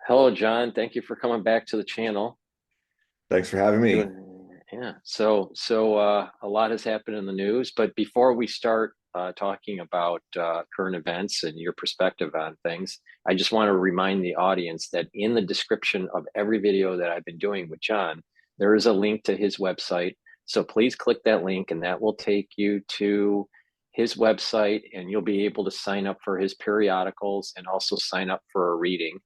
Hello, John. Thank you for coming back to the channel. Thanks for having me. Yeah. A lot has happened in the news, but before we start talking about current events and your perspective on things, I just want to remind the audience that in the description of every video that I've been doing with John, there is a link to his website. So please click that link, and that will take you to his website, and you'll be able to sign up for his periodicals and also sign up for a reading.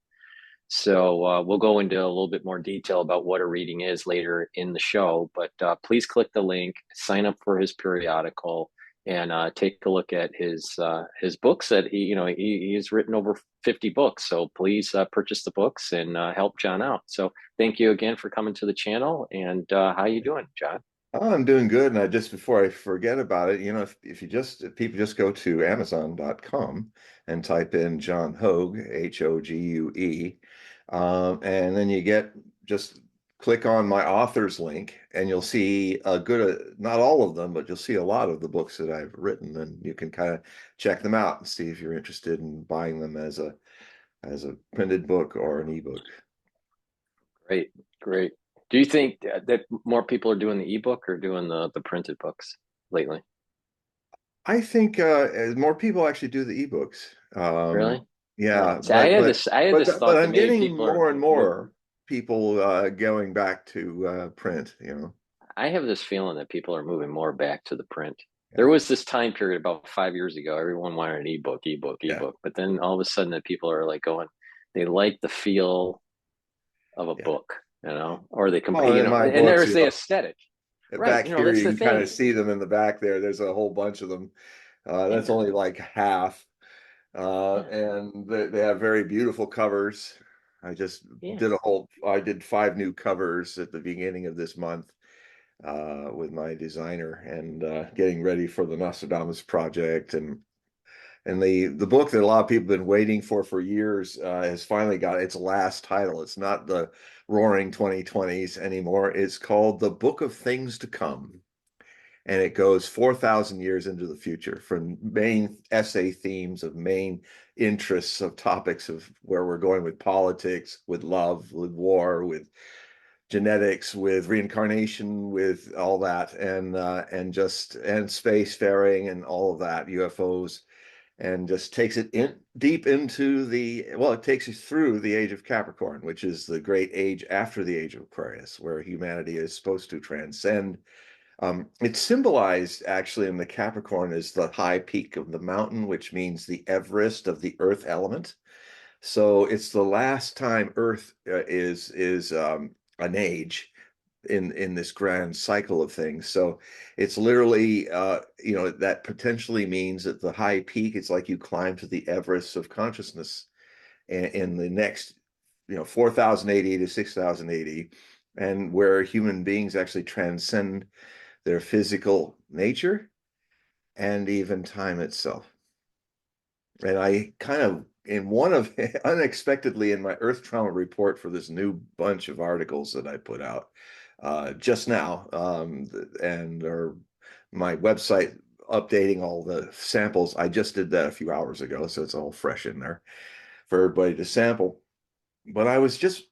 We'll go into a little bit more detail about what a reading is later in the show, but please click the link, sign up for his periodical, and take a look at his books that he's written over 50 books. So please purchase the books and help John out. So thank you again for coming to the channel. And how you doing, John? Oh, I'm doing good. And just before I forget about it, if people just go to Amazon.com and type in John Hogue, Hogue, and then just click on my author's link and you'll see not all of them, but you'll see a lot of the books that I've written, and you can kind of check them out and see if you're interested in buying them as a printed book or an ebook. Great, great. Do you think that more people are doing the ebook or doing the printed books lately? I think as more people actually do the ebooks. Really? Yeah, See, I had this but thought that I'm maybe getting people are more and more people going back to print. I have this feeling that people are moving more back to the print. Yeah, There was this time period about 5 years ago, everyone wanted an ebook, ebook, yeah, ebook. But then all of a sudden that people are like going, they like the feel of a yeah. book, or they Well, compare, in my and books, there's the aesthetic. Right. back here That's you the can kind thing. of see them in the back there. There's a whole bunch of them. That's Yeah. only like half, Yeah. and they have very beautiful covers. Yeah. I did 5 new covers at the beginning of this month with my designer, and getting ready for the Nostradamus project, and the book that a lot of people have been waiting for years has finally got its last title. It's not the Roaring 2020s anymore. It's called The Book of Things to Come, and it goes 4,000 years into the future from main essay themes of main interests of topics of where we're going with politics, with love, with war, with genetics, with reincarnation, with all that, and spacefaring and all of that, UFOs, and just takes it in deep into it takes us through the age of Capricorn, which is the great age after the age of Aquarius, where humanity is supposed to transcend. It's symbolized actually in the Capricorn as the high peak of the mountain, which means the Everest of the earth element. So it's the last time Earth is an age in this grand cycle of things. So it's literally that potentially means that the high peak, it's like you climb to the Everest of consciousness in the next 4080 to 6080, and where human beings actually transcend their physical nature and even time itself. And I kind of, in one of unexpectedly in my Earth Trauma report for this new bunch of articles that I put out just now, or my website updating all the samples. I just did that a few hours ago, so it's all fresh in there for everybody to sample. But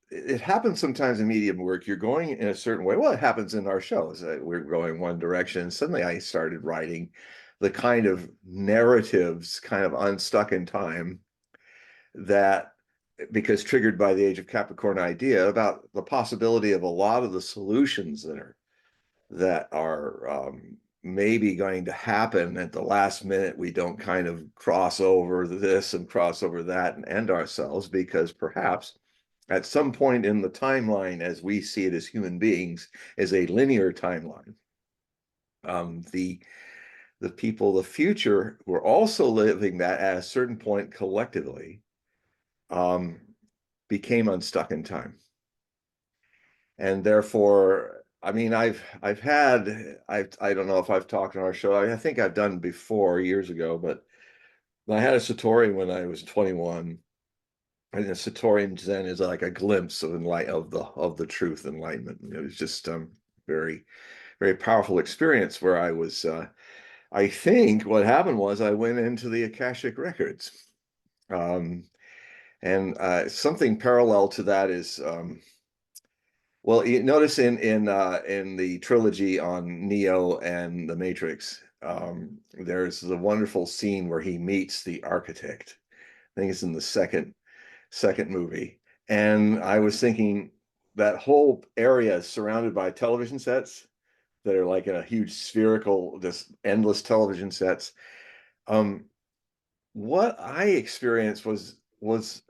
it happens sometimes in medium work. You're going in a certain way. Well, it happens in our shows. We're going one direction. Suddenly I started writing the kind of narratives, kind of unstuck in time, that because triggered by the age of Capricorn idea about the possibility of a lot of the solutions that are maybe going to happen at the last minute. We don't kind of cross over this and cross over that and end ourselves, because perhaps at some point in the timeline, as we see it as human beings, is a linear timeline. The people of the future were also living that at a certain point collectively, um, became unstuck in time. And therefore, I mean, I don't know if I've talked on our show. I think I've done before years ago, but I had a Satori when I was 21. And a Satori Zen is like a glimpse of the truth enlightenment. It was just very, very powerful experience where I think what happened was I went into the Akashic records. Um, And something parallel to that is, well, you notice in the trilogy on Neo and the Matrix, there's the wonderful scene where he meets the architect. I think it's in the second movie. And I was thinking that whole area is surrounded by television sets that are like in a huge spherical, just endless television sets. Um, what I experienced was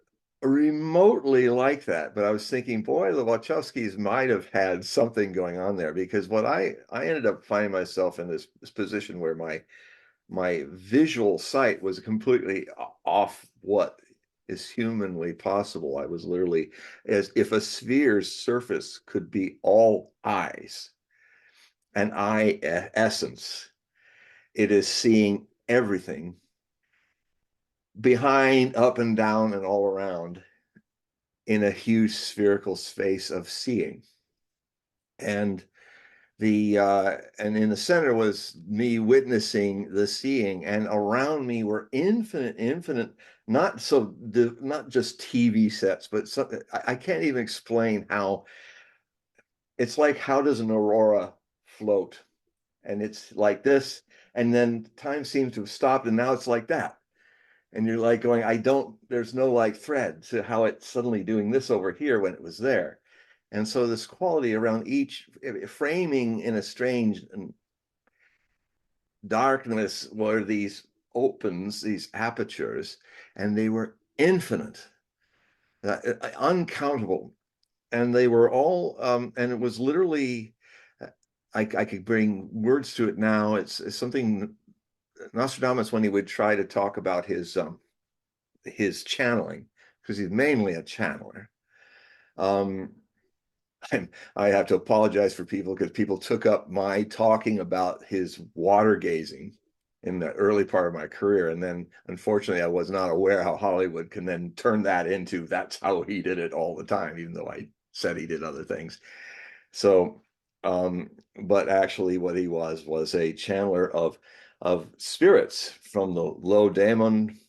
remotely like that, but I was thinking, boy, the Wachowskis might have had something going on there, because what I ended up finding myself in this position where my visual sight was completely off what is humanly possible. I was literally as if a sphere's surface could be all eyes, an eye essence. It is seeing everything behind, up and down, and all around in a huge spherical space of seeing. And and in the center was me witnessing the seeing, and around me were infinite, not just TV sets, but I can't even explain how. It's like, how does an aurora float? And it's like this, and then time seems to have stopped, and now it's like that. And you're like going, I don't, there's no like thread to how it's suddenly doing this over here when it was there. And so this quality around each framing in a strange darkness were these opens, these apertures, and they were infinite, uncountable. And they were all, and it was literally, I could bring words to it now. It's something Nostradamus, when he would try to talk about his channeling, because he's mainly a channeler. Um, I have to apologize for people, because people took up my talking about his water gazing in the early part of my career. And then unfortunately, I was not aware how Hollywood can then turn that into that's how he did it all the time, even though I said he did other things. So, but actually what he was a channeler of spirits from the low daemon,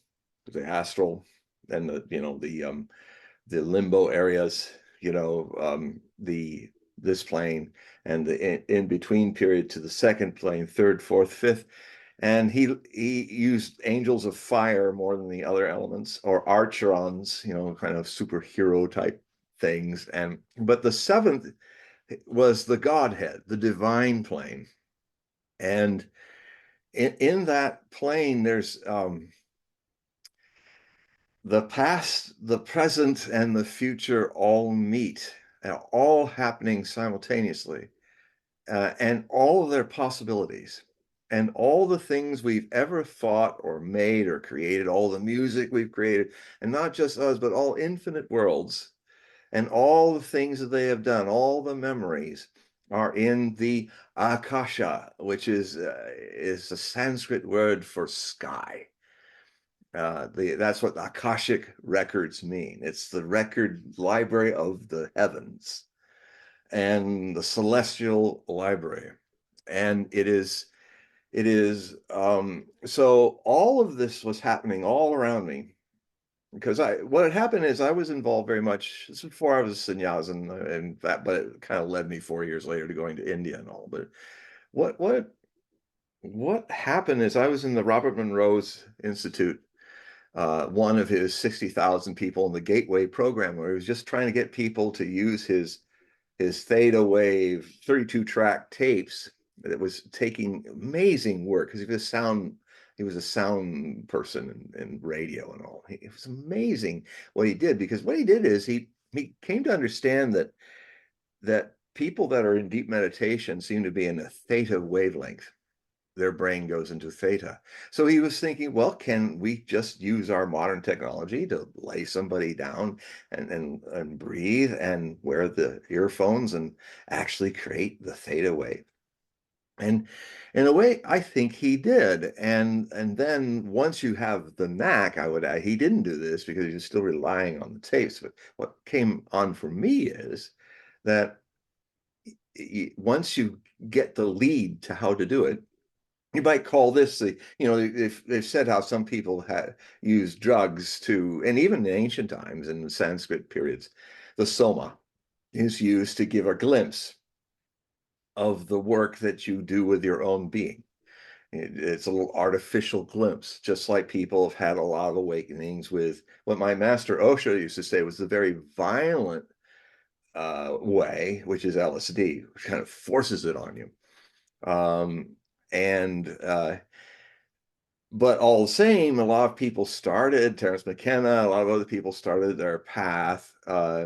the astral, and the limbo areas, the this plane, and the in between period to the second plane, third, fourth, fifth. And he used angels of fire more than the other elements, or archerons, kind of superhero type things. And but the seventh was the Godhead, the divine plane. And in that plane, there's the past, the present, and the future all meet, all happening simultaneously, and all of their possibilities, and all the things we've ever thought or made or created, all the music we've created, and not just us, but all infinite worlds, and all the things that they have done, all the memories are in the Akasha, which is a Sanskrit word for sky. That's what the Akashic records mean. It's the record library of the heavens and the celestial library. And so all of this was happening all around me, because what had happened is I was involved very much. This was before I was a sannyas, and that, but it kind of led me 4 years later to going to India and all. But what what what happened is I was in the Robert Monroe's Institute, one of his 60,000 people in the Gateway program, where he was just trying to get people to use his theta wave 32 track tapes. That was taking amazing work, because he was a sound person in radio and all. It was amazing what he did, because what he did is he came to understand that people that are in deep meditation seem to be in a theta wavelength. Their brain goes into theta. So he was thinking, well, can we just use our modern technology to lay somebody down and breathe and wear the earphones and actually create the theta wave? And in a way, I think he did. And then once you have the knack, I would add, he didn't do this because he was still relying on the tapes. But what came on for me is that once you get the lead to how to do it, you might call this the, they've said how some people had used drugs to, and even in ancient times in the Sanskrit periods, the soma is used to give a glimpse of the work that you do with your own being. It's a little artificial glimpse, just like people have had a lot of awakenings with what my master Osho used to say was the very violent way, which is LSD, which kind of forces it on you. And but all the same, a lot of people started, Terence McKenna, a lot of other people started their path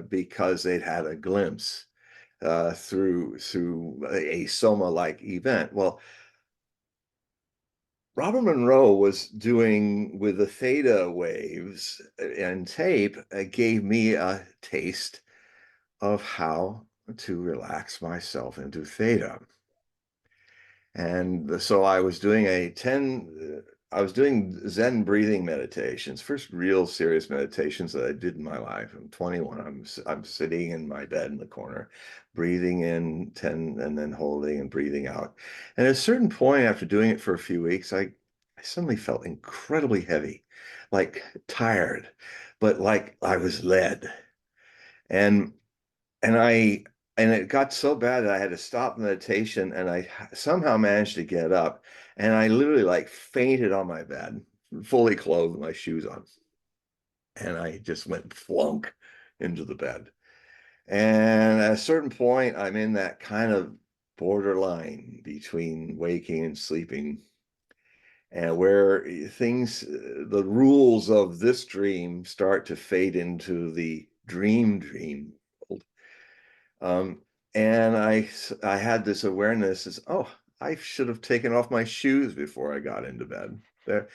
because they'd had a glimpse through a soma-like event. Well, Robert Monroe was doing with the theta waves and tape, gave me a taste of how to relax myself into theta. And so I was doing Zen breathing meditations, first real serious meditations that I did in my life. I'm 21. I'm sitting in my bed in the corner, breathing in 10 and then holding and breathing out. And at a certain point after doing it for a few weeks, I suddenly felt incredibly heavy, like tired, but like I was lead. And and I and it got so bad that I had to stop meditation, and I somehow managed to get up, and I literally like fainted on my bed, fully clothed with my shoes on, and I just went flunk into the bed. And at a certain point, I'm in that kind of borderline between waking and sleeping, and where the rules of this dream start to fade into the dream world. Um, and I had this awareness as, oh, I should have taken off my shoes before I got into bed. There,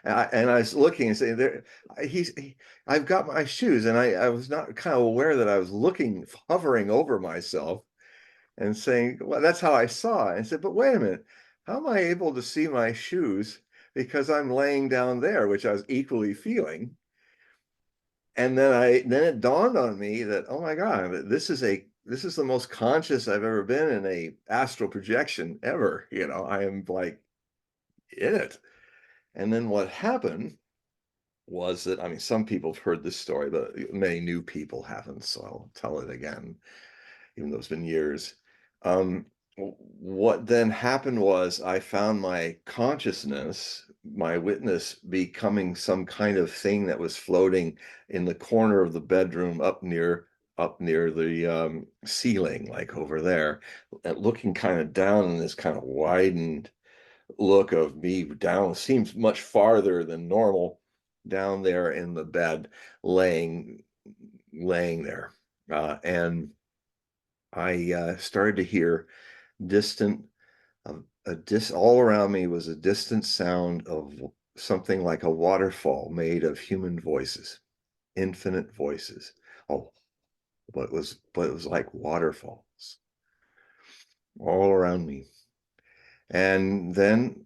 and I was looking and saying, there, I've got my shoes, and I was not kind of aware that I was looking, hovering over myself, and saying, well, that's how I saw it. And I said, but wait a minute, how am I able to see my shoes because I'm laying down there, which I was equally feeling. And then it dawned on me that, oh my God, this is the most conscious I've ever been in a astral projection ever. I am like in it. And then what happened was that, I mean, some people have heard this story, but many new people haven't, so I'll tell it again, even though it's been years. Um, what then happened was I found my consciousness, my witness, becoming some kind of thing that was floating in the corner of the bedroom up near the ceiling, like over there, and looking kind of down in this kind of widened look of me down, seems much farther than normal, down there in the bed, laying laying there. And I started to hear distant, all around me was a distant sound of something like a waterfall made of human voices, infinite voices. Oh, but it was like waterfalls all around me. And then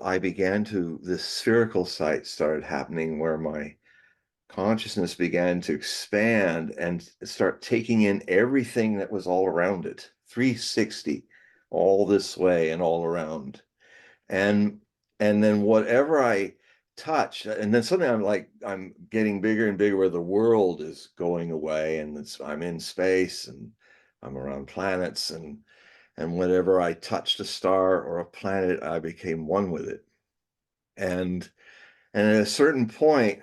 I began to, this spherical sight started happening where my consciousness began to expand and start taking in everything that was all around it, 360, all this way and all around. And and then whatever I touch, and then suddenly I'm getting bigger and bigger where the world is going away, and I'm in space and I'm around planets, and whenever I touched a star or a planet, I became one with it. And at a certain point,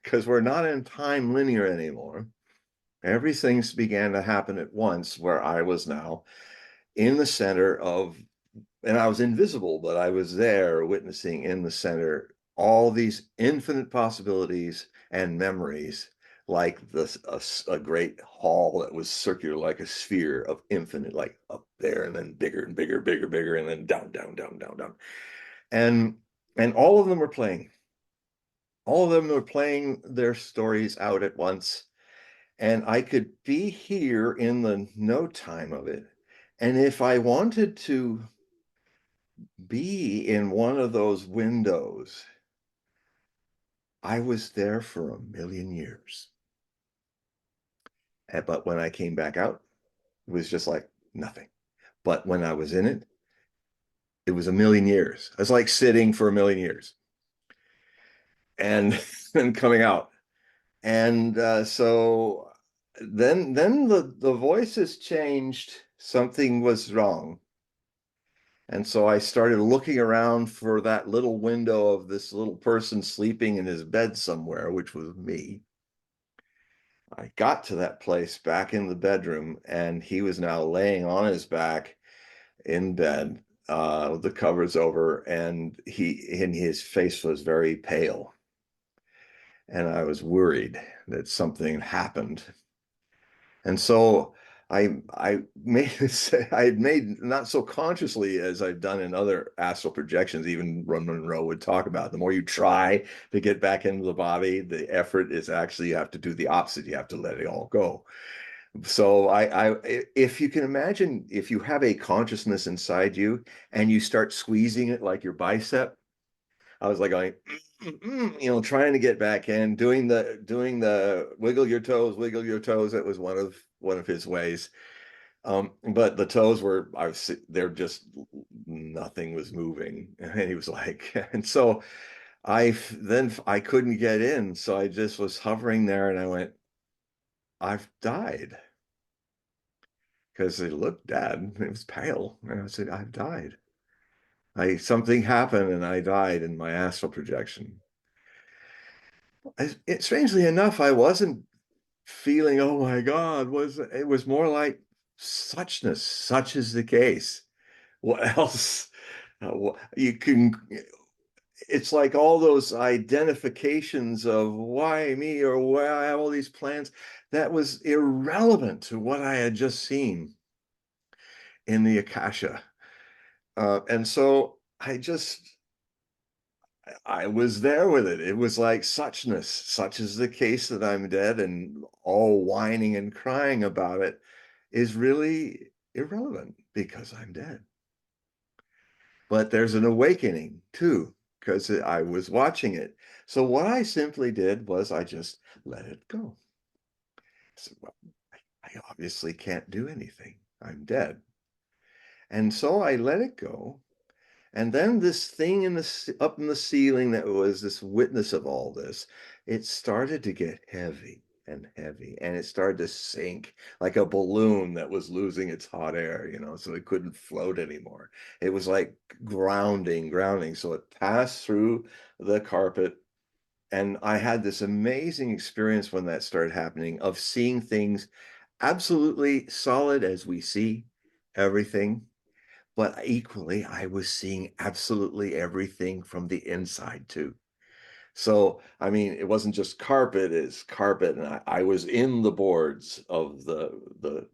because we're not in time linear anymore, everything's began to happen at once where I was now in the center of, and I was invisible, but I was there witnessing in the center all these infinite possibilities and memories, like a great hall that was circular, like a sphere of infinite, like up there and then bigger and bigger, bigger, bigger, and then down, down, down, down, down. And all of them were playing. All of them were playing their stories out at once. And I could be here in the no time of it. And if I wanted to be in one of those windows, I was there for a million years. But when I came back out, it was just like nothing. But when I was in it, It was a million years. It's like sitting for a million years and then coming out. And so then the voices changed. Something was wrong. And so I started looking around for that little window of this little person sleeping in his bed somewhere, which was me. I got to that place back in the bedroom, and he was now laying on his back in bed, with the covers over, and his face was very pale. And I was worried that something happened. And so I made I had made, not so consciously as I've done in other astral projections, even Ron Monroe would talk about, the more you try to get back into the body, the effort is actually, you have to do the opposite. You have to let it all go. So if you can imagine, if you have a consciousness inside you and you start squeezing it like your bicep, I was like going, trying to get back in, doing the wiggle your toes. It was one of his ways. But the toes were, they're just, nothing was moving. And he was like, and so I couldn't get in. So I just was hovering there and I went, I've died. Because it looked dead. It was pale. And I said, I've died. Something happened and I died in my astral projection. Strangely enough, I wasn't feeling, oh my God, it was more like suchness, such is the case. What else? You can, it's like all those identifications of why me or why I have all these plans, that was irrelevant to what I had just seen in the Akasha. And so I was there with it. It was like suchness, such is the case that I'm dead, and all whining and crying about it is really irrelevant because I'm dead. But there's an awakening too, because I was watching it. So what I simply did was I just let it go. So, well, I obviously can't do anything. I'm dead. And so I let it go. And then this thing up in the ceiling that was this witness of all this, it started to get heavy and heavy, and it started to sink like a balloon that was losing its hot air, so it couldn't float anymore. It was like grounding. So it passed through the carpet, and I had this amazing experience when that started happening of seeing things absolutely solid as we see everything, but equally, I was seeing absolutely everything from the inside too. So, I mean, it wasn't just carpet, it's carpet, and I was in the boards of the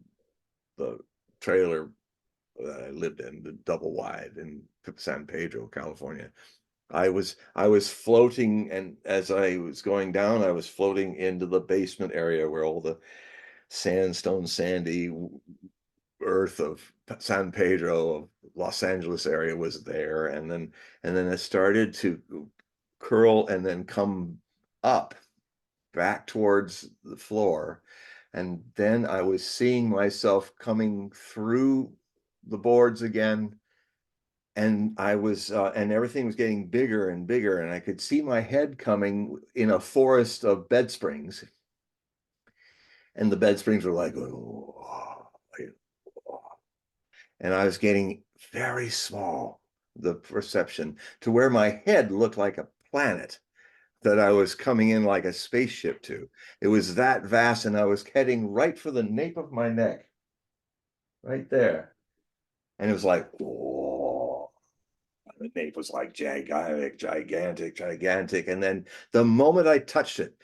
trailer that I lived in, the double wide in San Pedro, California. I was floating, and as I was going down, I was floating into the basement area where all the sandstone, sandy earth of San Pedro, of Los Angeles area was there, and then it started to curl and then come up back towards the floor. And then I was seeing myself coming through the boards again, and and everything was getting bigger and bigger, and I could see my head coming in a forest of bed springs, and the bed springs were like, oh, and I was getting very small, the perception, to where my head looked like a planet that I was coming in like a spaceship to. It was that vast, and I was heading right for the nape of my neck, right there. And it was like, whoa. The nape was like gigantic. And then the moment I touched it,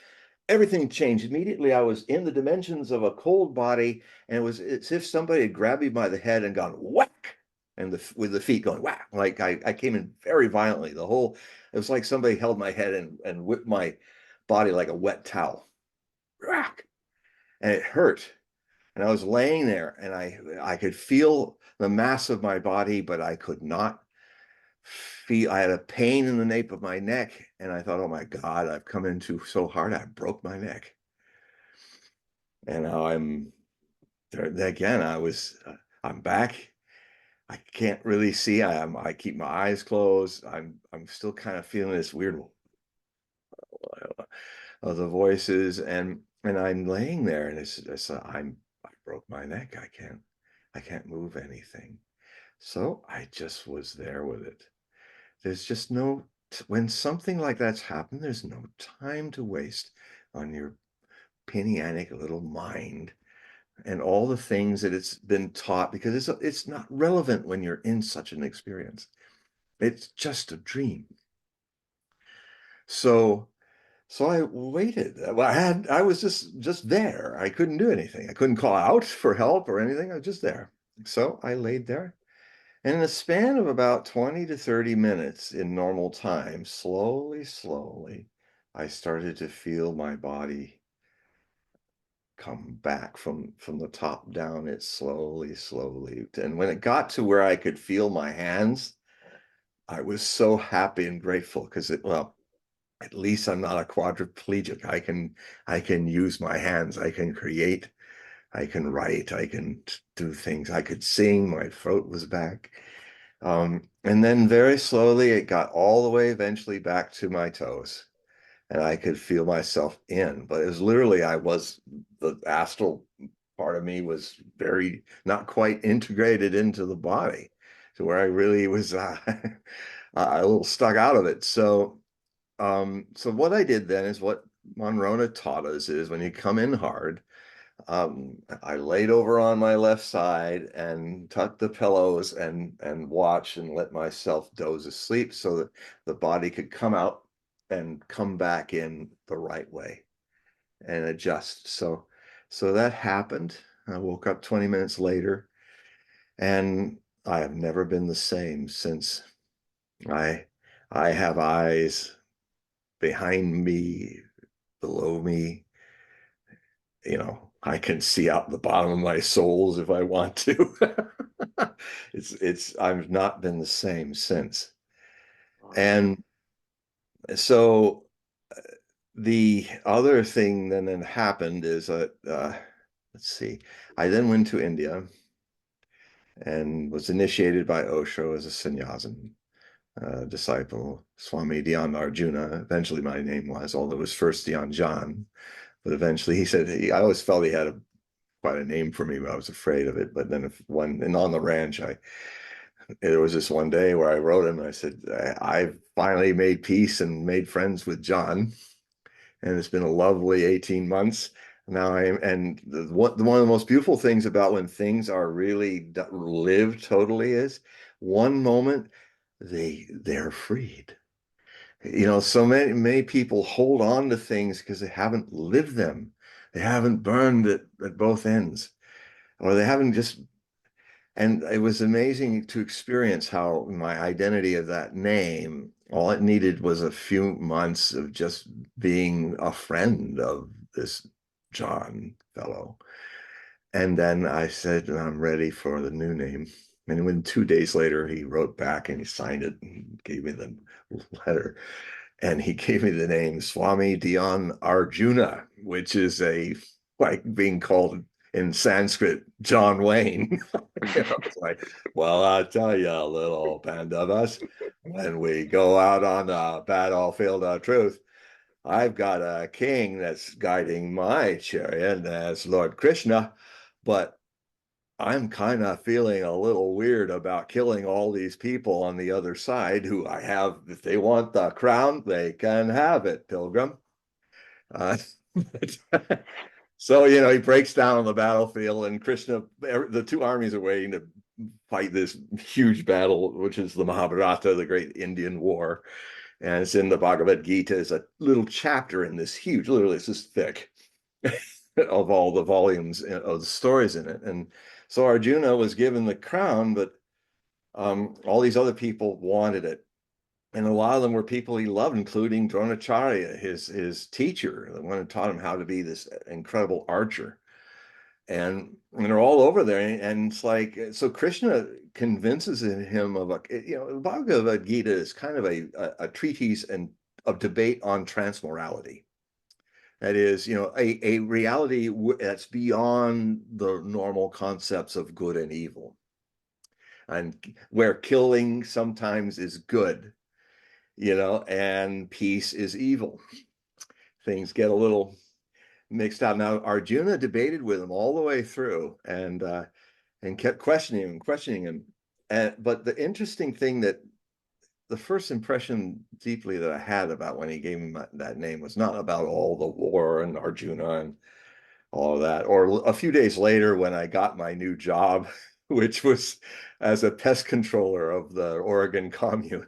everything changed. Immediately, I was in the dimensions of a cold body, and it was as if somebody had grabbed me by the head and gone whack, and with the feet going whack. Like I came in very violently. It was like somebody held my head and whipped my body like a wet towel. Whack, and it hurt. And I was laying there, and I could feel the mass of my body, but I could not feel. I had a pain in the nape of my neck, and I thought, oh my God, I've come into so hard, I broke my neck. And now I'm there again. I'm back. I can't really see. I keep my eyes closed. I'm still kind of feeling this weird of the voices, and I'm laying there, and I broke my neck. I can't move anything. So I just was there with it. There's just no when something like that's happened, there's no time to waste on your pinianic little mind and all the things that it's been taught, because it's not relevant when you're in such an experience. It's just a dream. So so I waited. Well, I was just there. I couldn't do anything. I couldn't call out for help or anything. I was just there. So I laid there. And in the span of about 20 to 30 minutes in normal time, slowly, I started to feel my body come back from the top down. It slowly. And when it got to where I could feel my hands, I was so happy and grateful because well, at least I'm not a quadriplegic. I can use my hands. I can create. I can write. I can do things. I could sing. My throat was back. And then very slowly it got all the way eventually back to my toes, and I could feel myself in. But it was literally the astral part of me was very not quite integrated into the body, to where I really was a little stuck out of it. So what I did then is what Monrona taught us is when you come in hard, I laid over on my left side and tucked the pillows and watched and let myself doze asleep so that the body could come out and come back in the right way and adjust. So that happened. I woke up 20 minutes later, and I have never been the same since. I I have eyes behind me, below me. I can see out the bottom of my soles if I want to. I've not been the same since. Wow. And so the other thing then happened is let's see, I then went to India and was initiated by Osho as a sannyasi, disciple, Swami Dhyan Arjuna. Eventually my name was, although it was first Dhyan John, but eventually he said, I always felt he had quite a name for me, but I was afraid of it. But then and on the ranch, there was this one day where I wrote him and I said, I've finally made peace and made friends with John, and it's been a lovely 18 months. Now and one of the most beautiful things about when things are really lived totally is one moment they're freed. So many people hold on to things because they haven't lived them. They haven't burned it at both ends, or they haven't just. And it was amazing to experience how my identity of that name, all it needed was a few months of just being a friend of this John fellow. And then I said, I'm ready for the new name. And when 2 days later, he wrote back and he signed it and gave me the letter. And he gave me the name Swami Dhyan Arjuna, which is like being called in Sanskrit John Wayne. It's like, well, I'll tell you, little Pandavas, when we go out on the battlefield of truth, I've got a king that's guiding my chariot, and that's Lord Krishna, but I'm kind of feeling a little weird about killing all these people on the other side who I have, if they want the crown, they can have it, pilgrim. Uh, so, he breaks down on the battlefield, and Krishna, the two armies are waiting to fight this huge battle, which is the Mahabharata, the great Indian war. And it's in the Bhagavad Gita. It's a little chapter in this huge, literally, it's this thick of all the volumes of the stories in it. And so Arjuna was given the crown, but all these other people wanted it. And a lot of them were people he loved, including Dronacharya, his teacher, the one who taught him how to be this incredible archer. And they're all over there. And it's like, so Krishna convinces him of the Bhagavad Gita is kind of a treatise of debate on transmorality. That is, a reality that's beyond the normal concepts of good and evil. and where killing sometimes is good, and peace is evil. Things get a little mixed up. Now, Arjuna debated with him all the way through, and kept questioning him. But the interesting thing, that the first impression deeply that I had about when he gave him that name was not about all the war and Arjuna and all of that. Or a few days later, when I got my new job, which was as a pest controller of the Oregon commune.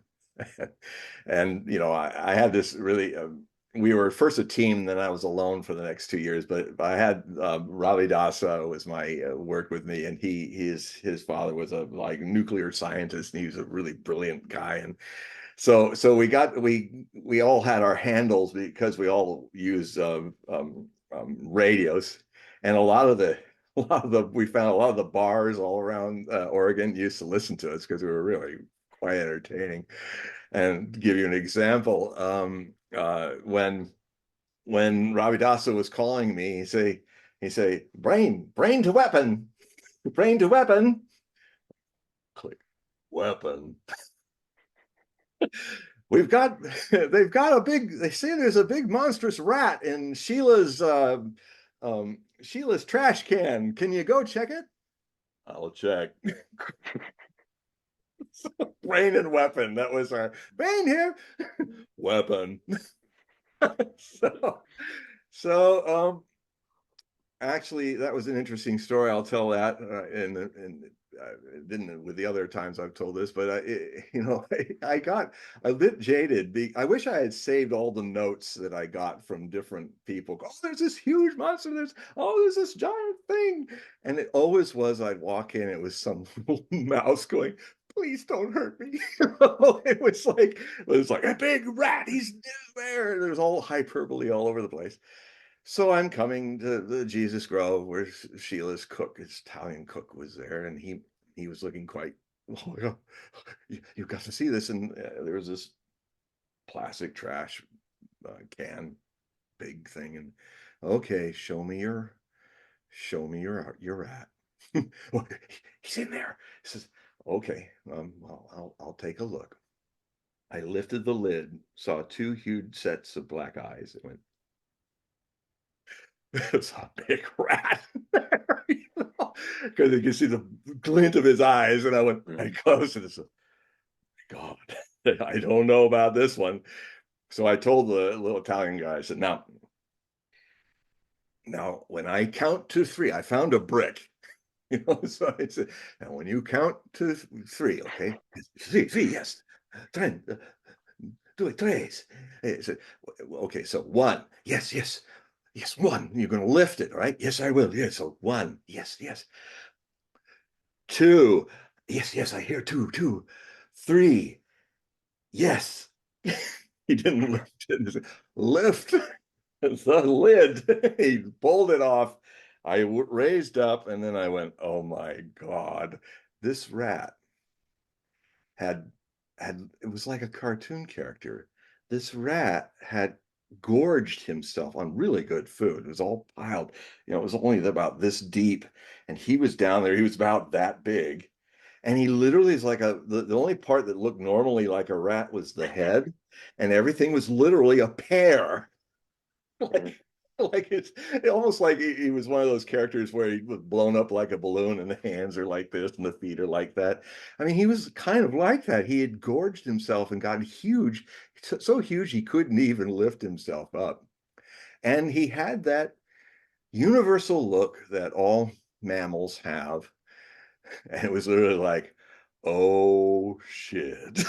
And, I had this really, we were first a team, then I was alone for the next 2 years. But I had Ravi Dasa was my worked with me, and his father was a like nuclear scientist, and he was a really brilliant guy. And so we all had our handles because we all use radios, and we found a lot of the bars all around Oregon used to listen to us because we were really quite entertaining. And to give you an example, when Ravidasa was calling me, he say, brain to weapon, brain to weapon, click, weapon. They've got they say there's a big monstrous rat in Sheila's trash can. Can you go check it? I'll check. Brain and weapon. That was our brain here. Weapon. so so actually, that was an interesting story. I'll tell that, and didn't with the other times I've told this, but I got a bit jaded. I wish I had saved all the notes that I got from different people. Oh, there's this huge monster. There's this giant thing, and it always was. I'd walk in, it was some little mouse going, "Please don't hurt me." It was like a big rat. He's there. There's all hyperbole all over the place. So I'm coming to the Jesus Grove where Sheila's cook, his Italian cook, was there, and he was looking quite. Oh, you've got to see this. And there was this plastic trash can, big thing, and okay, show me your rat. Well, he's in there. He says, okay, I'll take a look. I lifted the lid, saw two huge sets of black eyes. It went. It's a big rat because you can see the glint of his eyes. And I went, I closed it. It's God, I don't know about this one. So I told the little Italian guy, I said, now when I count to three, I found a brick. So I said, now when you count to three, okay? Three, yes. Tres, tres. I said, okay, so one, yes, yes. Yes, one. You're going to lift it, right? Yes, I will. Yes, so one. Yes, yes. Two. Yes, yes, I hear two. Three. Yes. He didn't lift it. Lift the lid. He pulled it off. I raised up, and then I went, oh my God, this rat had it was like a cartoon character. This rat had gorged himself on really good food. It was all piled, it was only about this deep, and he was down there. He was about that big, and he literally is like the only part that looked normally like a rat was the head, and everything was literally a pear. like it's almost like he was one of those characters where he was blown up like a balloon, and the hands are like this and the feet are like that. I mean, he was kind of like that. He had gorged himself and gotten huge, so huge he couldn't even lift himself up. And he had that universal look that all mammals have. And it was literally like, oh shit.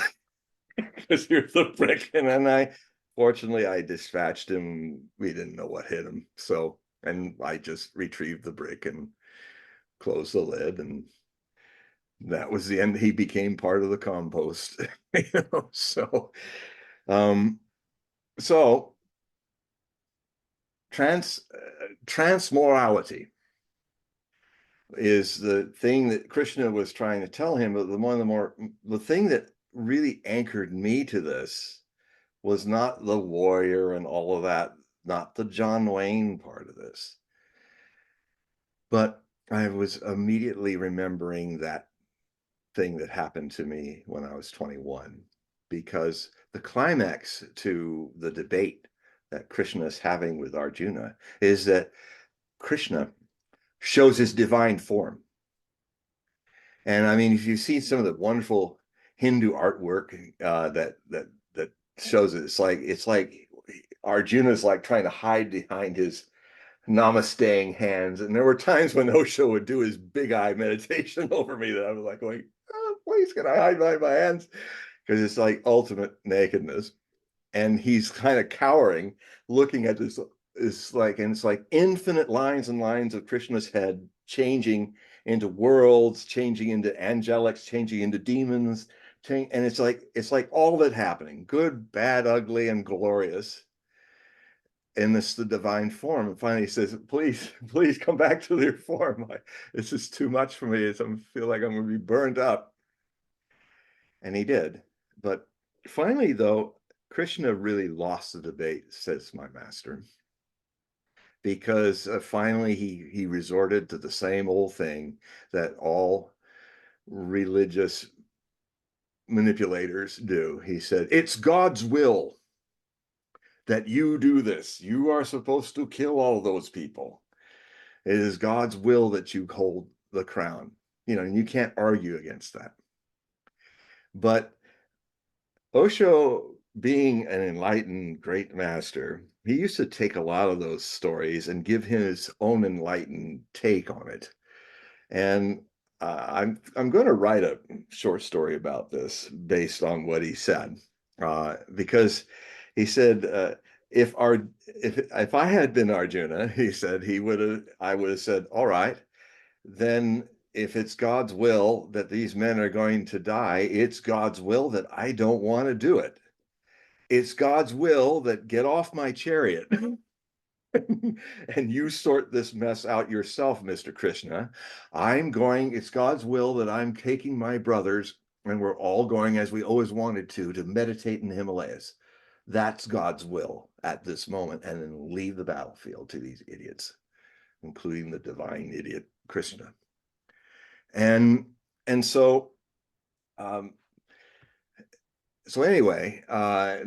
Because here's the brick. And then fortunately, I dispatched him. We didn't know what hit him. And I just retrieved the brick and closed the lid. And that was the end. He became part of the compost. So, um, so transmorality is the thing that Krishna was trying to tell him. But the thing that really anchored me to this was not the warrior and all of that, not the John Wayne part of this. But I was immediately remembering that thing that happened to me when I was 21, because the climax to the debate that Krishna is having with Arjuna is that Krishna shows his divine form. And I mean, if you see some of the wonderful Hindu artwork that shows it, it's like Arjuna's like trying to hide behind his namasteing hands. And there were times when Osho would do his big eye meditation over me that I was like going, oh, please, can I hide behind my hands? Because it's like ultimate nakedness. And he's kind of cowering, looking at this. It's like infinite lines and lines of Krishna's head changing into worlds, changing into angelics, changing into demons, and it's like all that happening, good, bad, ugly, and glorious. And this the divine form. And finally he says, please, please come back to your form. This is too much for me. I feel like I'm going to be burned up. And he did. But finally, though, Krishna really lost the debate, says my master, because finally he resorted to the same old thing that all religious manipulators do. He said, it's God's will that you do this. You are supposed to kill all those people. It is God's will that you hold the crown. And you can't argue against that. But Osho, being an enlightened great master, he used to take a lot of those stories and give his own enlightened take on it. And I'm going to write a short story about this based on what he said, because he said if I had been Arjuna, he said I would have said, all right, then if it's God's will that these men are going to die, it's God's will that I don't want to do it. It's God's will that get off my chariot and you sort this mess out yourself, Mr. Krishna. It's God's will that I'm taking my brothers and we're all going, as we always wanted to meditate in the Himalayas. That's God's will at this moment, and then leave the battlefield to these idiots, including the divine idiot Krishna. And so anyway, how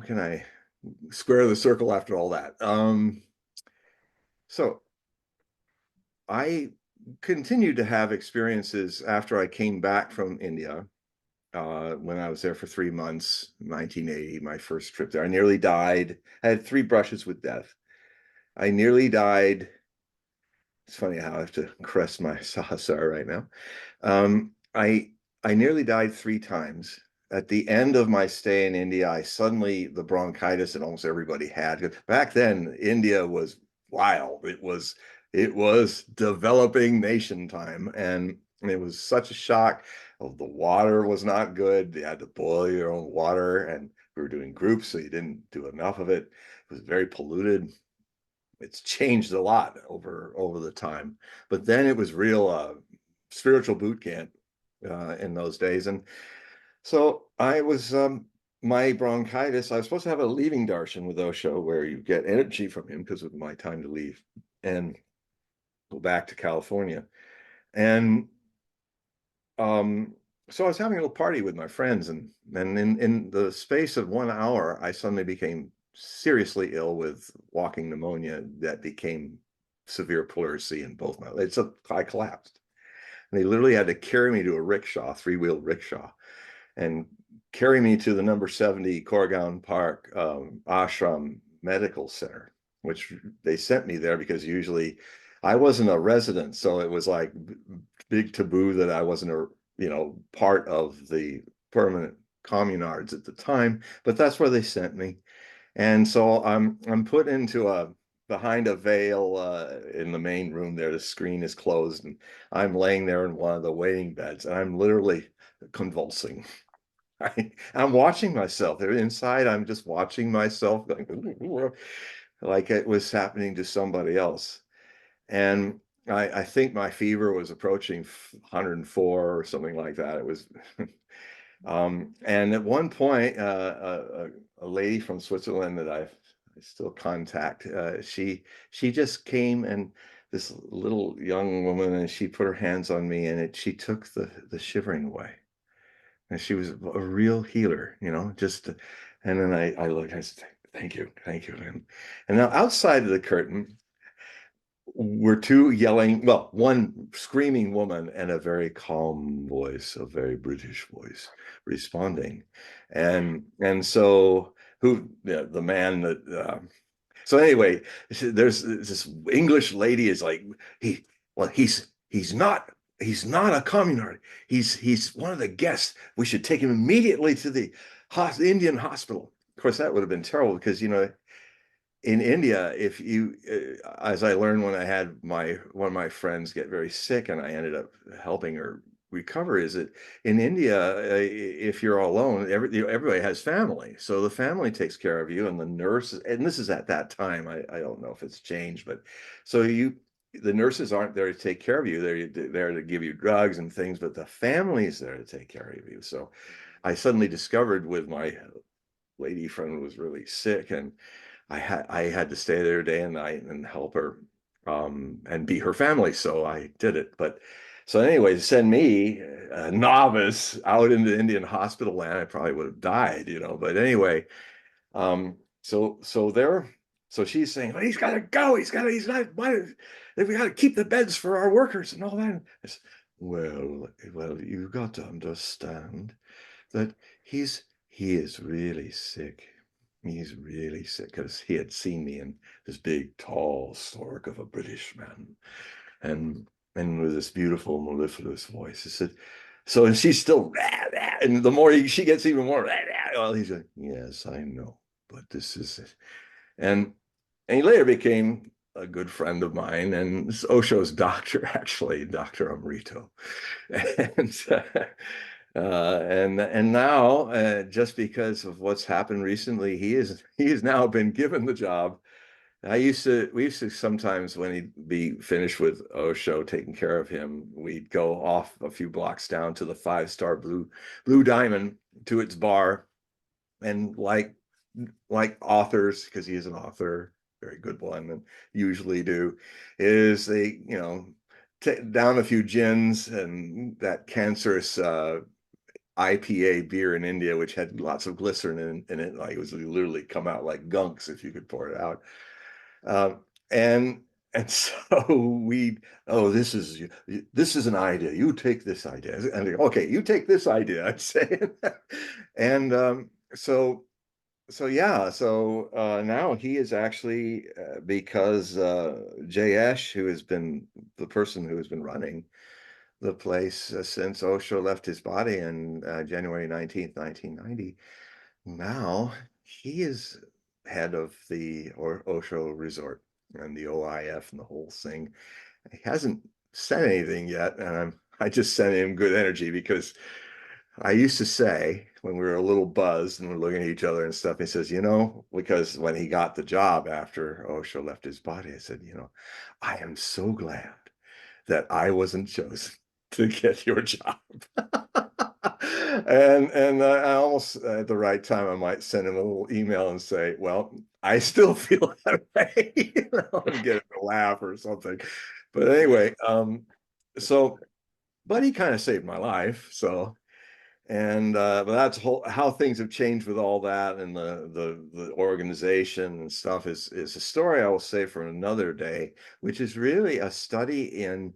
can I square the circle after all that? So I continued to have experiences after I came back from India, when I was there for 3 months, 1980, my first trip there. I nearly died. I had 3 brushes with death. I nearly died. It's funny how I have to caress my sahasrara right now. I nearly died 3 times. At the end of my stay in India, the bronchitis that almost everybody had. Back then, India was wild. It was developing nation time, and it was such a shock. Oh, the water was not good. You had to boil your own water, and we were doing groups, so you didn't do enough of it. It was very polluted. It's changed a lot over the time, but then it was real spiritual boot camp in those days. And so I was my bronchitis. I was supposed to have a leaving darshan with Osho, where you get energy from him because of my time to leave and go back to California. And so I was having a little party with my friends, and in the space of 1 hour, I suddenly became seriously ill with walking pneumonia that became severe pleurisy in both my legs. I collapsed. And they literally had to carry me to a rickshaw, 3-wheel rickshaw, and carry me to the number 70 Corrigan Park Ashram Medical Center, which they sent me there because usually I wasn't a resident, so it was like big taboo that I wasn't part of the permanent communards at the time, but that's where they sent me. And so I'm put into behind a veil in the main room there. The screen is closed, and I'm laying there in one of the waiting beds, and I'm literally convulsing. I'm watching myself. Inside, I'm just watching myself going, like it was happening to somebody else. And I think my fever was approaching 104 or something like that. It was, and at one point, a lady from Switzerland that I still contact, she just came, and this little young woman, and she put her hands on me, and she took the shivering away. And she was a real healer, just, and then I looked, I said, thank you, thank you. And now outside of the curtain were two yelling, well, one screaming woman and a very calm voice, a very British voice responding. And so the man that so anyway, there's this English lady is like, well, he's not a communard. He's one of the guests. We should take him immediately to the Indian hospital. Of course, that would have been terrible because in India, if you, as I learned when I had one of my friends get very sick, and I ended up helping her recover, is that in India, if you're alone, everybody has family, so the family takes care of you, and the nurses, and this is at that time. I don't know if it's changed, but so the nurses aren't there to take care of you. They're there to give you drugs and things, but the family is there to take care of you. So I suddenly discovered with my lady friend who was really sick, and I had to stay there day and night and help her and be her family. So I did it. But so anyway, to send me, a novice, out into Indian hospital land, I probably would have died, But anyway, so she's saying, well, he's got to go. He's not. We got to keep the beds for our workers and all that. I said, well, you've got to understand that he is really sick. He's really sick because he had seen me in this big, tall stork of a British man, and with this beautiful, mellifluous voice. He said, so, and she's still, rah, rah, and the more she gets even more, rah, rah, well, he's like, yes, I know, but this is it. And he later became a good friend of mine, and this Osho's doctor, actually, Dr. Amrito. And and now, just because of what's happened recently, he has now been given the job. We used to sometimes, when he'd be finished with Osho taking care of him, we'd go off a few blocks down to the Five-Star Blue Diamond, to its bar, and like authors, because he is an author, very good one, and usually do, is they, down a few gins and that cancerous IPA beer in India, which had lots of glycerin in it. Like, it was literally come out like gunks if you could pour it out. Um, and so this is an idea. You take this idea, and okay, you take this idea. I'd say, and so yeah, so now he is actually, because Jayesh, who has been the person who has been running the place since Osho left his body in January 19th, 1990. Now he is head of the Osho Resort and the OIF and the whole thing. He hasn't said anything yet, and I just sent him good energy, because I used to say, when we were a little buzzed and we're looking at each other and stuff, he says, because when he got the job after Osho left his body, I said, I am so glad that I wasn't chosen to get your job. And I almost, at the right time, I might send him a little email and say, well, I still feel that way, and get him to laugh or something. But anyway, so, but he kind of saved my life. So, and but that's how things have changed with all that, and the organization and stuff is a story I will say for another day, which is really a study in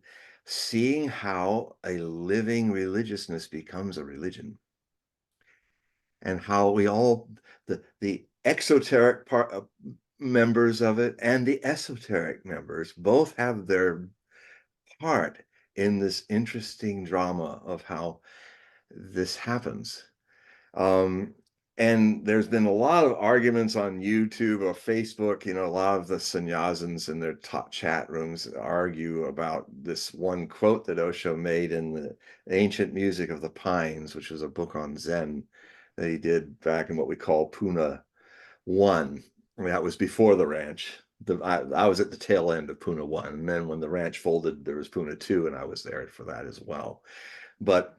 seeing how a living religiousness becomes a religion, and how we all, the exoteric part members of it and the esoteric members, both have their part in this interesting drama of how this happens. Um, and there's been a lot of arguments on YouTube or Facebook. A lot of the sannyasins in their top chat rooms argue about this one quote that Osho made in the Ancient Music of the Pines, which was a book on Zen that he did back in what we call Pune 1. I mean, that was before the ranch. I was at the tail end of Pune 1. And then when the ranch folded, there was Pune 2, and I was there for that as well. But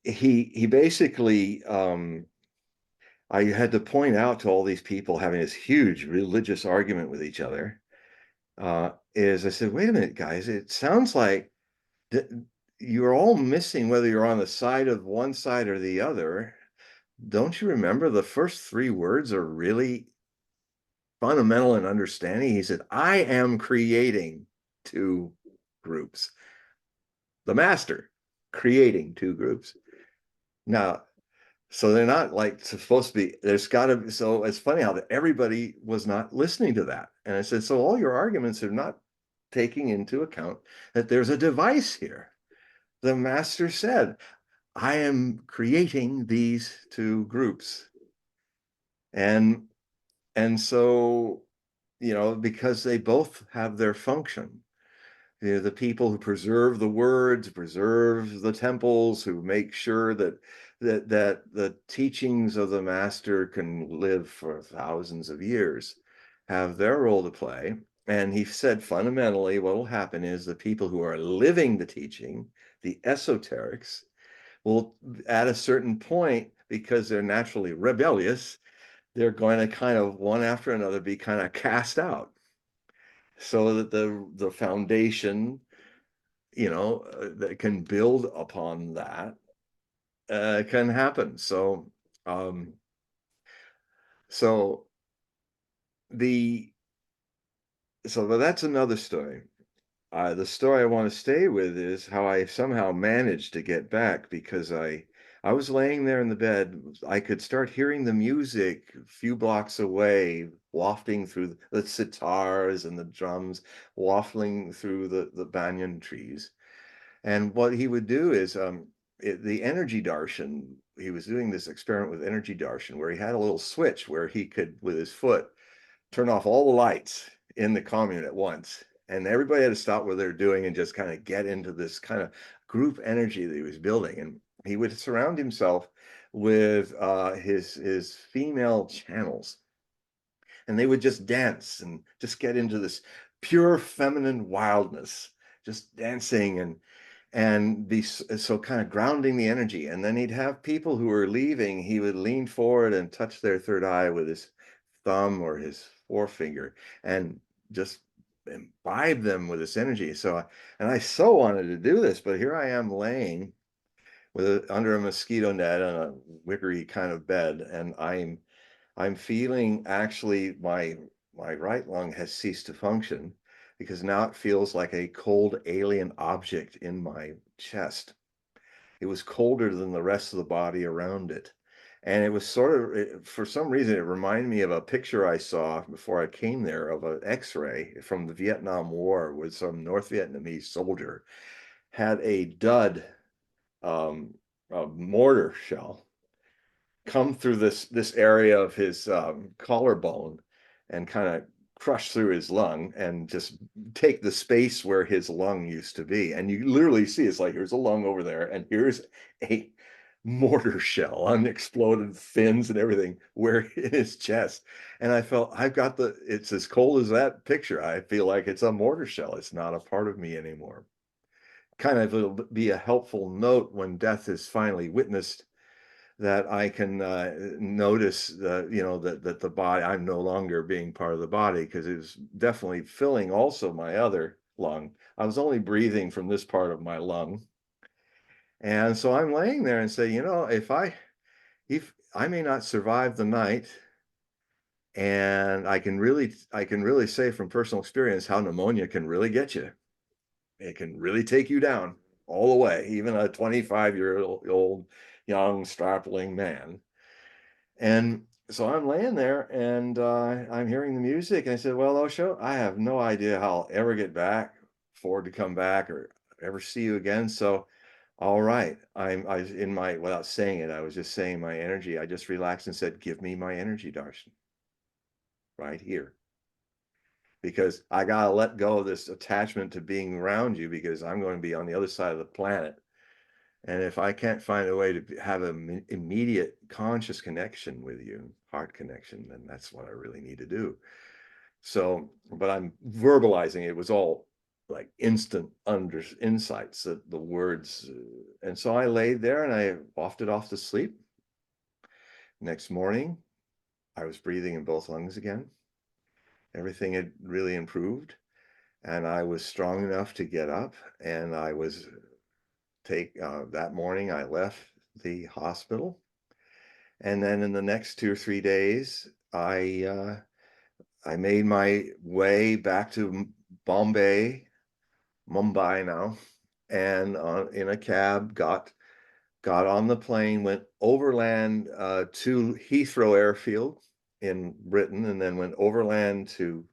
he basically, I had to point out to all these people having this huge religious argument with each other, is I said, wait a minute, guys, it sounds like you're all missing whether you're on the side of one side or the other. Don't you remember the first three words are really fundamental in understanding? He said, I am creating two groups. The master creating two groups. Now, so they're not like supposed to be, there's got to be, so it's funny how everybody was not listening to that. And I said, so all your arguments are not taking into account that there's a device here. The master said, I am creating these two groups. And so, because they both have their function. The people who preserve the words, preserve the temples, who make sure that the teachings of the master can live for thousands of years, have their role to play. And he said fundamentally what will happen is the people who are living the teaching, the esoterics, will at a certain point, because they're naturally rebellious, they're going to kind of one after another be kind of cast out, so that the foundation, that can build upon that, can happen. Um, so the but that's another story. The story I want to stay with is how I somehow managed to get back, because I was laying there in the bed. I could start hearing the music a few blocks away, wafting through the sitars and the drums, waffling through the banyan trees. And what he would do is, the energy darshan, he was doing this experiment with energy darshan where he had a little switch where he could, with his foot, turn off all the lights in the commune at once. And everybody had to stop what they're doing and just kind of get into this kind of group energy that he was building. And he would surround himself with his female channels, and they would just dance and just get into this pure feminine wildness, just dancing and be so kind of grounding the energy. And then he'd have people who were leaving, he would lean forward and touch their third eye with his thumb or his forefinger and just imbibe them with this energy. And I so wanted to do this, but here I am laying under a mosquito net on a wickery kind of bed, and I'm feeling, actually, my right lung has ceased to function, because now it feels like a cold alien object in my chest. It was colder than the rest of the body around it. And it was for some reason, it reminded me of a picture I saw before I came there of an X-ray from the Vietnam War, with some North Vietnamese soldier had a dud, a mortar shell, come through this area of his collarbone and kind of crush through his lung and just take the space where his lung used to be. And you literally see it's like, here's a lung over there, and here's a mortar shell, unexploded fins and everything, where in his chest. And I felt, it's as cold as that picture. I feel like it's a mortar shell. It's not a part of me anymore. Kind of, it'll be a helpful note when death is finally witnessed, that I can notice that the body, I'm no longer being part of the body, because it was definitely filling also my other lung. I was only breathing from this part of my lung. And so I'm laying there and say, if I may not survive the night, and I can really say from personal experience how pneumonia can really get you. It can really take you down all the way, even a 25-year-old young strapling man. And so I'm laying there, and I'm hearing the music, and I said, well, Osho, I have no idea how I'll ever get back, afford to come back, or ever see you again. So, all right, without saying it, I was just saying my energy. I just relaxed and said, give me my energy, Darshan, right here. Because I got to let go of this attachment to being around you, because I'm going to be on the other side of the planet. And if I can't find a way to have an immediate conscious connection with you, heart connection, then that's what I really need to do. So, but I'm verbalizing, it was all like instant insights, that the words. And so I laid there and I wafted off to sleep. Next morning, I was breathing in both lungs again. Everything had really improved. and I was strong enough to get up, and I was take that morning I left the hospital, and then in the next 2 or 3 days I made my way back to Bombay, Mumbai now, and in a cab got on the plane, went overland to Heathrow Airfield in Britain, and then went overland to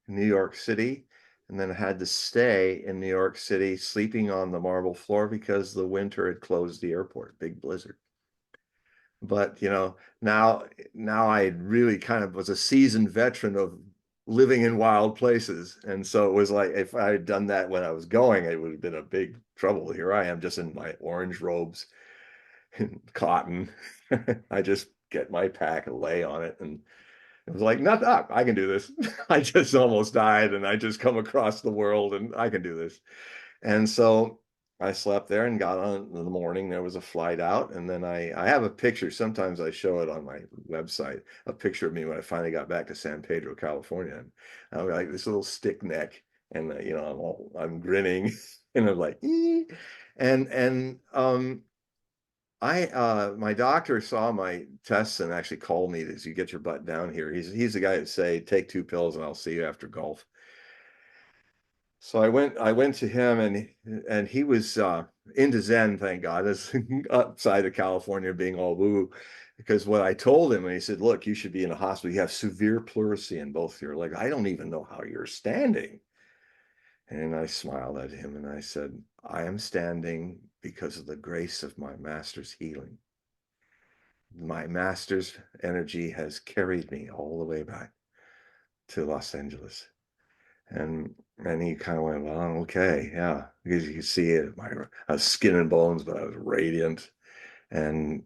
New York City, and then had to stay in New York City, sleeping on the marble floor because the winter had closed the airport, big blizzard. But now I really kind of was a seasoned veteran of living in wild places. And so it was like if I had done that when I was going, it would have been a big trouble. Here I am just in my orange robes and cotton. I just get my pack and lay on it. And it was like, not up, I can do this. I just almost died and I just come across the world and I can do this. And so I slept there and got on in the morning. There was a flight out. And then I have a picture. Sometimes I show it on my website, a picture of me when I finally got back to San Pedro, California. And I'm like this little stick neck. And, I'm grinning and I'm like, ee. And my doctor saw my tests and actually called me as you get your butt down here. He's the guy that say, take 2 pills and I'll see you after golf. So I went to him and he was into Zen, thank God, as outside of California being all woo. Because what I told him, and he said, look, you should be in a hospital. You have severe pleurisy in both your legs. I don't even know how you're standing. And I smiled at him and I said, I am standing because of the grace of my master's healing. My master's energy has carried me all the way back to Los Angeles. And he kind of went, well, okay, yeah, because you could see it. I was skin and bones, but I was radiant, and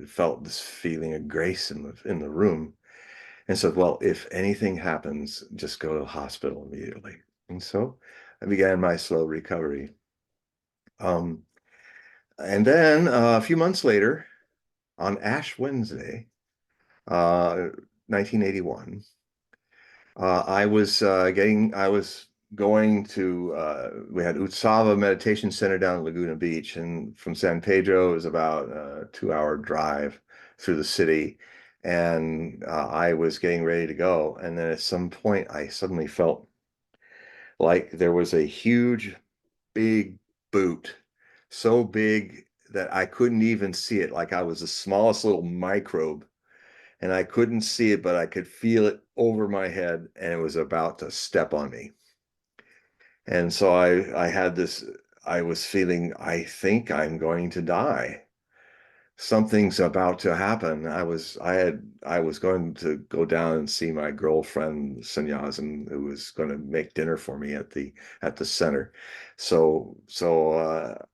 felt this feeling of grace in the room. And said, well, if anything happens, just go to the hospital immediately. And so I began my slow recovery. Um, and then a few months later, on Ash Wednesday, 1981. I was going to, we had Utsava Meditation Center down in Laguna Beach, and from San Pedro it was about a 2 hour drive through the city. And I was getting ready to go. And then at some point, I suddenly felt like there was a huge, big boot, so big that I couldn't even see it, like I was the smallest little microbe and I couldn't see it, but I could feel it over my head, and it was about to step on me. And so I had this, I was feeling, I think I'm going to die. Something's about to happen. I was going to go down and see my girlfriend Sannyasam, who was going to make dinner for me at the center. So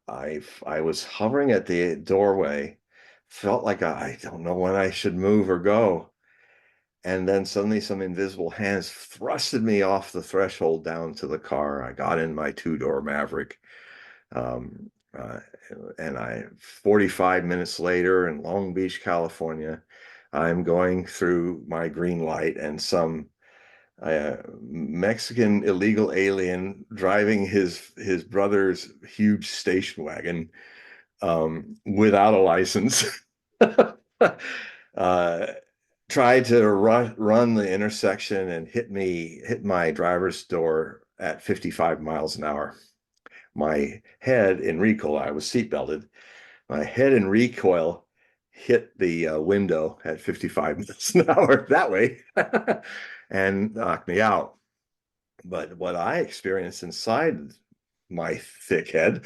I was hovering at the doorway, felt like I don't know when I should move or go. And then suddenly some invisible hands thrusted me off the threshold down to the car. I got in my two-door Maverick. Um, uh, and 45 minutes later in Long Beach, California, I'm going through my green light and some Mexican illegal alien driving his brother's huge station wagon without a license. uh, Tried to run the intersection and hit my driver's door at 55 miles an hour. My head in recoil, I was seatbelted. My head in recoil hit the window at 55 miles an hour that way and knocked me out. But what I experienced inside my thick head,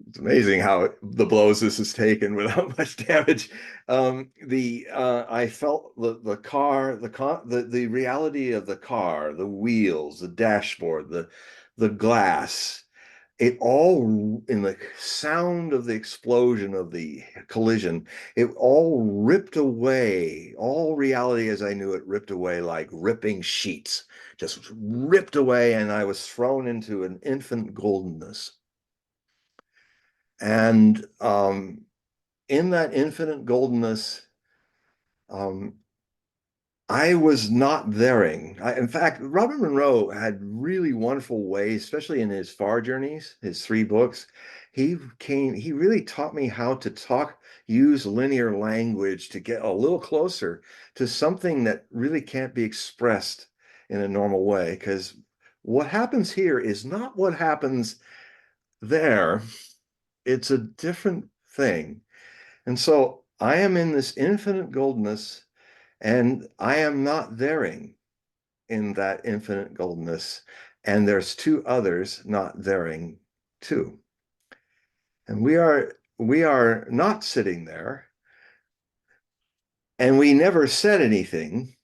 it's amazing how the blows this has taken without much damage. The I felt the reality of the car, the wheels, the dashboard, the glass, it all in the sound of the explosion of the collision, it all ripped away, all reality as I knew it ripped away like ripping sheets, just ripped away, and I was thrown into an infinite goldenness. And in that infinite goldenness, um, I was not thereing. In fact, Robert Monroe had really wonderful ways, especially in his far journeys, his three books. He really taught me how to talk, use linear language to get a little closer to something that really can't be expressed in a normal way. Because what happens here is not what happens there. It's a different thing. And so I am in this infinite goldness, and I am not thereing in that infinite goldness. And there's two others not thereing too. And we are not sitting there, and we never said anything,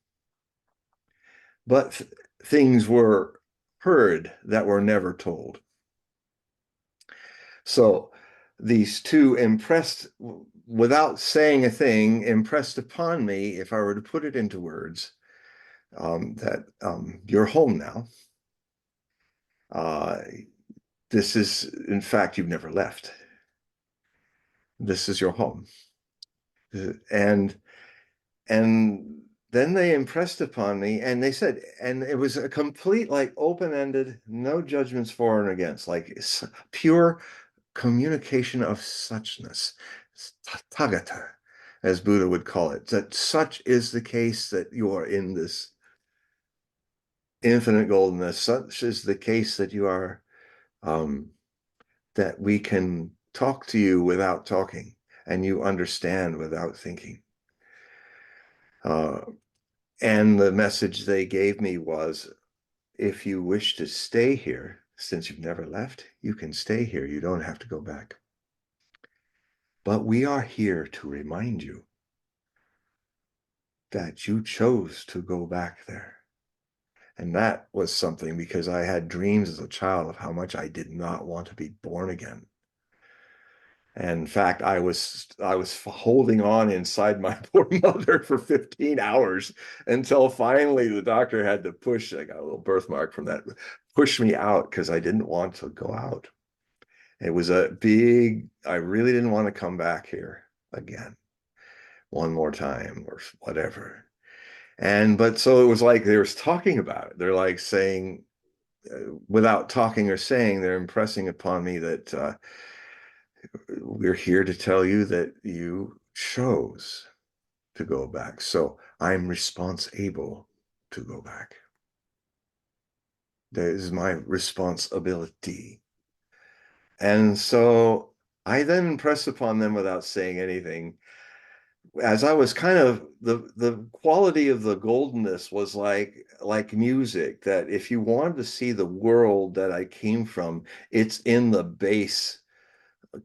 but things were heard that were never told. So these two impressed, without saying a thing, impressed upon me, if I were to put it into words, that you're home now. Uh, this is, in fact, you've never left. This is your home. And and then they impressed upon me, and they said, and it was a complete, like, open-ended, no judgments for and against, like pure communication of suchness, tathagata, as Buddha would call it, that such is the case, that you are in this infinite goldenness, such is the case that you are, um, that we can talk to you without talking, and you understand without thinking. Uh, and the message they gave me was, if you wish to stay here, since you've never left, you can stay here. You don't have to go back. But we are here to remind you that you chose to go back there. And that was something, because I had dreams as a child of how much I did not want to be born again. And in fact, I was holding on inside my poor mother for 15 hours until finally the doctor had to push. I got a little birthmark from that, push me out, because I didn't want to go out. It was a big, I really didn't want to come back here again one more time or whatever. But so it was like they were talking about it. They're like saying, without talking or saying, they're impressing upon me that we're here to tell you that you chose to go back. So I'm responsible to go back. That is my responsibility. And so I then impressed upon them without saying anything. As I was kind of, the quality of the goldenness was like music, that if you wanted to see the world that I came from, it's in the bass,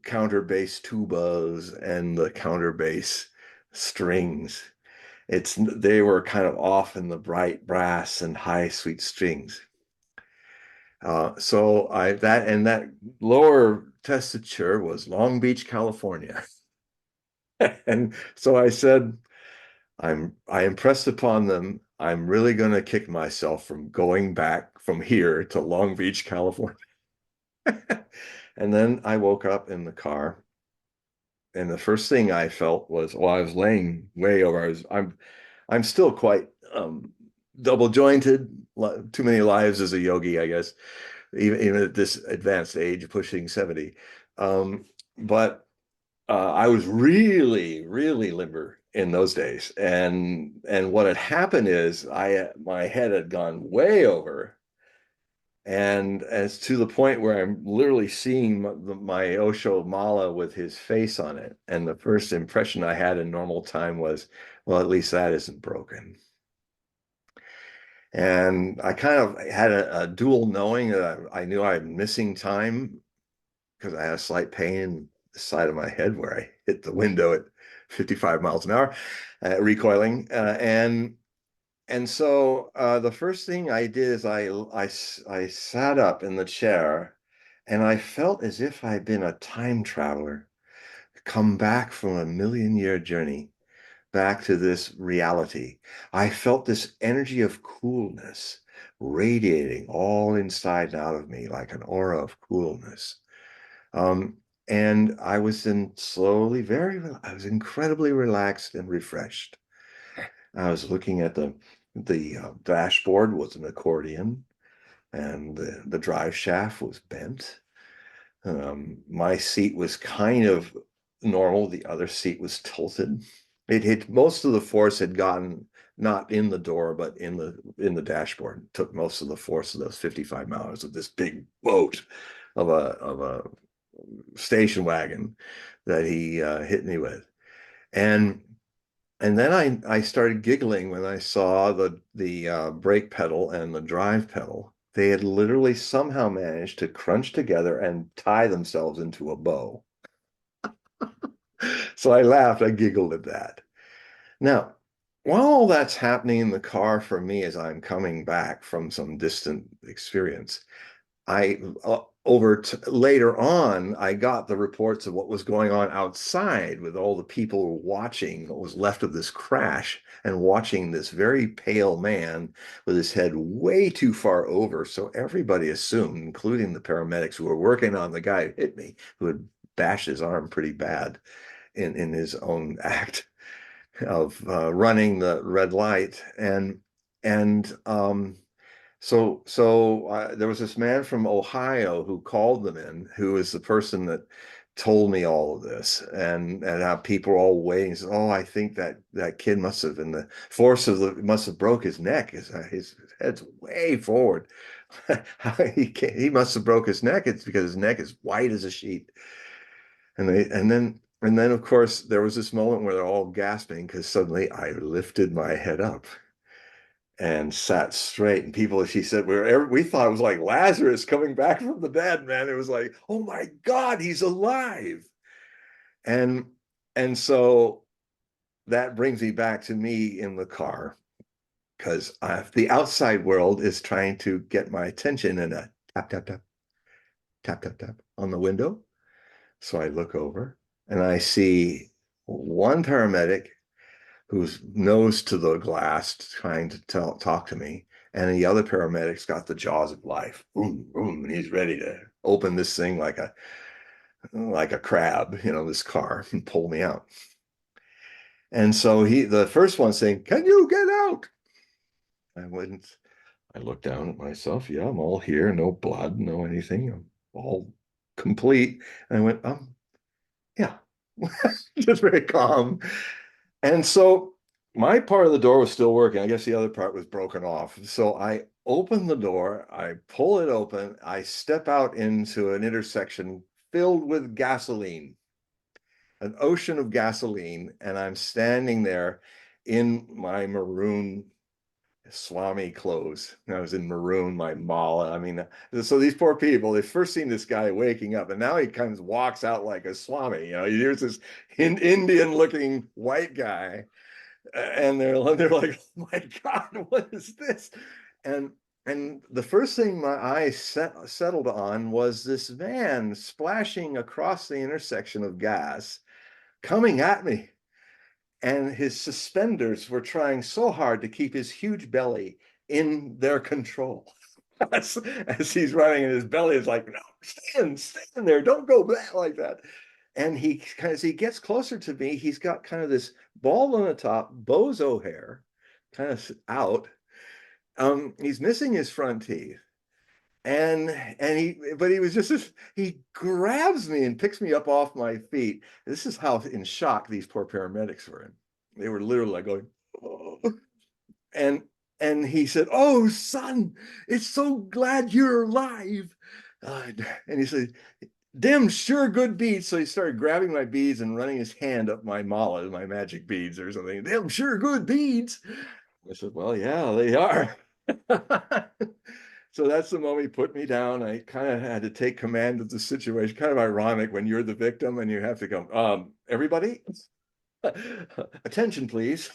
counter bass tubas and the counter bass strings. They were kind of off in the bright brass and high sweet strings. So that lower tessiture was Long Beach, California. And so I said, I impressed upon them, I'm really going to kick myself from going back from here to Long Beach, California. And then I woke up in the car, and the first thing I felt was, well, I was laying way over. I'm still quite double jointed, too many lives as a yogi, I guess, even at this advanced age, pushing 70. But I was really, really limber in those days, and what had happened is my head had gone way over, and as to the point where I'm literally seeing my Osho mala with his face on it, and the first impression I had in normal time was, well, at least that isn't broken. And I kind of had a dual knowing that I knew I'm missing time, because I had a slight pain in the side of my head where I hit the window at 55 miles an hour, recoiling. And so the first thing I did is I sat up in the chair, and I felt as if I'd been a time traveler, come back from a million-year journey back to this reality. I felt this energy of coolness radiating all inside and out of me, like an aura of coolness. Um, and I was incredibly relaxed and refreshed. I was looking at the dashboard was an accordion, and the drive shaft was bent. My seat was kind of normal. The other seat was tilted. It hit most of the force had gotten not in the door, but in the dashboard. It took most of the force of those 55 miles of this big boat of a station wagon that he hit me with. And and then I started giggling when I saw the brake pedal and the drive pedal. They had literally somehow managed to crunch together and tie themselves into a bow. So I laughed, I giggled at that. Now, while all that's happening in the car for me as I'm coming back from some distant experience, I later on, I got the reports of what was going on outside with all the people watching what was left of this crash and watching this very pale man with his head way too far over. So everybody assumed, including the paramedics who were working on the guy who hit me, who had bashed his arm pretty bad in his own act of running the red light. And there was this man from Ohio who called them in, who is the person that told me all of this, and how people are all waiting. Says, "Oh, I think that kid must have, in the force of the must have broke his neck. His head's way forward. He must have broke his neck. It's because his neck is white as a sheet." And then of course there was this moment where they're all gasping because suddenly I lifted my head up and sat straight. And people, she said, we thought it was like Lazarus coming back from the dead, man. It was like, oh my God, he's alive. And and so that brings me back to me in the car because the outside world is trying to get my attention and a tap, tap, tap, tap, tap, tap on the window. So I look over and I see one paramedic who's nose to the glass trying to talk to me. And the other paramedic's got the jaws of life. Boom, boom, and he's ready to open this thing like a crab, this car and pull me out. And so the first one saying, "Can you get out?" I wouldn't. I looked down at myself. Yeah, I'm all here, no blood, no anything. I'm all complete. And I went, yeah, just very calm. And so my part of the door was still working. I guess the other part was broken off. So I open the door, I pull it open, I step out into an intersection filled with gasoline, an ocean of gasoline, and I'm standing there in my maroon Swami clothes. I was in maroon, my mala. I mean, so these poor people, they first seen this guy waking up, and now he comes walks out like a Swami. Here's this Indian looking white guy, and they're like, "Oh my God, what is this?" And and the first thing my eyes settled on was this van splashing across the intersection of gas, coming at me, and his suspenders were trying so hard to keep his huge belly in their control. As he's running, and his belly is like, "No, stand there, don't go back like that." And as he gets closer to me, he's got kind of this bald on the top, bozo hair, kind of out. He's missing his front teeth. But he was he grabs me and picks me up off my feet. This is how in shock these poor paramedics were in. They were literally like going, "Oh." and and he said, "Oh, son, it's so glad you're alive." And he said, "Them sure good beads." So he started grabbing my beads and running his hand up my mala, my magic beads or something. "Them sure good beads." I said, "Well, yeah, they are." So that's the moment he put me down. I kind of had to take command of the situation. Kind of ironic when you're the victim and you have to go, "Everybody, attention, please."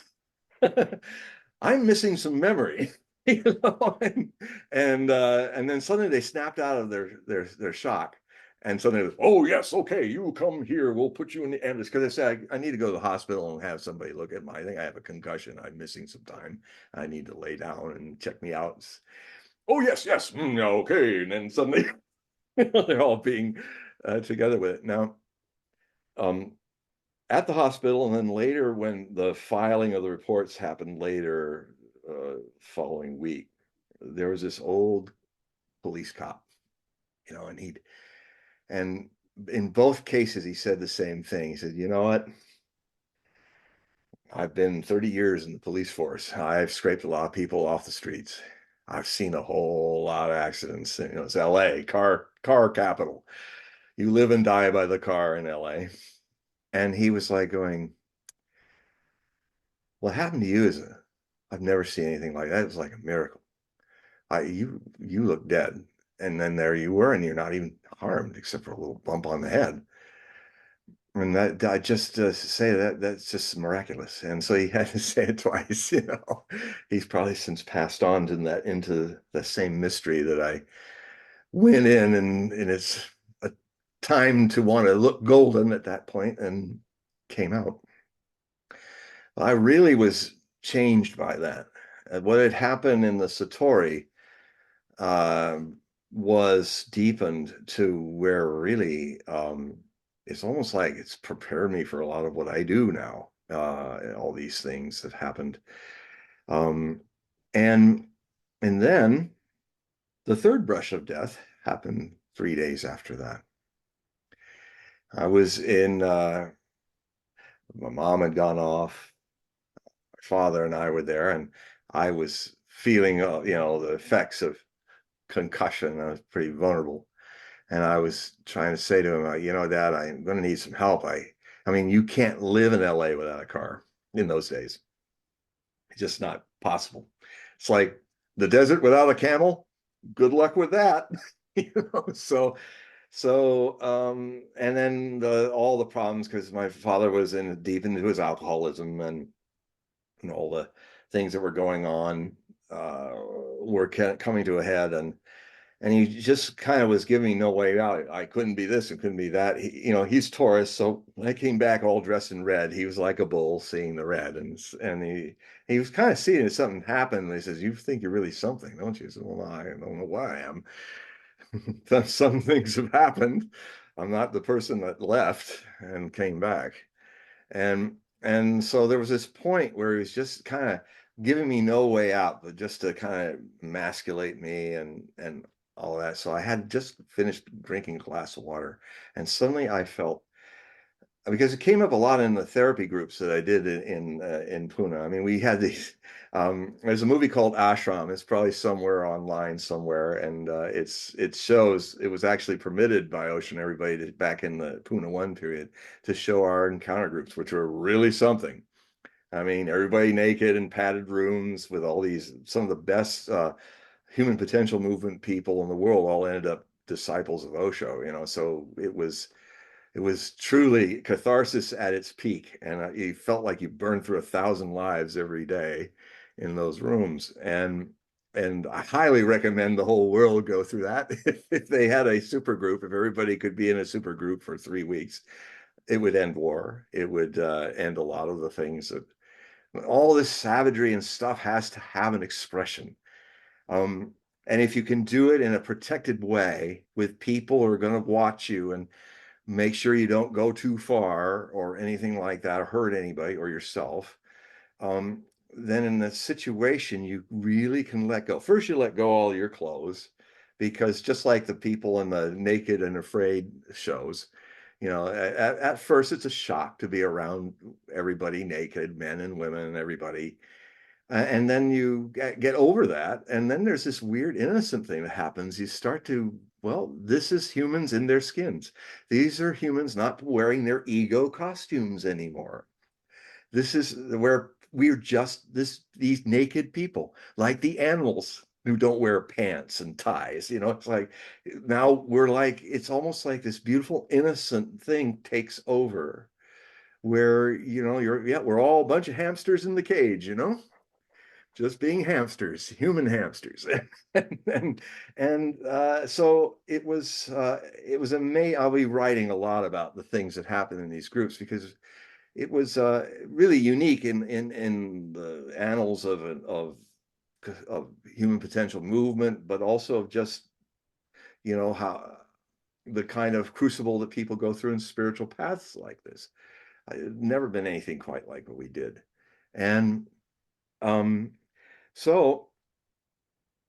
I'm missing some memory. And then suddenly they snapped out of their shock. And suddenly, was, "Oh yes, okay, you come here. We'll put you in the ambulance." Because I said I need to go to the hospital and have somebody look at I think I have a concussion. I'm missing some time. I need to lay down and check me out. "Oh yes, yes, okay." And then suddenly they're all being together with it now. Um, at the hospital, and then later when the filing of the reports happened later, following week, there was this old police cop, and in both cases he said the same thing. He said, you know what? I've been 30 years in the police force. I've scraped a lot of people off the streets. I've seen a whole lot of accidents. It's LA, car capital. You live and die by the car in LA. And he was like going, what happened to you I've never seen anything like that. It was like a miracle. You look dead. And then there you were, and you're not even harmed except for a little bump on the head. And that I just say that's just miraculous. And so he had to say it twice. He's probably since passed on to that into the same mystery that I went in, and it's a time to want to look golden at that point, and came out. I really was changed by that. What had happened in the Satori uh, was deepened to where really it's almost like it's prepared me for a lot of what I do now. All these things that happened, um, and and then the third brush of death happened 3 days after that. I was in. My mom had gone off. My father and I were there, and I was feeling, the effects of concussion. I was pretty vulnerable. And I was trying to say to him, Dad, I'm going to need some help. I mean, you can't live in LA without a car in those days. It's just not possible. It's like the desert without a camel. Good luck with that. And then all the problems, because my father was in deep into his alcoholism, and all the things that were going on were coming to a head, and he just kind of was giving me no way out. I couldn't be this and couldn't be that. He's Taurus, so when I came back all dressed in red, he was like a bull seeing the red, and he was kind of seeing something happen. And he says, "You think you're really something, don't you?" I said, "Well, I don't know what I am. Some things have happened. I'm not the person that left and came back." And so there was this point where he was just kind of giving me no way out, but just to kind of emasculate me and all that. So I had just finished drinking a glass of water, and suddenly I felt, because it came up a lot in the therapy groups that I did in Pune. I mean, we had these. There's a movie called Ashram. It's probably somewhere online somewhere, and it shows it was actually permitted by Ocean everybody back in the Pune 1 period to show our encounter groups, which were really something. I mean, everybody naked in padded rooms with all these, some of the best human potential movement people in the world all ended up disciples of Osho. So it was truly catharsis at its peak, and you felt like you burned through 1,000 lives every day in those rooms. And I highly recommend the whole world go through that. If they had a super group, if everybody could be in a super group for 3 weeks, it would end war. It would end a lot of the things that all this savagery and stuff has to have an expression. Um, and if you can do it in a protected way with people who are going to watch you and make sure you don't go too far or anything like that, or hurt anybody or yourself, um, then in that situation, you really can let go. First, you let go all your clothes, because just like the people in the Naked and Afraid shows, at first it's a shock to be around everybody naked, men and women and everybody. And then you get over that. And then there's this weird innocent thing that happens. You start to, well, this is humans in their skins. These are humans not wearing their ego costumes anymore. This is where we're just these naked people, like the animals who don't wear pants and ties. It's like now we're like, it's almost like this beautiful, innocent thing takes over, where, we're all a bunch of hamsters in the cage, just being hamsters, human hamsters. So it was amazing. I'll be writing a lot about the things that happen in these groups, because it was really unique in the annals of human potential movement, but also of just how the kind of crucible that people go through in spiritual paths like this. never been anything quite like what we did. And um, so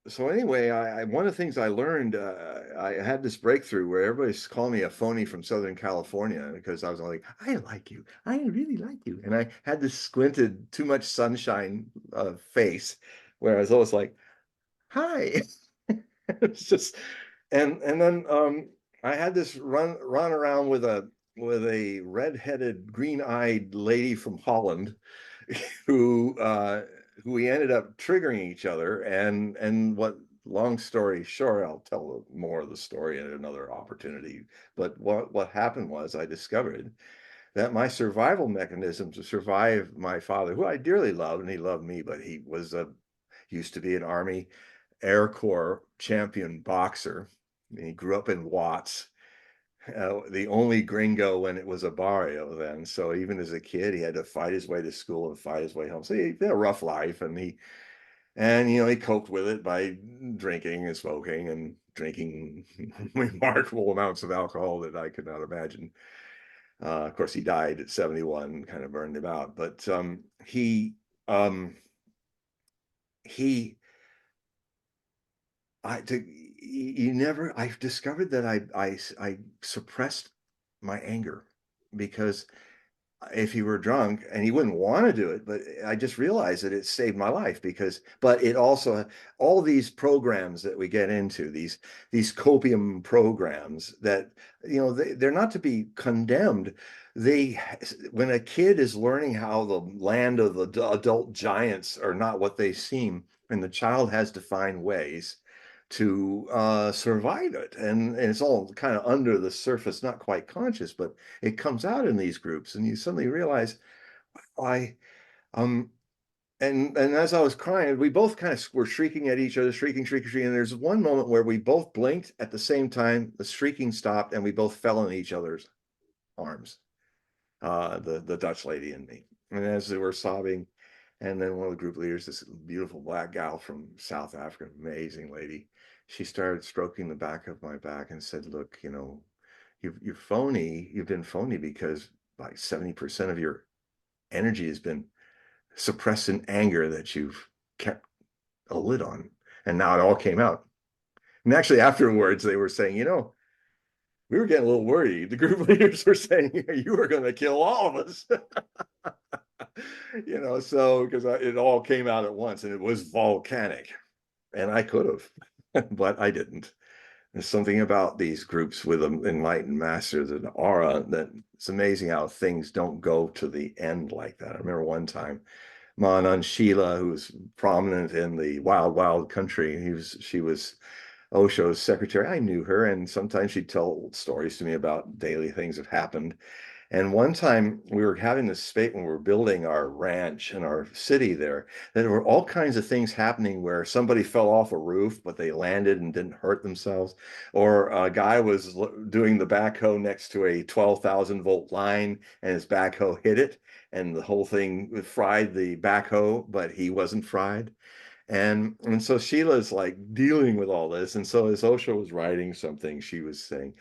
so anyway, one of the things I learned, I had this breakthrough where everybody's calling me a phony from Southern California because I was like, I like you, I really like you, and I had this squinted, too much sunshine face, where I was always like, hi. It's just, and then I had this run around with a red-headed, green-eyed lady from Holland who who we ended up triggering each other, and what long story short, I'll tell more of the story at another opportunity. But what happened was I discovered that my survival mechanism to survive my father, who I dearly loved, and he loved me, but he was a used to be an Army Air Corps champion boxer. He grew up in Watts, the only gringo when it was a barrio then. So even as a kid, he had to fight his way to school and fight his way home. So he had a rough life, and he coped with it by drinking and smoking and drinking remarkable amounts of alcohol that I could not imagine. Of course, he died at 71, kind of burned him out. But um, he, you never. I've discovered that I suppressed my anger because if he were drunk, and he wouldn't want to do it, but I just realized that it saved my life because, but it also, all these programs that we get into, these copium programs that, they're not to be condemned. They, when a kid is learning how the land of the adult giants are not what they seem, and the child has to find ways to survive it. And it's all kind of under the surface, not quite conscious, but it comes out in these groups, and you suddenly realize, I um and as I was crying, we both kind of were shrieking at each other, shrieking, shrieking, shrieking. And there's one moment where we both blinked at the same time, the shrieking stopped, and we both fell in each other's arms, the Dutch lady and me. And as they were sobbing, and then one of the group leaders, this beautiful black gal from South Africa, amazing lady, she started stroking the back of my back and said, "Look, you're phony. You've been phony because like 70% of your energy has been suppressed in anger that you've kept a lid on. And now it all came out." And actually, afterwards, they were saying, we were getting a little worried. The group leaders were saying, you were going to kill all of us. So because it all came out at once and it was volcanic. And I could have, but I didn't. There's something about these groups with enlightened masters, an aura that it's amazing how things don't go to the end like that. I remember one time, Manan Sheila, who was prominent in the wild, wild country, she was Osho's secretary. I knew her, and sometimes she'd tell stories to me about daily things that happened. And one time we were having this space when we were building our ranch and our city there, that there were all kinds of things happening where somebody fell off a roof, but they landed and didn't hurt themselves. Or a guy was doing the backhoe next to a 12,000-volt line and his backhoe hit it. And the whole thing fried the backhoe, but he wasn't fried. And so Sheila's like dealing with all this. And so as Osho was writing something, she was saying,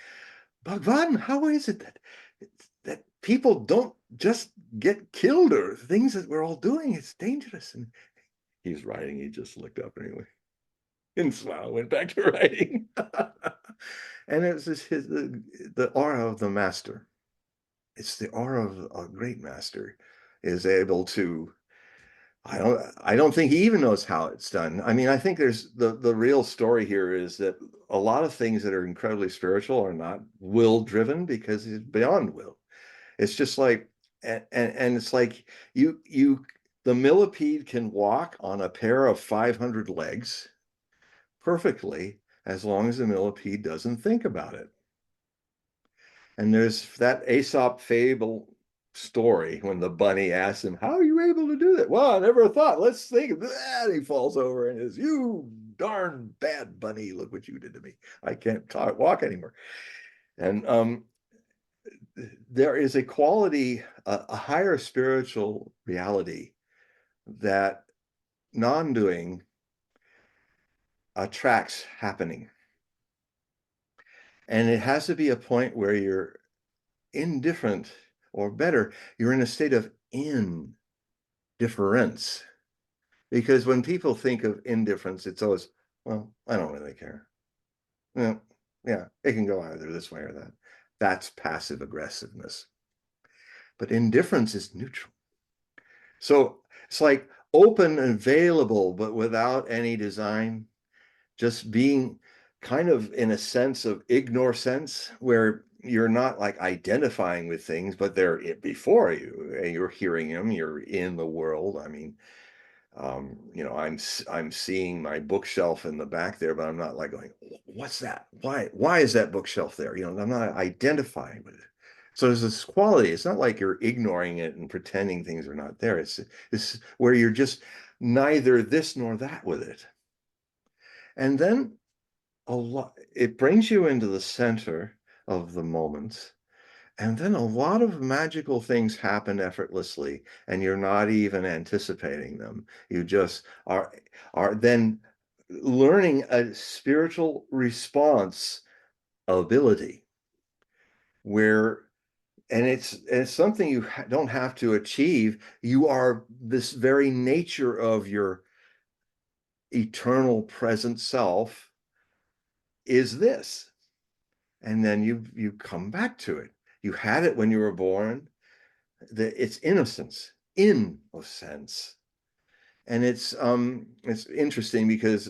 Bhagwan, how is it that people don't just get killed or things that we're all doing? It's dangerous. And he's writing, he just looked up anyway and smiled, went back to writing. And it's just the aura of the master. It's the aura of a great master is able to. I don't think he even knows how it's done. I mean, I think there's the real story here is that a lot of things that are incredibly spiritual are not will driven because it's beyond will. It's just like and it's like the millipede can walk on a pair of 500 legs perfectly as long as the millipede doesn't think about it. And there's that Aesop fable story when the bunny asks him, "How are you able to do that?" "Well, I never thought. Let's think of that." He falls over and says, "You darn bad bunny, look what you did to me. I can't walk anymore." And there is a quality, a higher spiritual reality that non-doing attracts happening. And it has to be a point where you're indifferent or better, you're in a state of indifference. Because when people think of indifference, it's always, well, I don't really care. Well, yeah, it can go either this way or that. That's passive aggressiveness. But indifference is neutral. So it's like open and available, but without any design, just being kind of in a sense of ignore sense, where you're not like identifying with things, but they're before you. And you're hearing them, you're in the world. I mean, I'm seeing my bookshelf in the back there, but I'm not like going, what's that? Why is that bookshelf there? I'm not identifying with it. So there's this quality. It's not like you're ignoring it and pretending things are not there. It's where you're just neither this nor that with it. And then it brings you into the center of the moment. And then a lot of magical things happen effortlessly, and you're not even anticipating them. You just are then learning a spiritual response ability where, and it's something you don't have to achieve. You are this very nature of your eternal present self is this. And then you come back to it. You had it when you were born. It's innocence, innocence. And it's interesting because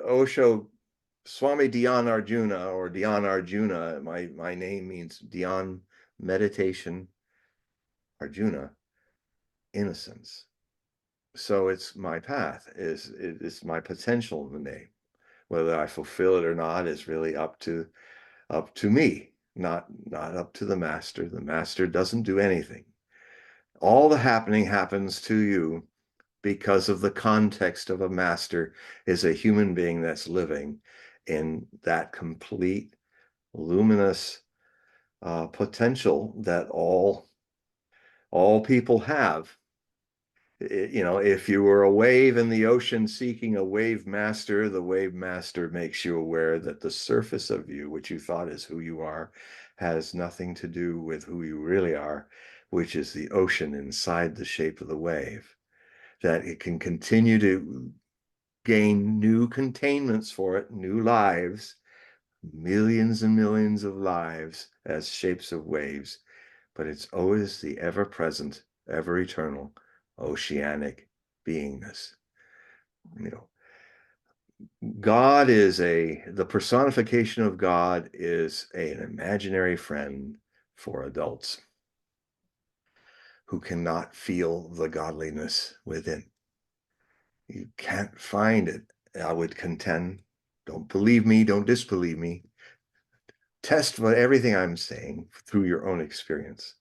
Osho, Swami Dhyan Arjuna, or Dhyan Arjuna, my name means Dhyan meditation, Arjuna, innocence. So it's my path, it's my potential in the name. Whether I fulfill it or not is really up to me, not up to the master. The master doesn't do anything. All the happening happens to you because of the context of a master is a human being that's living in that complete luminous potential that all people have. If you were a wave in the ocean seeking a wave master, the wave master makes you aware that the surface of you, which you thought is who you are, has nothing to do with who you really are, which is the ocean inside the shape of the wave. That it can continue to gain new containments for it, new lives, millions and millions of lives as shapes of waves, but it's always the ever present, ever eternal, oceanic beingness. You know, the personification of God is an imaginary friend for adults who cannot feel the godliness within. You can't find it, I would contend. Don't believe me, don't disbelieve me. Test everything I'm saying through your own experience.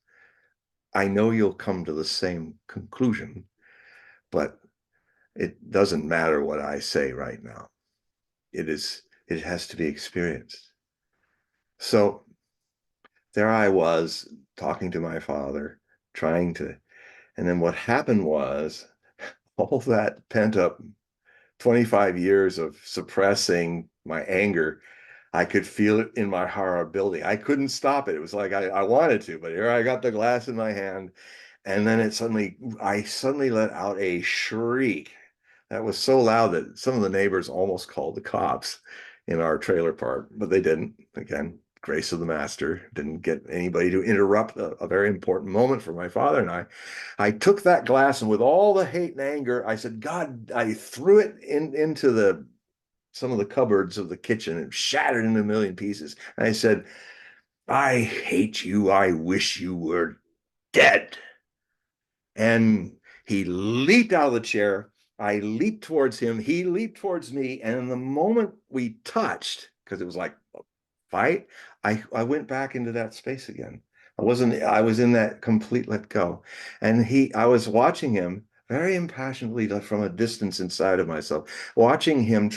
I know you'll come to the same conclusion, but it doesn't matter what I say right now. It has to be experienced. So there I was talking to my father, trying to, and then what happened was all that pent up 25 years of suppressing my anger, I could feel it in my horribility. I couldn't stop it. It was like I wanted to, but here I got the glass in my hand. And then I suddenly let out a shriek that was so loud that some of the neighbors almost called the cops in our trailer park, but they didn't. Again, grace of the master, didn't get anybody to interrupt a very important moment for my father and I. I took that glass and with all the hate and anger, I said, God, I threw it into some of the cupboards of the kitchen and shattered into a million pieces. And I said, I hate you. I wish you were dead. And he leaped out of the chair. I leaped towards him. He leaped towards me. And in the moment we touched, because it was like a fight, I went back into that space again. I was in that complete let go. And I was watching him very impassionately from a distance inside of myself, watching him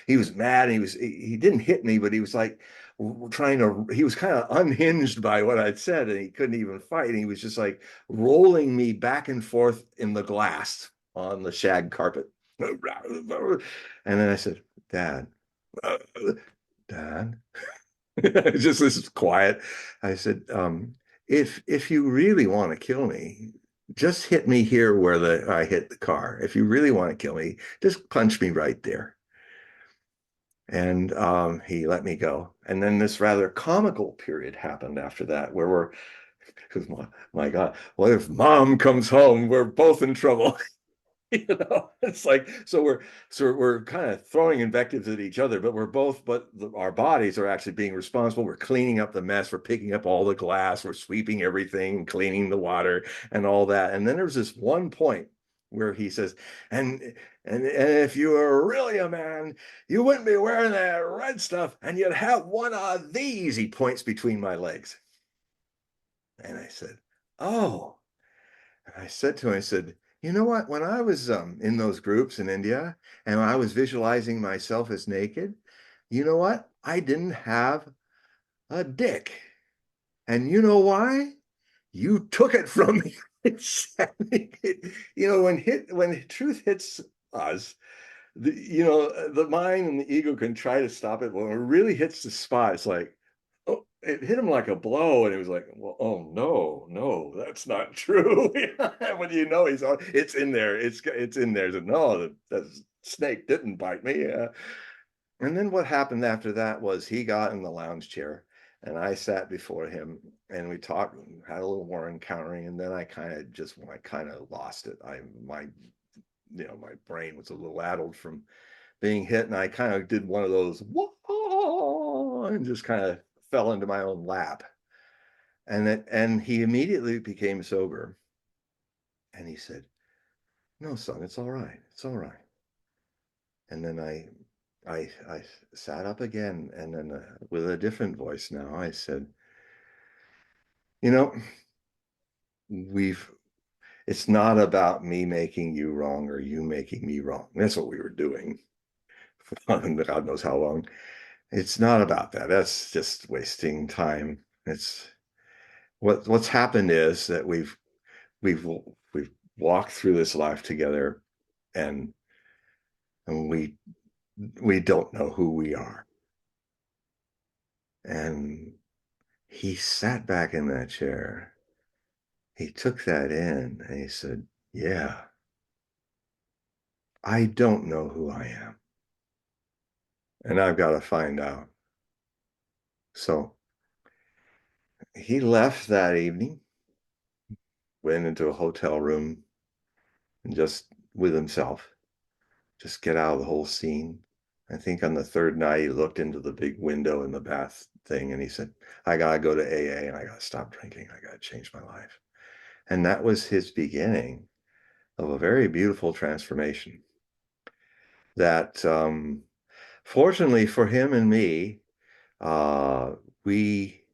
he was mad. He didn't hit me, but he was like, he was kind of unhinged by what I'd said and he couldn't even fight. And he was just like rolling me back and forth in the glass on the shag carpet. And then I said, Dad, Dad, just this quiet. I said, if you really want to kill me, just hit me here where I hit the car. If you really want to kill me, just punch me right there. And he let me go. And then this rather comical period happened after that, where we're, because my God, what if mom comes home? We're both in trouble. It's like so we're kind of throwing invectives at each other, but our bodies are actually being responsible. We're cleaning up the mess, we're picking up all the glass, we're sweeping everything, cleaning the water and all that. And then there's this one point where he says, and and if you were really a man, you wouldn't be wearing that red stuff and you'd have one of these. He points between my legs. And I said, oh. I said to him, I said, you know what? When I was in those groups in India and I was visualizing myself as naked, you know what? I didn't have a dick. And you know why? You took it from me. When truth hits us, the mind and the ego can try to stop it. When it really hits the spot, it's like, oh, it hit him like a blow, and it was like, well, oh no, no, that's not true. When it's in there, it's in there. So, no, the snake didn't bite me. And then what happened after that was he got in the lounge chair, and I sat before him, and we talked, had a little more encountering, and then I kind of lost it. My brain was a little addled from being hit, and I kind of did one of those whoa, and just kind of fell into my own lap. And he immediately became sober, and he said, "No, son, it's all right. It's all right." And then I sat up again, and then with a different voice now, I said, "You know, we've it's not about me making you wrong or you making me wrong. That's what we were doing for God knows how long. It's not about that. That's just wasting time. It's what's happened is that we've we've walked through this life together, and and we don't know who we are." And he sat back in that chair. He took that in and he said, "Yeah, I don't know who I am, and I've got to find out." So he left that evening, went into a hotel room, and just with himself, just get out of the whole scene. I think on the third night, he looked into the big window in the bath thing and he said, "I got to go to AA and I got to stop drinking. I got to change my life." And that was his beginning of a very beautiful transformation that, fortunately for him and me, uh, we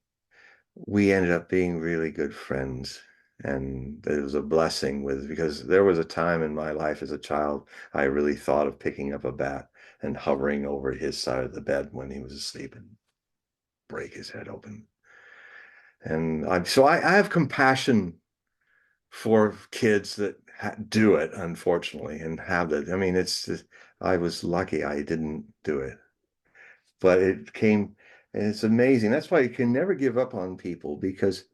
we ended up being really good friends. And it was a blessing because there was a time in my life as a child, I really thought of picking up a bat and hovering over his side of the bed when he was asleep and break his head open. And I have compassion for kids that do it, unfortunately, and have that. I mean, it's just, I was lucky I didn't do it, but it came, and it's amazing. That's why you can never give up on people, because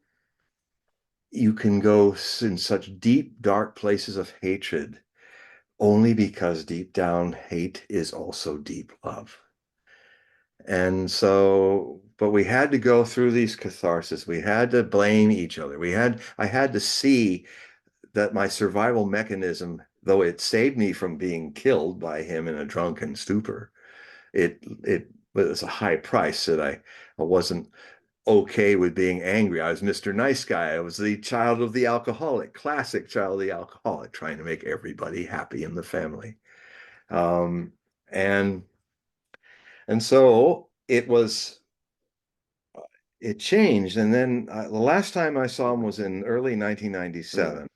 you can go in such deep, dark places of hatred only because deep down hate is also deep love. And so, but we had to go through these catharsis. We had to blame each other. I had to see that my survival mechanism, though it saved me from being killed by him in a drunken stupor, it was a high price that I wasn't okay with being angry. I was Mr. Nice Guy. I was the child of the alcoholic, classic child of the alcoholic, trying to make everybody happy in the family. Um, and and so it changed. And then the last time I saw him was in early 1997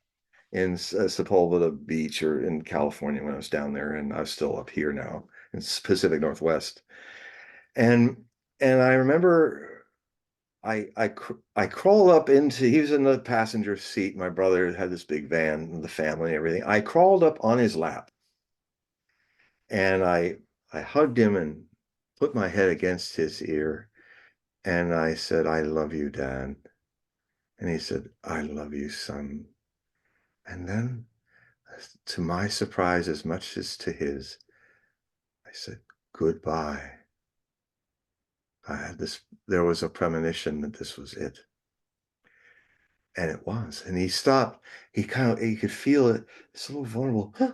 in Sepulveda Beach, or in California, when I was down there, and I was still up here now in Pacific Northwest. And I remember I crawled up into, he was in the passenger seat. My brother had this big van, the family and everything. I crawled up on his lap, and I hugged him and put my head against his ear, and I said, "I love you, Dad." And he said, I love you, son. And then, to my surprise, as much as to his, I said, goodbye. I had this, there was a premonition that this was it. And it was. And he stopped. He could feel it, this little vulnerable huh,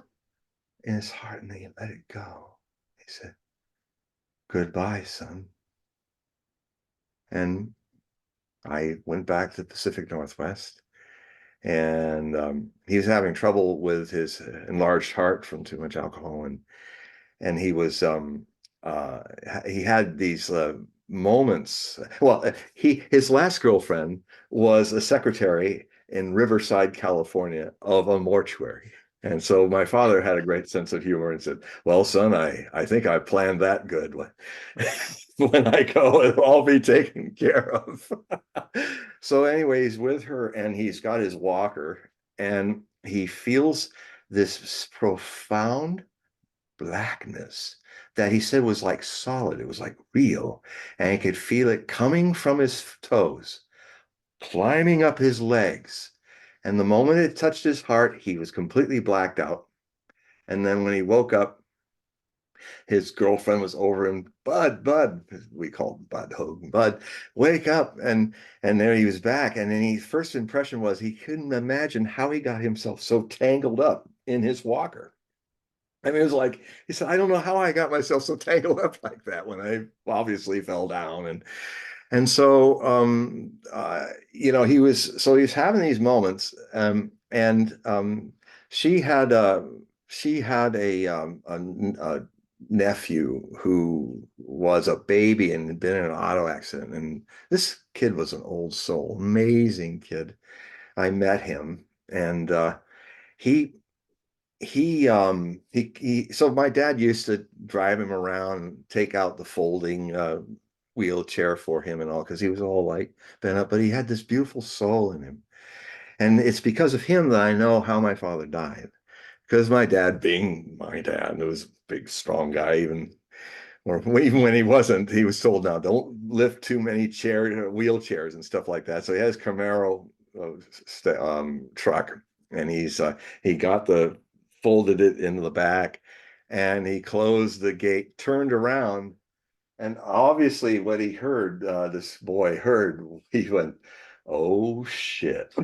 in his heart, and he let it go. He said, goodbye, son. And I went back to the Pacific Northwest, and he was having trouble with his enlarged heart from too much alcohol, and he was uh, he had these moments. Well, his last girlfriend was a secretary in Riverside, California, of a mortuary. And so my father had a great sense of humor and said, well, son, I think I planned that good. When I go, it'll all be taken care of. So anyway, he's with her and he's got his walker and he feels this profound blackness that he said was like solid. It was like real. And he could feel it coming from his toes, climbing up his legs. And the moment it touched his heart, he was completely blacked out. And then when he woke up, his girlfriend was over him. Bud, we called Bud Hogue. Bud, wake up. And there he was back. And then his first impression was he couldn't imagine how he got himself so tangled up in his walker. I mean, it was like he said, I don't know how I got myself so tangled up like that when I obviously fell down. And so he was having these moments. And she had a nephew who was a baby and had been in an auto accident. And this kid was an old soul, amazing kid. I met him and he so my dad used to drive him around and take out the folding wheelchair for him and all because he was all like bent up, but he had this beautiful soul in him. And it's because of him that I know how my father died. Because my dad, being my dad, was a big, strong guy, or even when he wasn't, he was told, now don't lift too many wheelchairs and stuff like that. So he has Camaro truck, and he got folded it into the back, and he closed the gate, turned around, and obviously what he heard, this boy heard, he went, "Oh shit."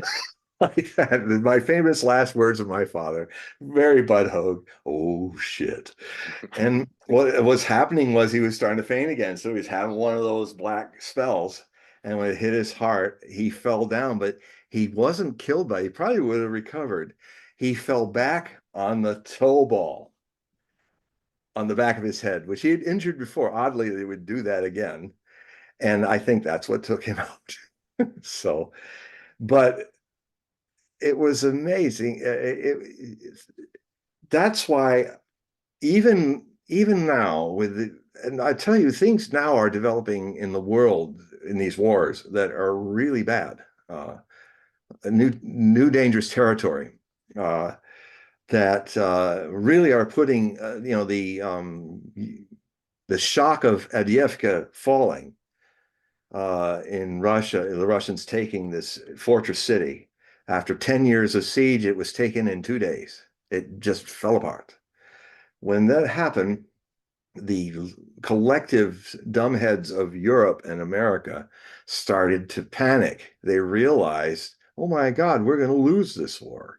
My famous last words of my father, very Bud Hogue, "Oh shit." And what was happening was he was starting to faint again. So he was having one of those black spells. And when it hit his heart, he fell down, but he wasn't killed by it. He probably would have recovered. He fell back on the toe ball on the back of his head, which he had injured before. Oddly, they would do that again. And I think that's what took him out. So, but it was amazing. That's why even now and I tell you, things now are developing in the world in these wars that are really bad. A new dangerous territory that really are putting the shock of Adiyevka falling in Russia, the Russians taking this fortress city. After 10 years of siege, it was taken in 2 days. It just fell apart. When that happened, the collective dumbheads of Europe and America started to panic. They realized, oh my God, we're going to lose this war.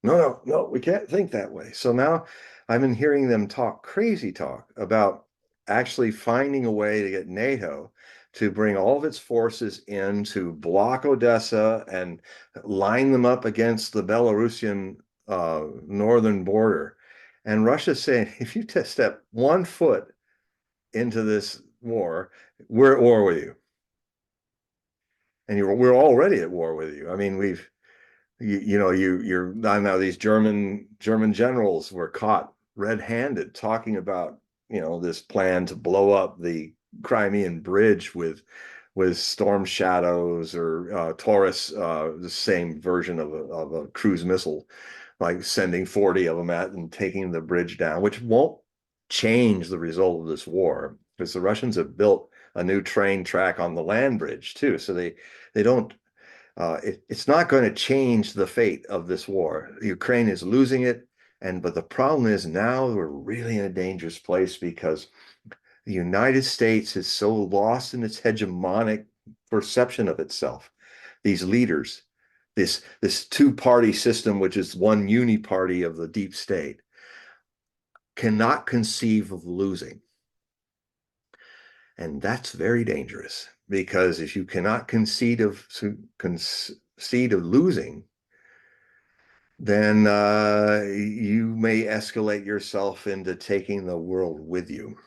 No, we can't think that way. So now I've been hearing them talk crazy talk about actually finding a way to get NATO to bring all of its forces in to block Odessa and line them up against the Belarusian northern border. And Russia's saying, if you step 1 foot into this war, we're at war with you. And we're already at war with you. I mean, you're now these German generals were caught red-handed talking about, this plan to blow up the Crimean bridge with storm shadows or Taurus, the same version of a cruise missile, like sending 40 of them at and taking the bridge down, which won't change the result of this war because the Russians have built a new train track on the land bridge too. So they don't It's not going to change the fate of this war. Ukraine is losing it, but the problem is now we're really in a dangerous place because the United States is so lost in its hegemonic perception of itself. These leaders, this two-party system, which is one uniparty of the deep state, cannot conceive of losing. And that's very dangerous because if you cannot concede of losing, then you may escalate yourself into taking the world with you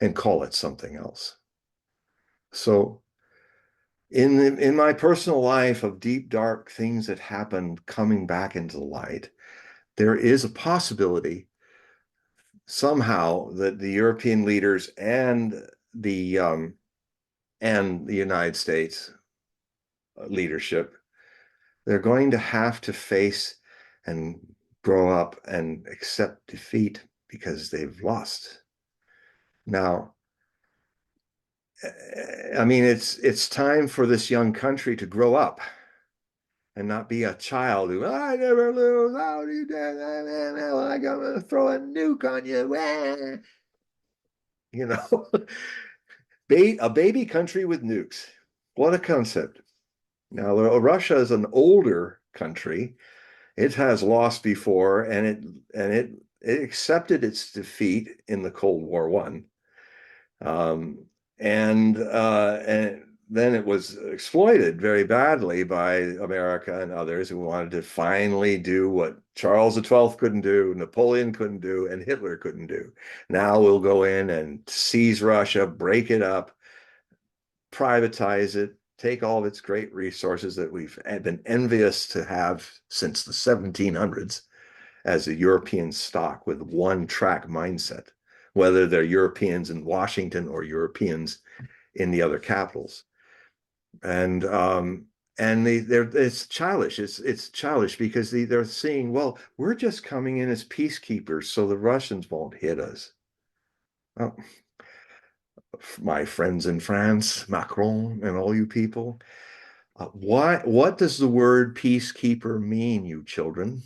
and call it something else. So in my personal life of deep, dark things that happened coming back into the light, there is a possibility somehow that the European leaders the and the United States leadership, they're going to have to face and grow up and accept defeat because they've lost. Now, I mean, it's time for this young country to grow up and not be a child who, I never lose. How do you do that? I'm gonna throw a nuke on you. You know, a baby country with nukes. What a concept. Now, Russia is an older country. It has lost before, and it accepted its defeat in the Cold War One. And then it was exploited very badly by America and others who wanted to finally do what Charles XII couldn't do, Napoleon couldn't do, and Hitler couldn't do. Now we'll go in and seize Russia, break it up, privatize it, take all of its great resources that we've been envious to have since the 1700s as a European stock with one track mindset, whether they're Europeans in Washington or Europeans in the other capitals. And it's childish. It's childish because they're seeing, well, we're just coming in as peacekeepers, so the Russians won't hit us. Well, my friends in France, Macron, and all you people, what does the word peacekeeper mean, you children?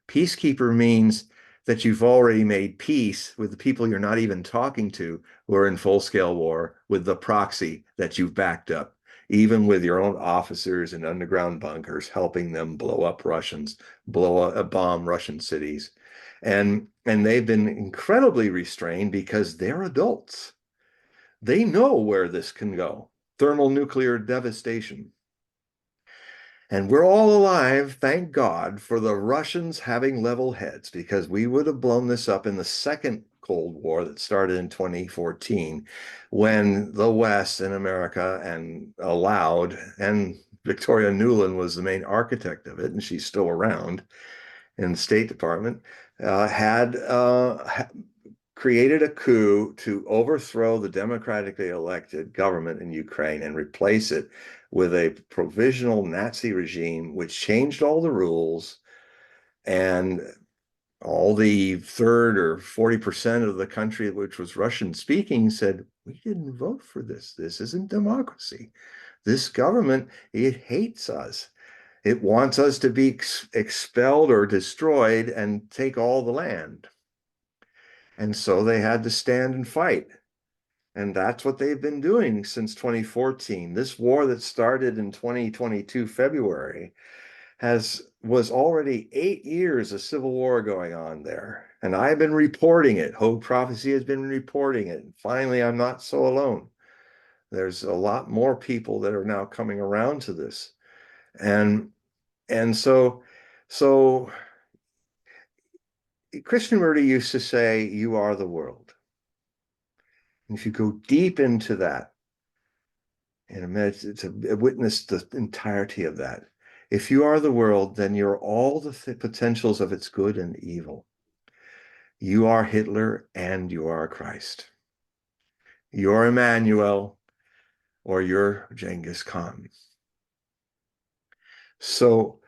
Peacekeeper means that you've already made peace with the people you're not even talking to who are in full-scale war with the proxy that you've backed up, even with your own officers in underground bunkers helping them blow up Russians, bomb Russian cities. And they've been incredibly restrained because they're adults. They know where this can go. Thermonuclear devastation. And we're all alive, thank God, for the Russians having level heads, because we would have blown this up in the second Cold War that started in 2014, when the West and America and allowed, and Victoria Nuland was the main architect of it, and she's still around in the State Department, had created a coup to overthrow the democratically elected government in Ukraine and replace it with a provisional Nazi regime, which changed all the rules, and all the third or 40% of the country, which was Russian speaking, said, we didn't vote for this. This isn't democracy. This government, it hates us. It wants us to be expelled or destroyed and take all the land. And so they had to stand and fight. And that's what they've been doing since 2014. This war that started in 2022 February was already 8 years of civil war going on there. And I've been reporting it. Hogue Prophecy has been reporting it. And finally, I'm not so alone. There's a lot more people that are now coming around to this. And so Krishnamurti used to say, you are the world. And if you go deep into that, and to witness the entirety of that. If you are the world, then you're all the potentials of its good and evil. You are Hitler and you are Christ. You're Emmanuel or you're Genghis Khan. So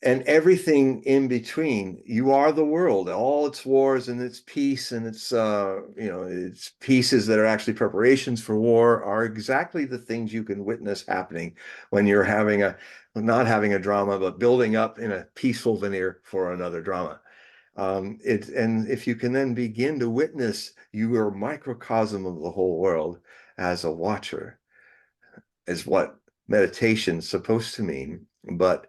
and everything in between. You are the world, all its wars and its peace and its its pieces that are actually preparations for war are exactly the things you can witness happening when you're having a not having a drama, but building up in a peaceful veneer for another drama. And if you can then begin to witness, you are a microcosm of the whole world as a watcher, is what meditation's supposed to mean. But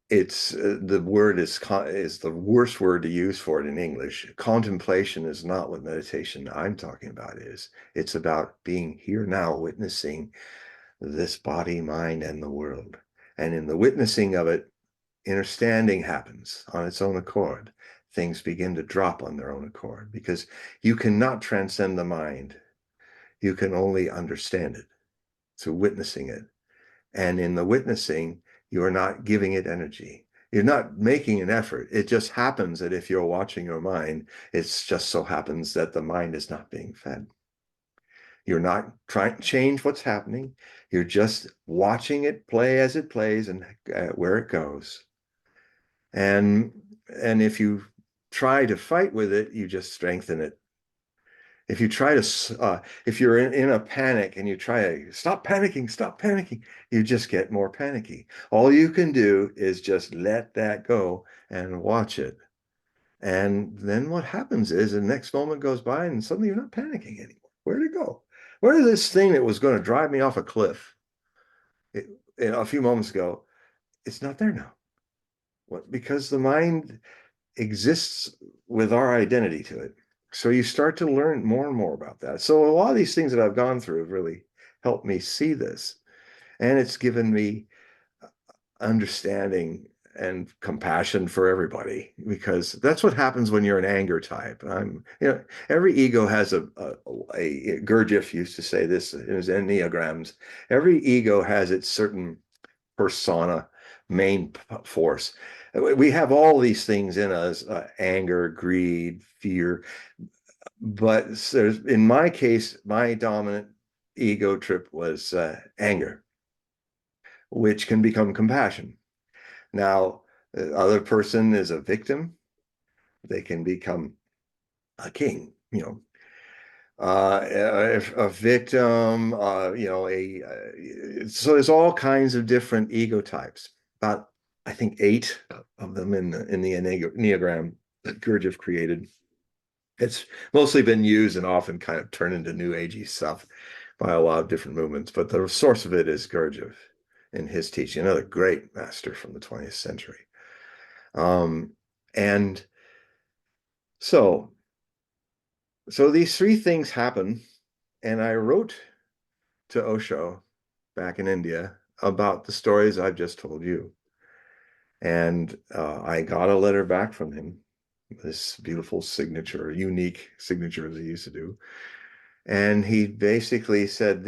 it's the word is the worst word to use for it in English. Contemplation is not what meditation I'm talking about is. It's about being here now, witnessing this body, mind, and the world. And in the witnessing of it, understanding happens on its own accord. Things begin to drop on their own accord because you cannot transcend the mind. You can only understand it through witnessing it. And in the witnessing, you are not giving it energy. You're not making an effort. It just happens that if you're watching your mind, it just so happens that the mind is not being fed. You're not trying to change what's happening. You're just watching it play as it plays and where it goes. And if you try to fight with it, you just strengthen it. If you try to, if you're in a panic and you try to stop panicking, you just get more panicky. All you can do is just let that go and watch it. And then what happens is the next moment goes by and suddenly you're not panicking anymore. Where'd it go? Where did this thing that was going to drive me off a cliff a few moments ago? It's not there now. What? Because the mind exists with our identity to it. So you start to learn more and more about that. So a lot of these things that I've gone through have really helped me see this. And it's given me understanding and compassion for everybody because that's what happens when you're an anger type. Every ego has a Gurdjieff used to say this in his enneagrams. Every ego has its certain persona, main force. We have all these things in us, anger, greed, fear. But in my case, my dominant ego trip was anger, which can become compassion. Now, the other person is a victim. They can become a king, a victim, so there's all kinds of different ego types. About, I think, 8 of them in the Enneagram that Gurdjieff created. It's mostly been used and often kind of turned into new agey stuff by a lot of different movements, but the source of it is Gurdjieff in his teaching, another great master from the 20th century. And so these 3 things happen, and I wrote to Osho back in India about the stories I've just told you. And I got a letter back from him, this beautiful signature, unique signature as he used to do. And he basically said,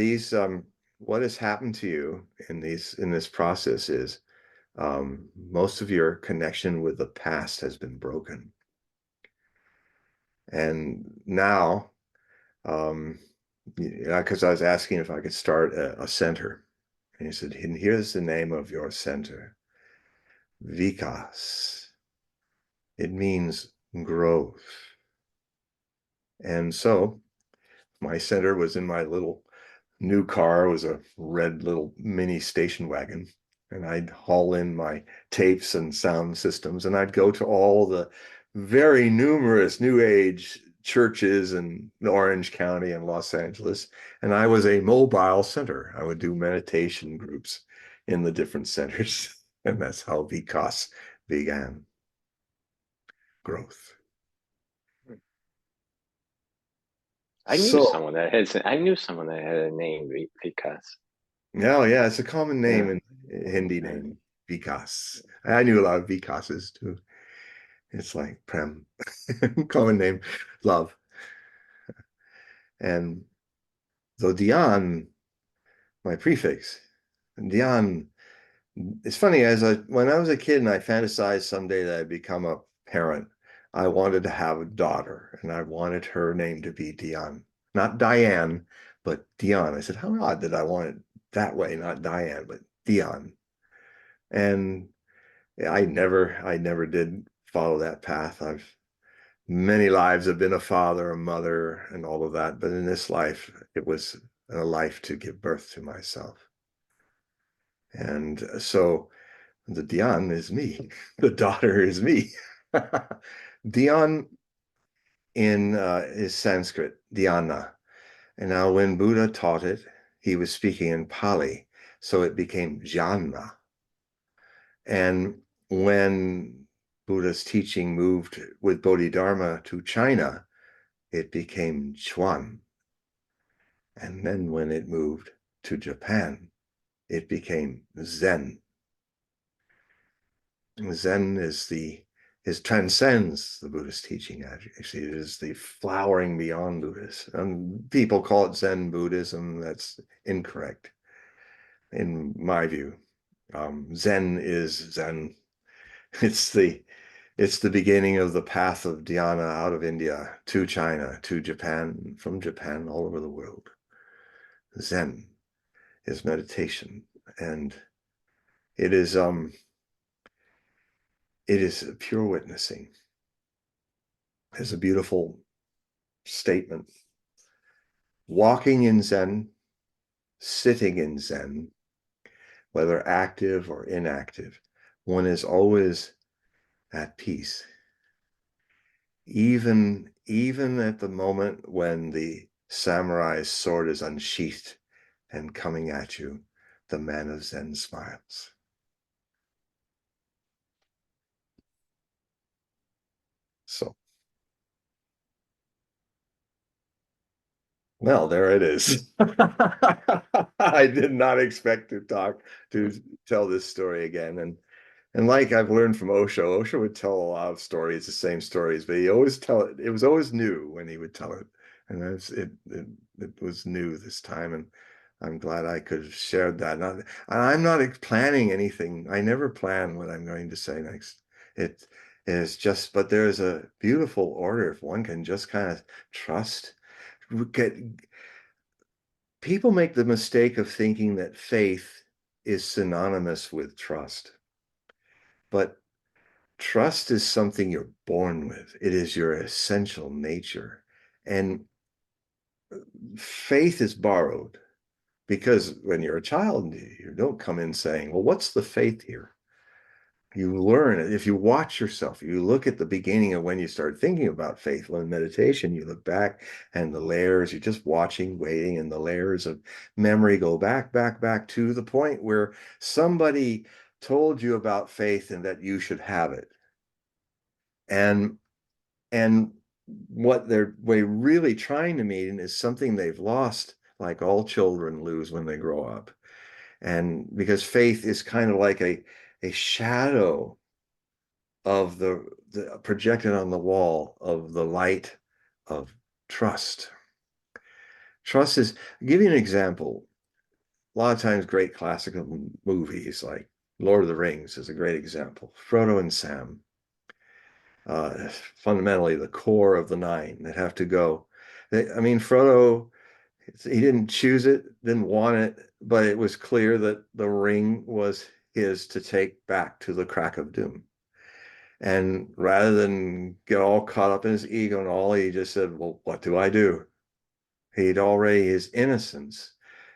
what has happened to you in this process is most of your connection with the past has been broken. And now, because I was asking if I could start a center. And he said, and here's the name of your center, Vikas. It means growth. And so my center was in my little new car. It was a red little mini station wagon. And I'd haul in my tapes and sound systems, and I'd go to all the very numerous New Age churches in Orange County and Los Angeles. And I was a mobile center. I would do meditation groups in the different centers. And that's how Vikas began growth. So, I knew someone that had a name because no, yeah, it's a common name yeah. in Hindi name, Vikas. I knew a lot of Vikases too. It's like Prem, common name, love. And so Dian, my prefix, Dian, it's funny, when I was a kid and I fantasized someday that I'd become a parent, I wanted to have a daughter and I wanted her name to be Dian. Not Diane, but Dian. I said, how odd that I want it that way, not Diane, but Dian. And I never did follow that path. I've many lives have been a father, a mother, and all of that, but in this life, it was a life to give birth to myself. And so the Dian is me. The daughter is me. Dian in is Sanskrit, Dhyana. And now when Buddha taught it, he was speaking in Pali, so it became jhana. And when Buddha's teaching moved with Bodhidharma to China, it became Chuan. And then when it moved to Japan, it became Zen. Zen is transcends the Buddhist teaching. Actually, it is the flowering beyond Buddhism. People call it Zen Buddhism. That's incorrect, in my view. Zen is Zen. It's the it's the beginning of the path of dhyana out of India to China, to Japan, from Japan all over the world. Zen is meditation, and it is um it is pure witnessing. It's a beautiful statement. Walking in Zen, sitting in Zen, whether active or inactive, one is always at peace. Even at the moment when the samurai's sword is unsheathed and coming at you, the man of Zen smiles. So, well, there it is. I did not expect to tell this story again. And like I've learned from Osho would tell a lot of stories, the same stories, but he always tell it. It was always new when he would tell it, and it was new this time, and I'm glad I could have shared that. And I'm not planning anything. I never plan what I'm going to say next. It is just, but there's a beautiful order if one can just kind of trust. Get People make the mistake of thinking that faith is synonymous with trust, but trust is something you're born with. It is your essential nature. And faith is borrowed because when you're a child, you don't come in saying, well, what's the faith here? You learn it. If you watch yourself, you look at the beginning of when you start thinking about faith, when meditation, you look back and the layers, you're just watching, waiting, and the layers of memory go back, back, back to the point where somebody told you about faith and that you should have it. And And what they're really trying to mean is something they've lost, like all children lose when they grow up. And because faith is kind of like a shadow of the projected on the wall of the light of trust. Trust is, I'll give you an example. A lot of times, great classical movies like Lord of the Rings is a great example. Frodo and Sam, fundamentally the core of the nine that have to go. I mean, Frodo, he didn't choose it, didn't want it, but it was clear that the ring was his to take back to the crack of doom. And rather than get all caught up in his ego and all, he just said, well, what do I do? He'd already, his innocence,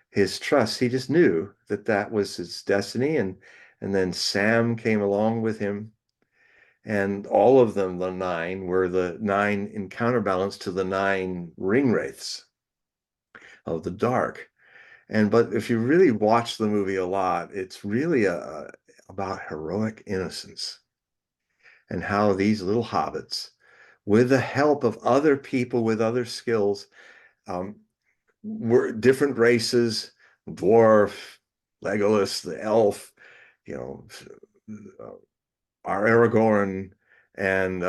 his trust, he just knew that that was his destiny. And then Sam came along with him, and all of them, the nine, were the nine in counterbalance to the nine ring wraiths of the dark. But if you really watch the movie a lot, it's really about heroic innocence and how these little hobbits, with the help of other people with other skills, um, were different races, dwarf, Legolas, the elf, you know, our Aragorn, and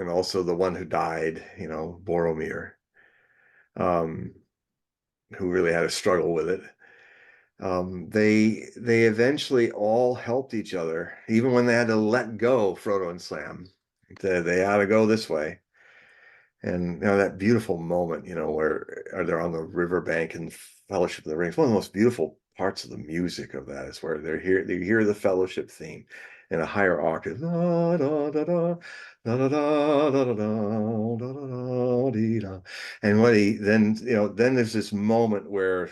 also the one who died, Boromir, um, who really had a struggle with it. They eventually all helped each other, even when they had to let go Frodo and Sam. They had to go this way. And that beautiful moment, where they're on the riverbank and Fellowship of the Ring. It's one of the most beautiful parts of the music of that is where they hear the Fellowship theme. in a higher octave. Da, da, da, da, da, da, da, da, da, da, da, da, dee, da. And what he then, then there's this moment where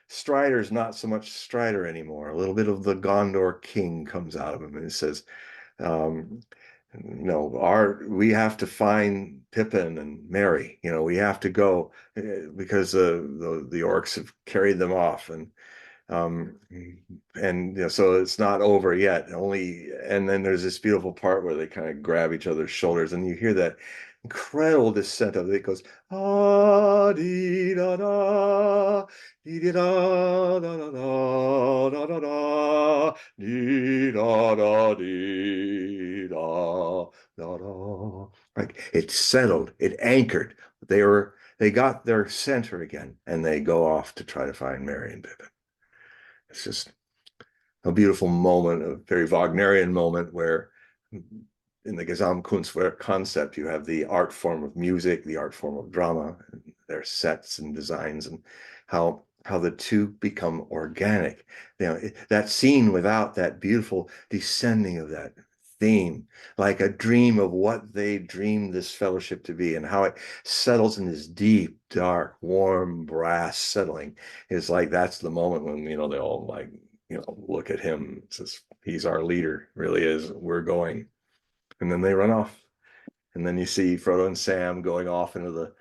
Strider's not so much Strider anymore. A little bit of the Gondor king comes out of him, and it says, um, no, we have to find Pippin and Merry. We have to go because the orcs have carried them off, um, so it's not over yet. And then there's this beautiful part where they kind of grab each other's shoulders, and you hear that incredible descent of it. It goes ah dee da da dee dee da da da da da da da dee da da dee da da da. Like it settled, it anchored. They got their center again, and they go off to try to find Merry and Pippin. It's just a beautiful moment, a very Wagnerian moment where in the Gesamtkunstwerk concept, you have the art form of music, the art form of drama, and their sets and designs, and how the two become organic. That scene without that beautiful descending of that theme, like a dream of what they dreamed this fellowship to be, and how it settles in this deep, dark, warm brass settling, is like that's the moment when they all like look at him. It says he's our leader, really is. We're going. And then they run off. And then you see Frodo and Sam going off into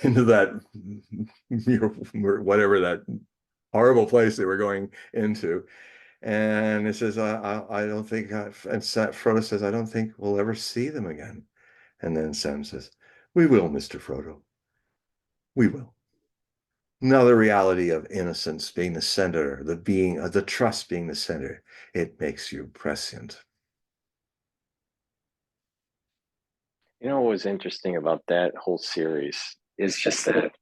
that whatever that horrible place they were going into. And it says, I don't think, Frodo says, I don't think we'll ever see them again. And then Sam says, we will, Mr. Frodo. We will. Now the reality of innocence being the center, the trust being the center, it makes you prescient. What was interesting about that whole series is just that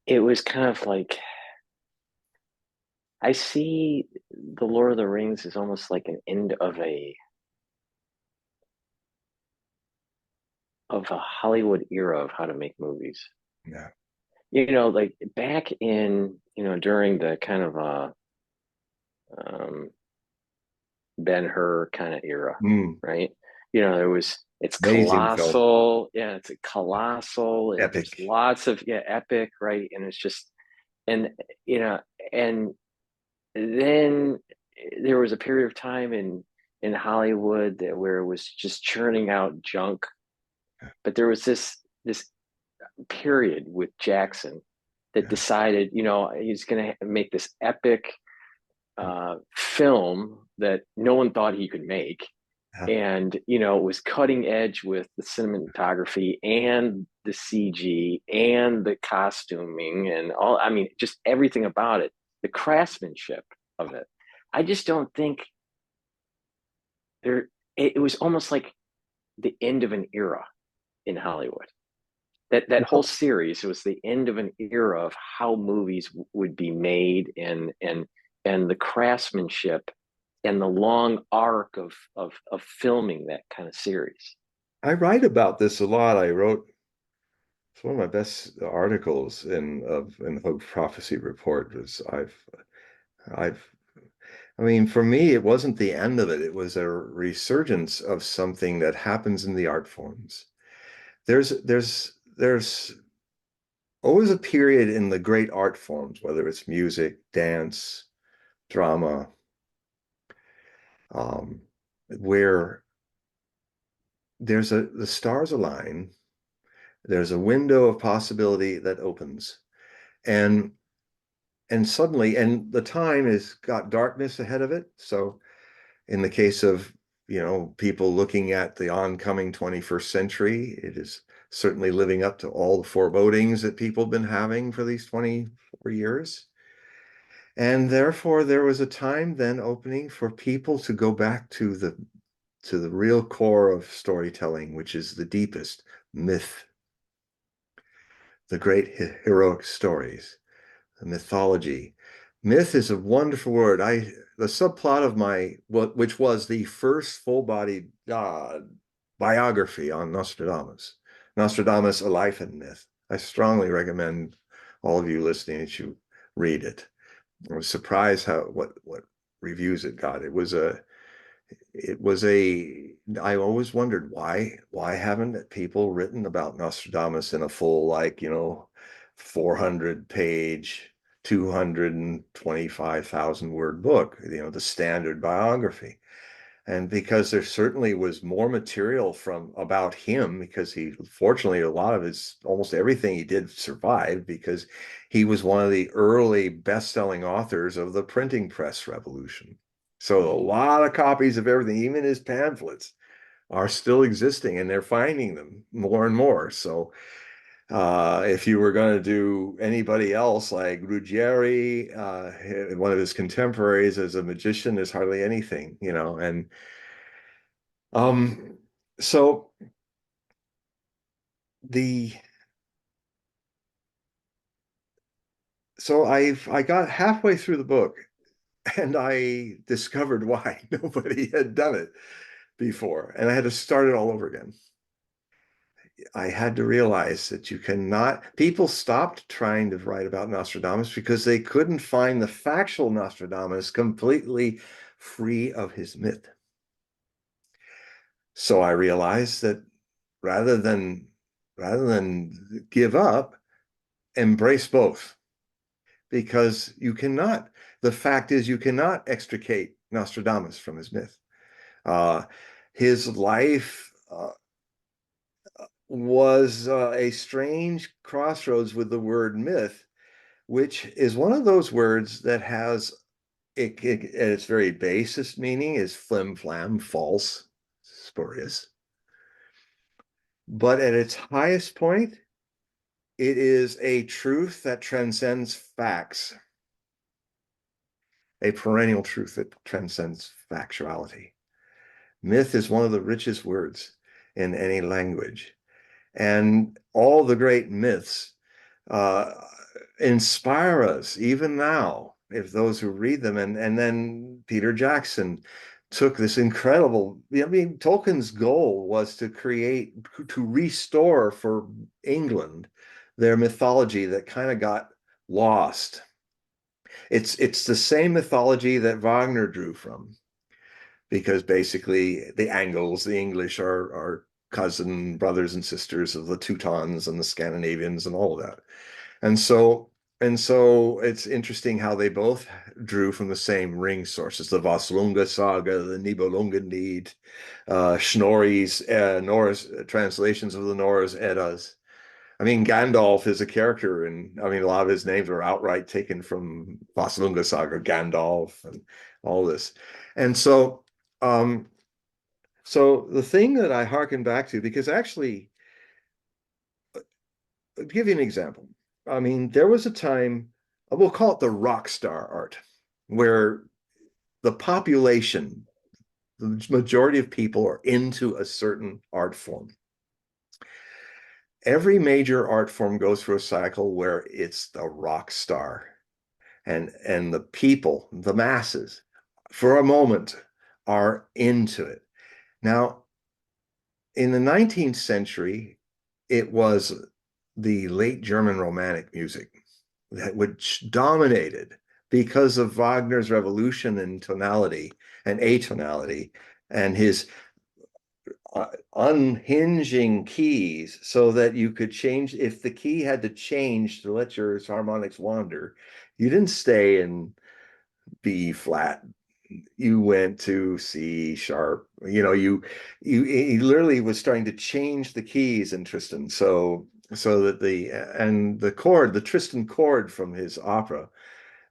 it was kind of like I see the Lord of the Rings as almost like an end of a Hollywood era of how to make movies. Yeah. Like back in, during the kind of um Ben-Hur kind of era, Mm. right? It's Amazing film. colossal. Yeah, it's a colossal, and there's Epic. lots of, yeah, epic, right? And it's just, and, you know, and then there was a period of time in Hollywood where it was just churning out junk. But there was this period with Jackson that Yeah. decided, he's going to make this epic film that no one thought he could make, Yeah. and it was cutting edge with the cinematography and the CG and the costuming and all. I mean, just everything about it, the craftsmanship of it. I just don't think there. It was almost like the end of an era in Hollywood. That whole series was the end of an era of how movies would be made, and the craftsmanship and the long arc of filming that kind of series. I write about this a lot. It's one of my best articles in the Hogue Prophecy Report. I've I mean, for me, it wasn't the end of it. It was a resurgence of something that happens in the art forms. There's always a period in the great art forms, whether it's music, dance, drama, um, where the stars align, there's a window of possibility that opens, and suddenly, and the time has got darkness ahead of it. So in the case of people looking at the oncoming 21st century, it is certainly living up to all the forebodings that people have been having for these 24 years. And therefore there was a time then opening for people to go back to the real core of storytelling, which is the deepest myth, the great heroic stories, the mythology. Myth is a wonderful word. The subplot of which was the first full-bodied biography on Nostradamus, Nostradamus: A Life in Myth. I strongly recommend all of you listening that you read it. I was surprised what reviews it got. it was a, I always wondered why haven't people written about Nostradamus in a full, like, 400 page, 225,000 word book, the standard biography. And because there certainly was more material from about him, because he, fortunately, a lot of his, almost everything he did survived, because he was one of the early best-selling authors of the printing press revolution. So a lot of copies of everything, even his pamphlets, are still existing, and they're finding them more and more. So if you were going to do anybody else like Ruggieri, one of his contemporaries as a magician, there's hardly anything, and um, so the I got halfway through the book and I discovered why nobody had done it before, and I had to start it all over again. I had to realize that you cannot, people stopped trying to write about Nostradamus because they couldn't find the factual Nostradamus completely free of his myth. So I realized that rather than give up, embrace both, because you cannot, the fact is, you cannot extricate Nostradamus from his myth. Uh, his life was a strange crossroads with the word myth, which is one of those words that has, at its very basest meaning, is flim flam, false, spurious. But at its highest point, it is a truth that transcends facts, a perennial truth that transcends factuality. Myth is one of the richest words in any language. And all the great myths uh, inspire us even now, if those who read them. And then Peter Jackson took this incredible, I mean, Tolkien's goal was to restore for England their mythology that kind of got lost. It's the same mythology that Wagner drew from, because basically the Angles, the English, are cousin brothers and sisters of the Teutons and the Scandinavians and all of that. And so it's interesting how they both drew from the same ring sources: the Voslunga saga, the Nibelungenlied, Snorri's Norse translations of the Norse Eddas. I mean, Gandalf is a character, and I mean, a lot of his names are outright taken from Voslunga saga, Gandalf, and all this. And um, so the thing that I hearken back to, because actually, I'll give you an example. I mean, there was a time, we'll call it the rock star art, where the population, the majority of people are into a certain art form. Every major art form goes through a cycle where it's the rock star, and the people, the masses, for a moment are into it. Now, in the 19th century, it was the late German Romantic music that which dominated because of Wagner's revolution in tonality and atonality, and his unhinging keys, so that you could change, if the key had to change to let your harmonics wander, you didn't stay in B flat, you went to C sharp. You he literally was starting to change the keys in Tristan, so that the chord, the Tristan chord from his opera,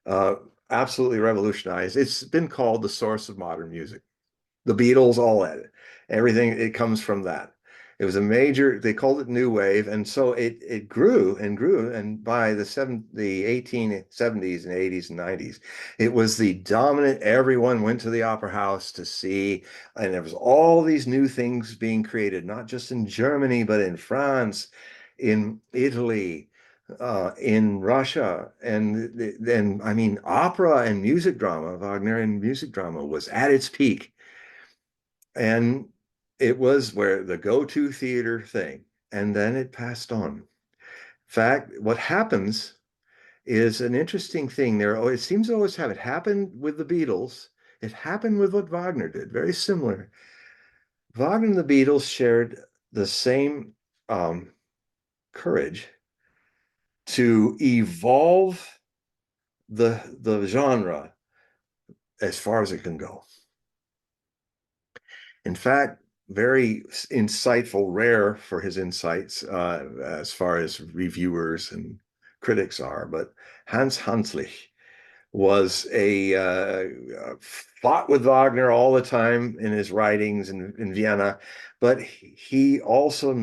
uh absolutely revolutionized. It's been called the source of modern music. The Beatles, all at it. Everything, it comes from that. It was a major, they called it new wave, and so it grew and grew, and by the 1870s and 80s and 90s, it was the dominant. Everyone went to the opera house to see, and there was all these new things being created, not just in Germany, but in France, in Italy, in Russia, and then, I mean, opera and music drama, Wagnerian music drama was at its peak, and it was where the go-to theater thing. And then it passed on. In fact, what happens is an interesting thing there. Oh, it seems to always have it happened with the Beatles. It happened with what Wagner did, very similar. Wagner and the Beatles shared the same courage to evolve the genre as far as it can go. In fact, very insightful, rare for his insights as far as reviewers and critics are, but Hans Hanslich was a fought with Wagner all the time in his writings in Vienna, but he also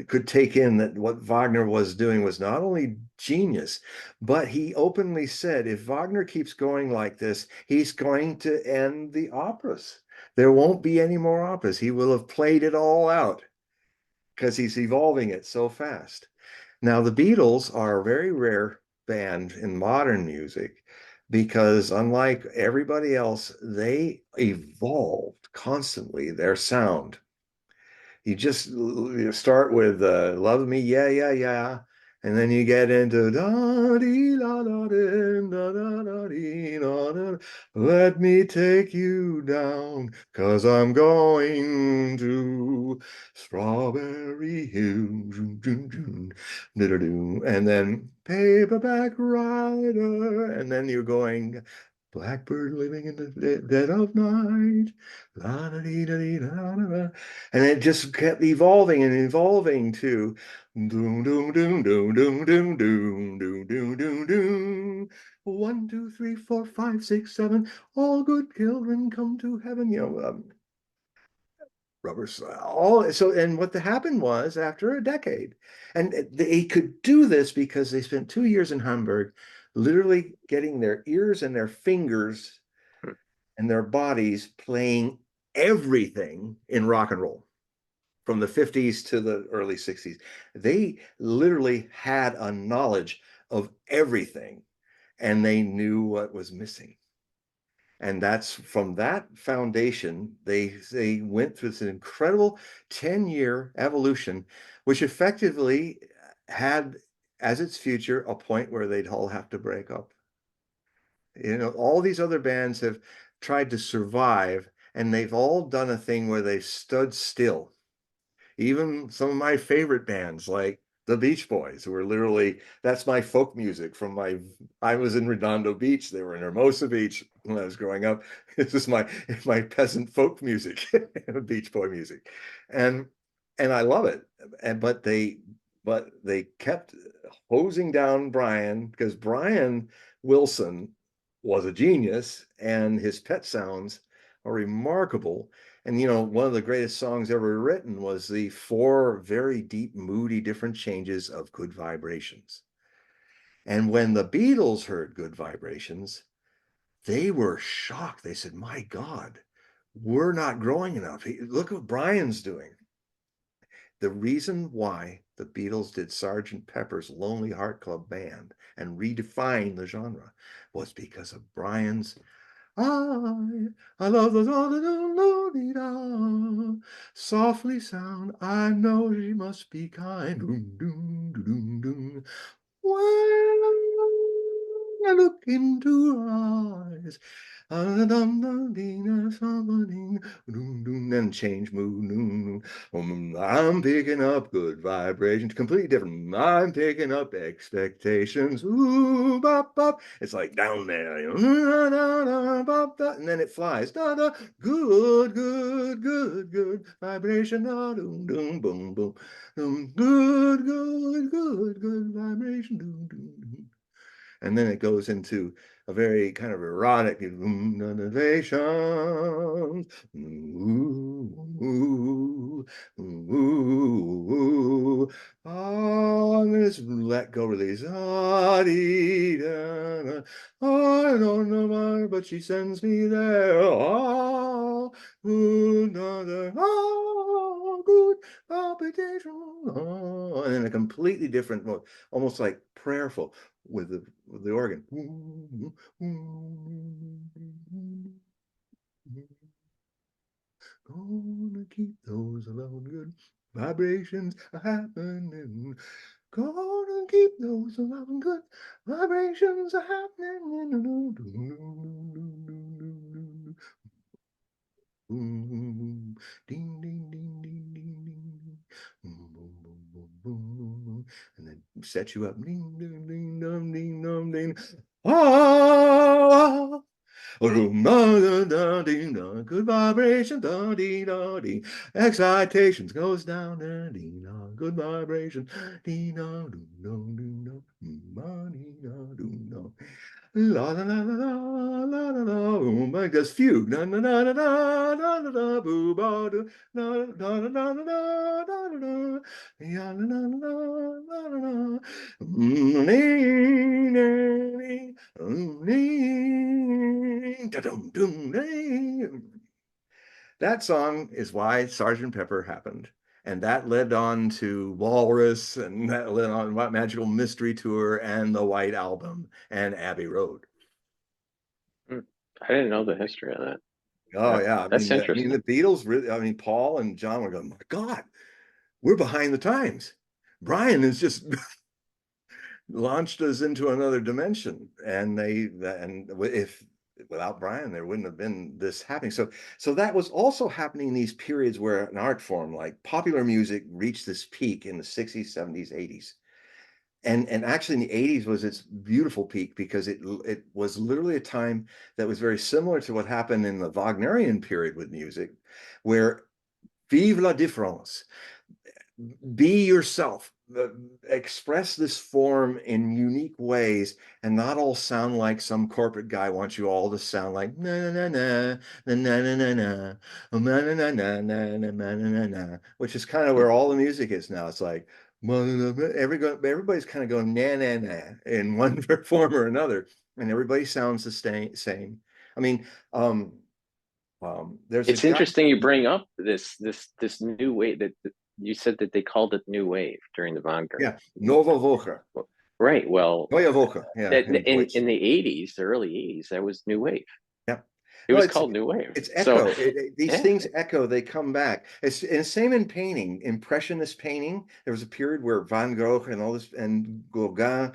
could take in that what Wagner was doing was not only genius, but he openly said if Wagner keeps going like this, he's going to end the operas. There won't be any more operas. He will have played it all out because he's evolving it so fast. Now, the Beatles are a very rare band in modern music because, unlike everybody else, they evolved constantly their sound. You start with Love Me, Yeah, Yeah, Yeah. And then you get into da dee la da dee da da da dee da da. Let me take you down, 'cause I'm going to Strawberry Hill. And then Paperback Rider. And then you're going Blackbird living in the dead of night. La da dee da dee da da da. And it just kept evolving and evolving to doom doom doom doom doom doom doom doom doom doom doom. 1, 2, 3, 4, 5, 6, 7. All good children come to heaven. Rubber all so. And what happened was after a decade, and they could do this because they spent 2 years in Hamburg, literally getting their ears and their fingers and their bodies playing everything in rock and roll from the 50s to the early 60s. They literally had a knowledge of everything and they knew what was missing. And that's from that foundation, they went through this incredible 10-year evolution, which effectively had as its future a point where they'd all have to break up. All these other bands have tried to survive, and they've all done a thing where they've stood still. Even some of my favorite bands, like the Beach Boys, who are literally, that's my folk music from I was in Redondo Beach. They were in Hermosa Beach when I was growing up. This is my peasant folk music, Beach Boy music. And and I love it. But they kept hosing down Brian because Brian Wilson was a genius and his pet sounds are remarkable. And one of the greatest songs ever written was the four very deep, moody, different changes of Good Vibrations. And when the Beatles heard Good Vibrations, they were shocked. They said, "My God, we're not growing enough. Look what Brian's doing." The reason why the Beatles did Sergeant Pepper's Lonely Heart Club Band and redefined the genre was because of Brian's I love the softly sound. I know she must be kind. Doom, doom, doom, doom. When I look into her eyes, and change mood. I'm picking up good vibrations, completely different. I'm picking up expectations. Ooh, bop, bop. It's like down there, and then it flies. Good, good, good, good vibration. Doom, doom, boom, boom. Good, good, good, good vibration. Doom, doom, doom. And then it goes into a very kind of erotic innovations. Ooh, ooh, ooh, oh, and then it's let go, release. Ah, dee, da, da. Oh, I don't know why, but she sends me there. Oh, ooh, da, da, oh, good palpitation. Oh, and in a completely different mode, almost like prayerful with the organ. Gonna keep those loud good vibrations happening. Gonna keep those loud good vibrations happening. Boom, ding, ding, ding, ding, ding, ding. Boom, boom, boom, boom, boom, boom, boom. And then set you up. Ding, ding, ding, dum, ding, dum, ding. Ah, good vibration, da dee da dee. Excitations goes down, da dee da. Good vibration, dee da do do do do, ma dee da do do. La la la la la la la la. Boom, like this fugue. Na na na na na na na na. Boo ba do. Na na na na na na na na na. Ya na na na na na na. That song is why Sergeant Pepper happened. And that led on to Walrus, and that led on Magical Mystery Tour and the White Album and Abbey Road. Hmm. I didn't know the history of that. Oh yeah, That's I mean interesting. the Beatles really. I mean Paul and John were going, my God, we're behind the times. Brian has just launched us into another dimension, and if without Brian, there wouldn't have been this happening. So that was also happening in these periods where an art form like popular music reached this peak in the 60s, 70s, 80s. And actually in the 80s was its beautiful peak because it was literally a time that was very similar to what happened in the Wagnerian period with music, where vive la différence, be yourself, express this form in unique ways and not all sound like some corporate guy wants you all to sound like na na na na na na na na na na na na na na na na, which is kind of where all the music is now. It's like everybody's kind of going na na na in one form or another, and everybody sounds the same. I mean, um, there's a It's guy. interesting you bring up this new wave that you said that they called it new wave during the Wagner. Yeah, Nova Vocha. Right. Well, Neue Woche, yeah, that in in Deutsch. the 80s, the early 80s, that was new wave. Yeah. It No, was called new wave. it's So, echo. These yeah. things echo, they come back. It's and same in painting, impressionist painting. There was a period where Van Gogh and all this and Gauguin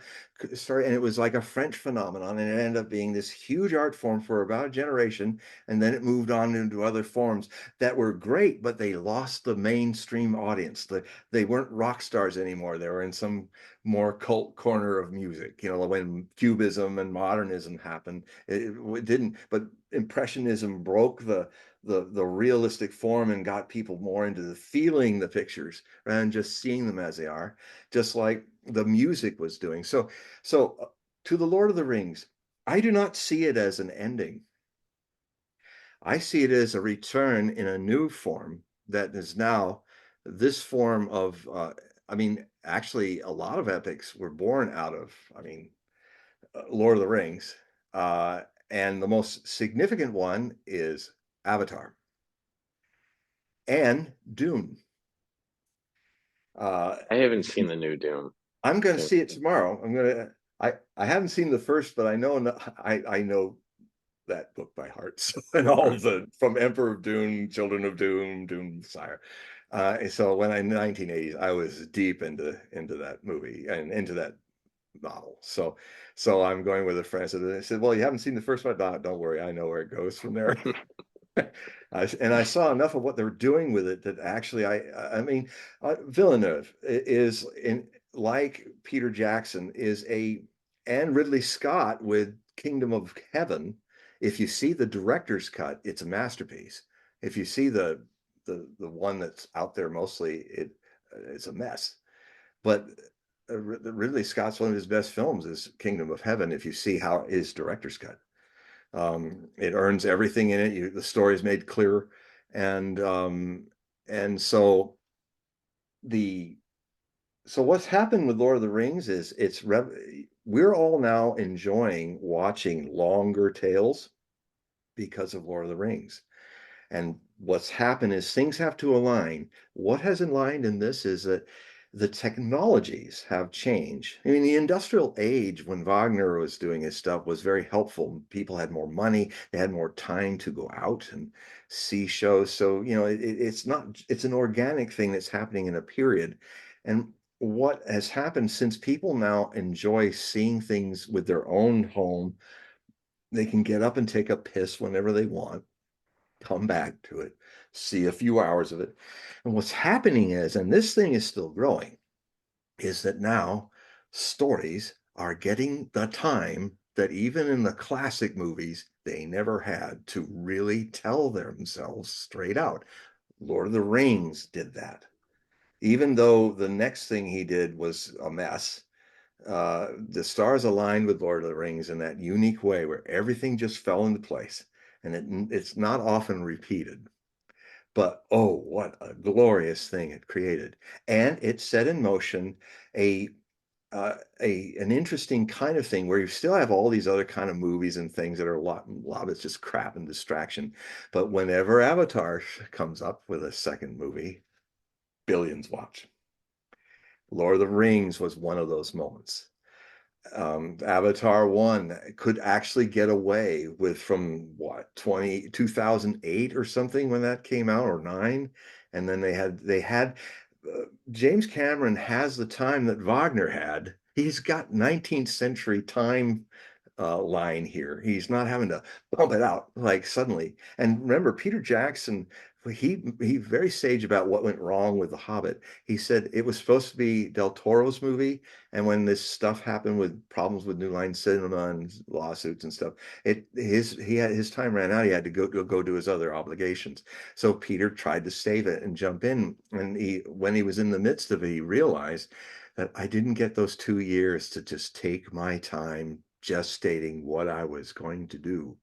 started, and it was like a French phenomenon, and it ended up being this huge art form for about a generation, and then it moved on into other forms that were great, but they lost the mainstream audience. They weren't rock stars anymore. They were in some more cult corner of music. When Cubism and modernism happened, it didn't, but Impressionism broke the realistic form and got people more into the feeling the pictures rather than just seeing them as they are, just like the music was doing. So to the Lord of the Rings, I do not see it as an ending. I see it as a return in a new form that is now this form of. I mean, actually, a lot of epics were born out of. I mean, Lord of the Rings. Uh, and the most significant one is Avatar and Dune. Uh, I haven't seen the new Doom. I'm going to Doom. see it tomorrow. I haven't seen the first, but I know that book by heart. So, and all of the from Emperor of Dune, Children of Doom, Doom Sire. So when in the 1980s, I was deep into that movie and into that novel. So I'm going with a friend. So they said, "Well, you haven't seen the first one? Don't worry, I know where it goes from there." And I saw enough of what they're doing with it that actually, I mean, Villeneuve is in like Peter Jackson is and Ridley Scott with Kingdom of Heaven. If you see the director's cut, it's a masterpiece. If you see the one that's out there, mostly it's a mess. But Ridley Scott's one of his best films is Kingdom of Heaven. If you see how his director's cut, it earns everything in it. The story is made clear, and um, and the so what's happened with Lord of the Rings is we're all now enjoying watching longer tales because of Lord of the Rings. And what's happened is things have to align. What has aligned in this is that the technologies have changed. I mean, the industrial age when Wagner was doing his stuff was very helpful. People had more money, they had more time to go out and see shows. So, it's an organic thing that's happening in a period. And what has happened since people now enjoy seeing things with their own home, they can get up and take a piss whenever they want come back to it, see a few hours of it. And what's happening is, and this thing is still growing, is that now stories are getting the time that even in the classic movies they never had to really tell themselves straight out. Lord of the Rings did that. Even though the next thing he did was a mess, the stars aligned with Lord of the Rings in that unique way where everything just fell into place. And it's not often repeated. But oh, what a glorious thing it created. And it set in motion a an interesting kind of thing where you still have all these other kind of movies and things that are a lot of it's just crap and distraction. But whenever Avatar comes up with a second movie, billions watch. Lord of the Rings was one of those moments. Avatar 1 could actually get away with from what 2008 or something when that came out, or 9. And then they had James Cameron has the time that Wagner had. He's got 19th century time line here. He's not having to bump it out like suddenly. And remember, Peter Jackson, he very sage about what went wrong with The Hobbit. He said it was supposed to be Del Toro's movie, and when this stuff happened with problems with New Line Cinema and lawsuits and stuff, he had his time ran out. He had to go do his other obligations. So Peter tried to save it and jump in, and when he was in the midst of it, he realized that I didn't get those 2 years to just take my time just stating what I was going to do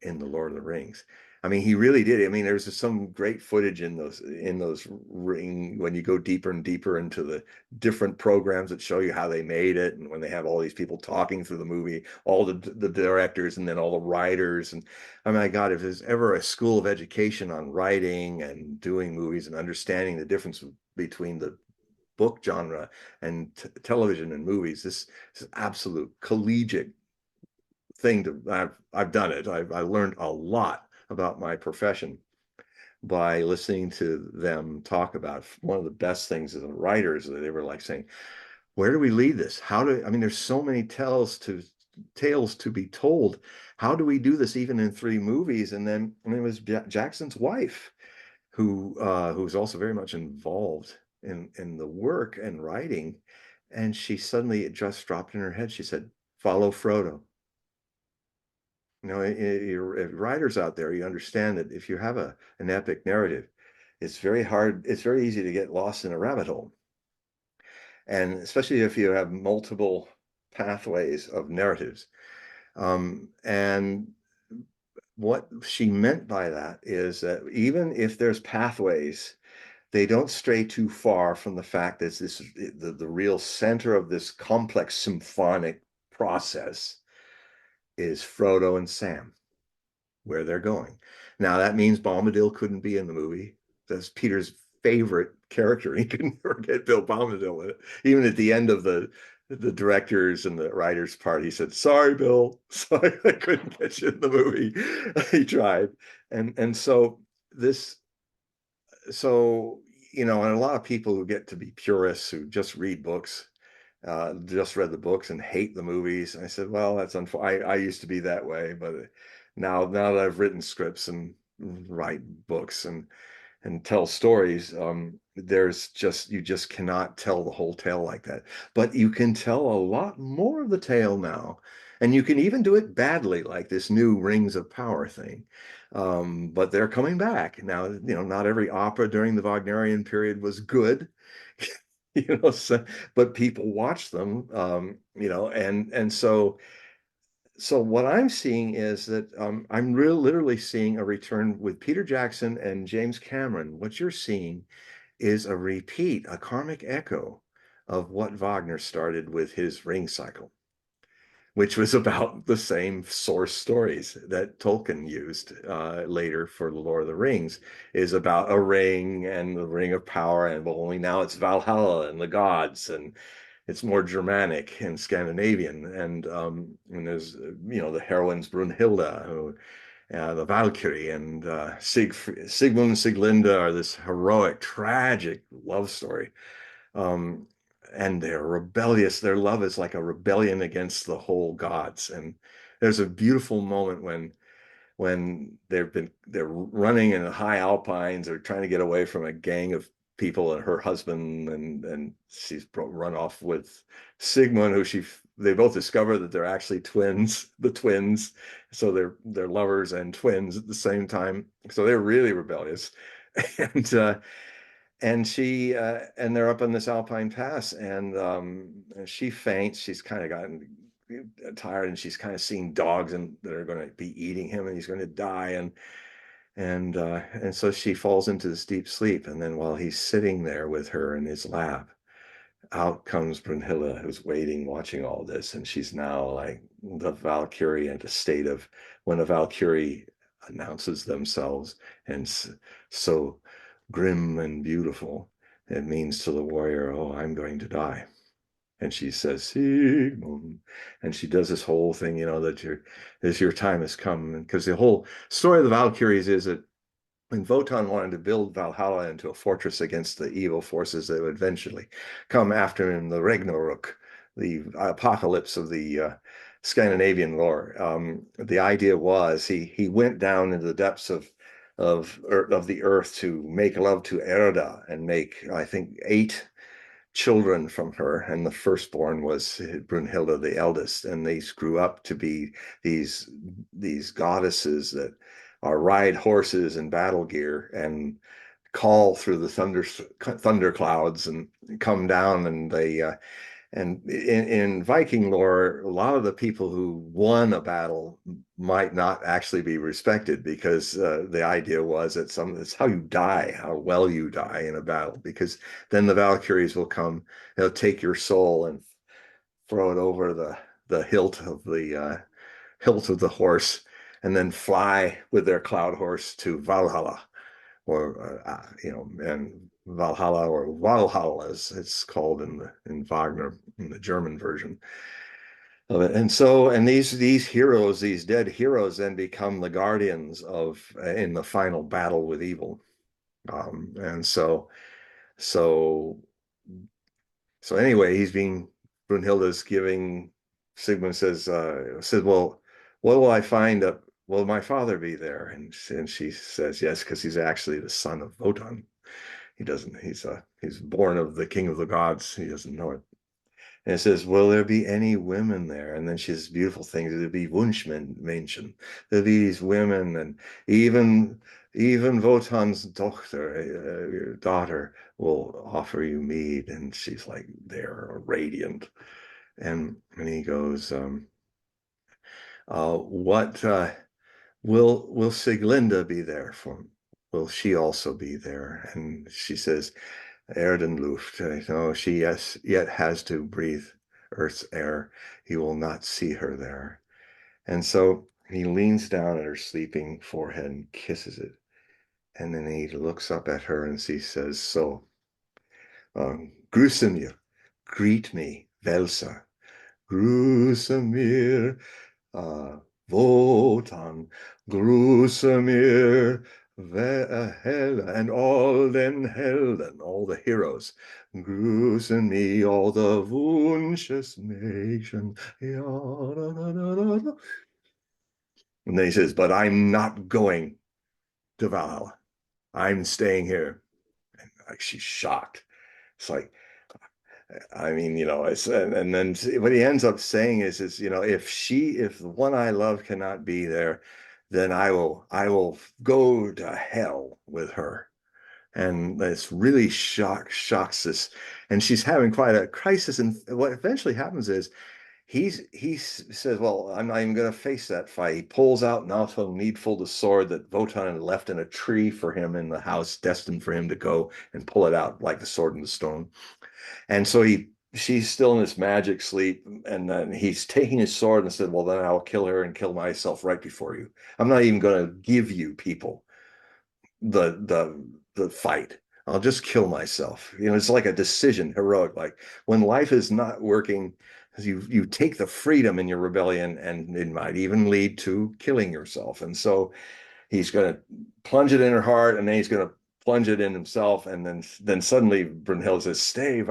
in the Lord of the Rings. I mean, he really did. I mean, there's some great footage in those ring when you go deeper and deeper into the different programs that show you how they made it, and when they have all these people talking through the movie, all the directors and then all the writers. And I mean, my God, if there's ever a school of education on writing and doing movies and understanding the difference between the book genre and television and movies, this is absolute collegiate thing to I've done it. I learned a lot about my profession by listening to them talk about it. One of the best things as writers that they were like saying, where do we lead this? I mean, there's so many tales to be told. How do we do this even in 3 movies? And then it was Jackson's wife who's also very much involved in the work and writing. And she suddenly, it just dropped in her head. She said, follow Frodo. If writers out there, you understand that if you have an epic narrative, it's very hard, it's very easy to get lost in a rabbit hole. And especially if you have multiple pathways of narratives. And what she meant by that is that even if there's pathways, they don't stray too far from the fact that the real center of this complex symphonic process is Frodo and Sam, where they're going. Now that means Bombadil couldn't be in the movie. That's Peter's favorite character. He couldn't forget Bill Bombadil in it. Even at the end of the directors and the writers part, he said, "Sorry, Bill, sorry I couldn't get you in the movie." He tried, and so this, so and a lot of people who get to be purists who just read books, just read the books and hate the movies. I said, well, that's unfortunate. I used to be that way, but now that I've written scripts and write books and tell stories, you just cannot tell the whole tale like that. But you can tell a lot more of the tale now, and you can even do it badly, like this new Rings of Power thing. But they're coming back now. Not every opera during the Wagnerian period was good. But people watch them, and so what I'm seeing is that I'm literally seeing a return with Peter Jackson and James Cameron. What you're seeing is a repeat, a karmic echo of what Wagner started with his Ring cycle, which was about the same source stories that Tolkien used later for The Lord of the Rings, is about a ring and the ring of power, and well, only now it's Valhalla and the gods, and it's more Germanic and Scandinavian, and there's the heroines Brunhilde, the Valkyrie, and Sigmund and Sieglinde are this heroic, tragic love story. Um, and they're rebellious. Their love is like a rebellion against the whole gods. And there's a beautiful moment when when they're running in the high alpines, they're trying to get away from a gang of people and her husband, and she's run off with Sigmund, who they both discover that they're actually the twins, so they're lovers and twins at the same time. So they're really rebellious, and and they're up on this alpine pass, and she faints. She's kind of gotten tired, and she's kind of seeing dogs and that are going to be eating him, and he's going to die, and so she falls into this deep sleep. And then while he's sitting there with her in his lap, out comes Brunhilde, who's waiting, watching all this, and she's now like the Valkyrie in a state of when a Valkyrie announces themselves, and so grim and beautiful, it means to the warrior, "Oh, I'm going to die." And she says, "Sigmund," and she does this whole thing, that your time has come, because the whole story of the Valkyries is that when Wotan wanted to build Valhalla into a fortress against the evil forces that would eventually come after him, the Ragnarok, the apocalypse of the Scandinavian lore, the idea was he went down into the depths of the earth to make love to Erda and make, I think, 8 children from her, and the firstborn was Brunhilde, the eldest, and they grew up to be these goddesses that are ride horses in battle gear and call through the thunder clouds and come down, and they and in Viking lore, a lot of the people who won a battle might not actually be respected, because the idea was that it's how you die, how well you die in a battle, because then the Valkyries will come, they'll take your soul and throw it over the hilt of the horse, and then fly with their cloud horse to Valhalla, or and Valhalla, or Valhalla, as it's called in Wagner, in the German version of it. And these heroes, these dead heroes, then become the guardians of in the final battle with evil. And so so anyway, he's being Brunhilde's giving. Sigmund says, "Well, what will I find up? Will my father be there?" And she says, "Yes, because he's actually the son of Wotan. He doesn't. He's born of the king of the gods. He doesn't know it." And it says, "Will there be any women there?" And then she says beautiful things. There'll be Wunschmenschen. There'll be these women, and even Wotan's daughter will offer you mead. And she's like, they're radiant. And he goes, "What will Siglinde be there for? Will she also be there?" And she says, "Erdenluft, no, she yet has to breathe Earth's air. He will not see her there." And so he leans down at her sleeping forehead and kisses it. And then he looks up at her and he says, "So, grüße mir, greet me, Welsa, grüße mir, Wotan, grüße mir, Hela, and all den Helden, all the heroes, grüße me, all the Wunsches nation." Ja, da, da, da, da. And then he says, "But I'm not going to Valhalla. I'm staying here." And like, she's shocked. It's like, I mean, and then what he ends up saying is, if the one I love cannot be there, then I will go to hell with her. And this really shocks this, and she's having quite a crisis. And what eventually happens is he says, "Well, I'm not even going to face that fight." He pulls out Naoto Needful, the sword that Wotan had left in a tree for him in the house, destined for him to go and pull it out like the sword in the stone. And so she's still in this magic sleep, and then he's taking his sword and said, "Well, then I'll kill her and kill myself right before you. I'm not even going to give you people the fight. I'll just kill myself." It's like a decision, heroic. Like when life is not working, you take the freedom in your rebellion, and it might even lead to killing yourself. And so he's going to plunge it in her heart, and then he's going to plunge it in himself. And then suddenly Brunhilde says, "Stay,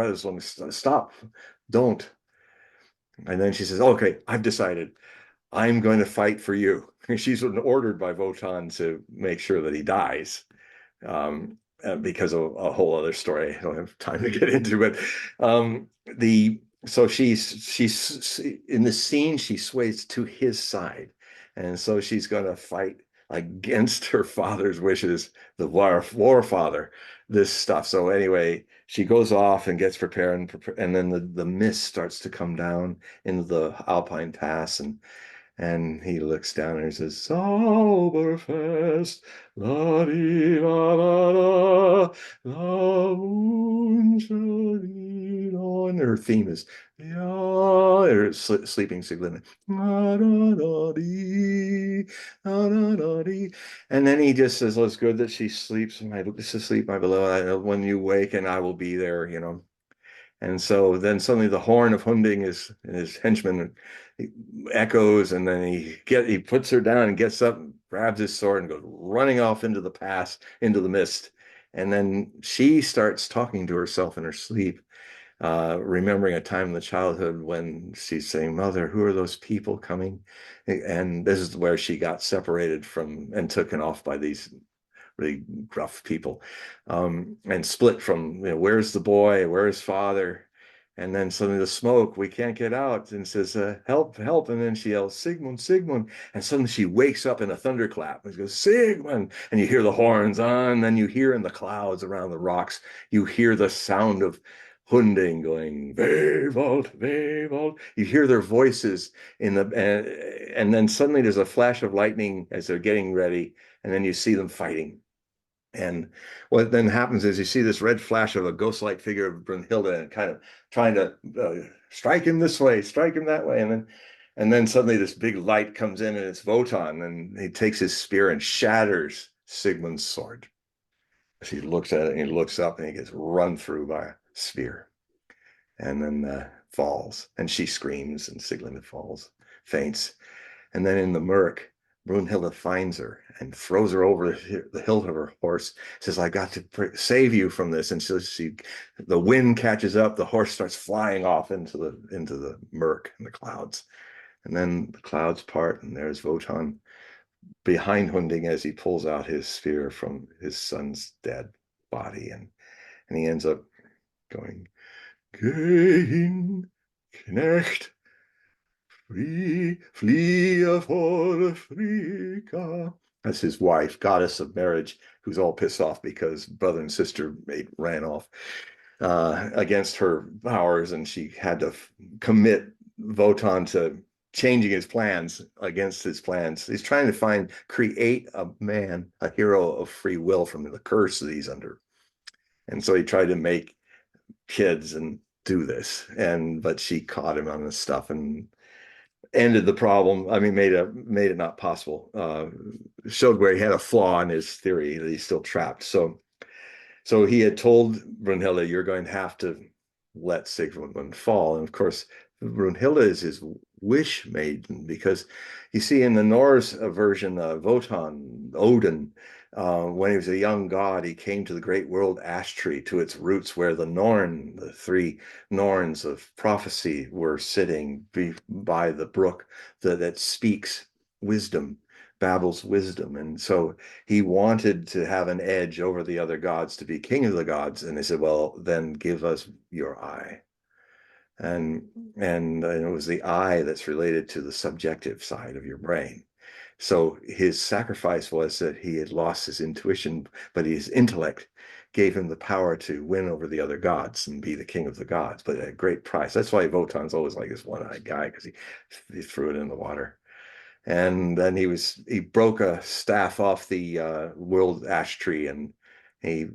stop, don't." And then she says, "Okay, I've decided. I'm going to fight for you." she's ordered by Wotan to make sure that he dies, because of a whole other story I don't have time to get into. But the so she's in the scene, she sways to his side, and so she's going to fight against her father's wishes, the war father, this stuff. So anyway, she goes off and gets prepared, and then the mist starts to come down into the Alpine Pass, and he looks down and he says, Sauberfest, la di la la la, la la. And her theme is, yeah, or sleeping Siglinde. La da da dee, la da da dee. And then he just says, well, it's good that she sleeps, my sleep, my beloved. I know when you wake and I will be there, you know. And so then suddenly the horn of Hunding is his henchman echoes, and then he puts her down and gets up and grabs his sword and goes running off into the pass, into the mist. And then she starts talking to herself in her sleep, remembering a time in the childhood when she's saying, Mother, who are those people coming? And this is where she got separated from and taken off by these really gruff people, and split from, you know, where's the boy, where's father? And then suddenly the smoke, we can't get out, and says, help, help. And then she yells, Sigmund, Sigmund. And suddenly she wakes up in a thunderclap and she goes, Sigmund. And you hear the horns on, and then you hear in the clouds around the rocks, you hear the sound of Hunding going, Weewald, Weewald. You hear their voices in the, and then suddenly there's a flash of lightning as they're getting ready, and then you see them fighting. And what then happens is you see this red flash of a ghost-like figure of Brunhilde and kind of trying to strike him this way, strike him that way, and then suddenly this big light comes in and it's Wotan, and he takes his spear and shatters Sigmund's sword. As he looks at it and he looks up and he gets run through by a spear, and then falls, and she screams and Siglinde falls, faints. And then in the murk, Brunhilde finds her and throws her over the hilt of her horse, says, I got to save you from this. And so the wind catches up, the horse starts flying off into the murk and the clouds. And then the clouds part, and there's Wotan behind Hunding as he pulls out his spear from his son's dead body. And he ends up going, Gehen, Knecht, fliehe vor Frika. That's his wife, goddess of marriage, who's all pissed off because brother and sister ran off against her powers, and she had to commit Wotan to changing his plans against his plans. He's trying to create a man, a hero of free will from the curse that he's under. And so he tried to make kids and do this, but she caught him on this stuff and ended the problem. I mean, made it not possible. Showed where he had a flaw in his theory that he's still trapped. So he had told Brunhilde, "You're going to have to let Sigmund fall." And of course, Brunhilde is his wish maiden, because you see in the Norse version, Wotan, Odin, when he was a young god, he came to the great world ash tree, to its roots, where the three Norns of prophecy were sitting by the brook that speaks wisdom, babbles wisdom. And so he wanted to have an edge over the other gods, to be king of the gods. And they said, well, then give us your eye. And it was the eye that's related to the subjective side of your brain. So his sacrifice was that he had lost his intuition, but his intellect gave him the power to win over the other gods and be the king of the gods, but at a great price. That's why Wotan's always like this one-eyed guy, because he threw it in the water. And then he broke a staff off the world ash tree, and he,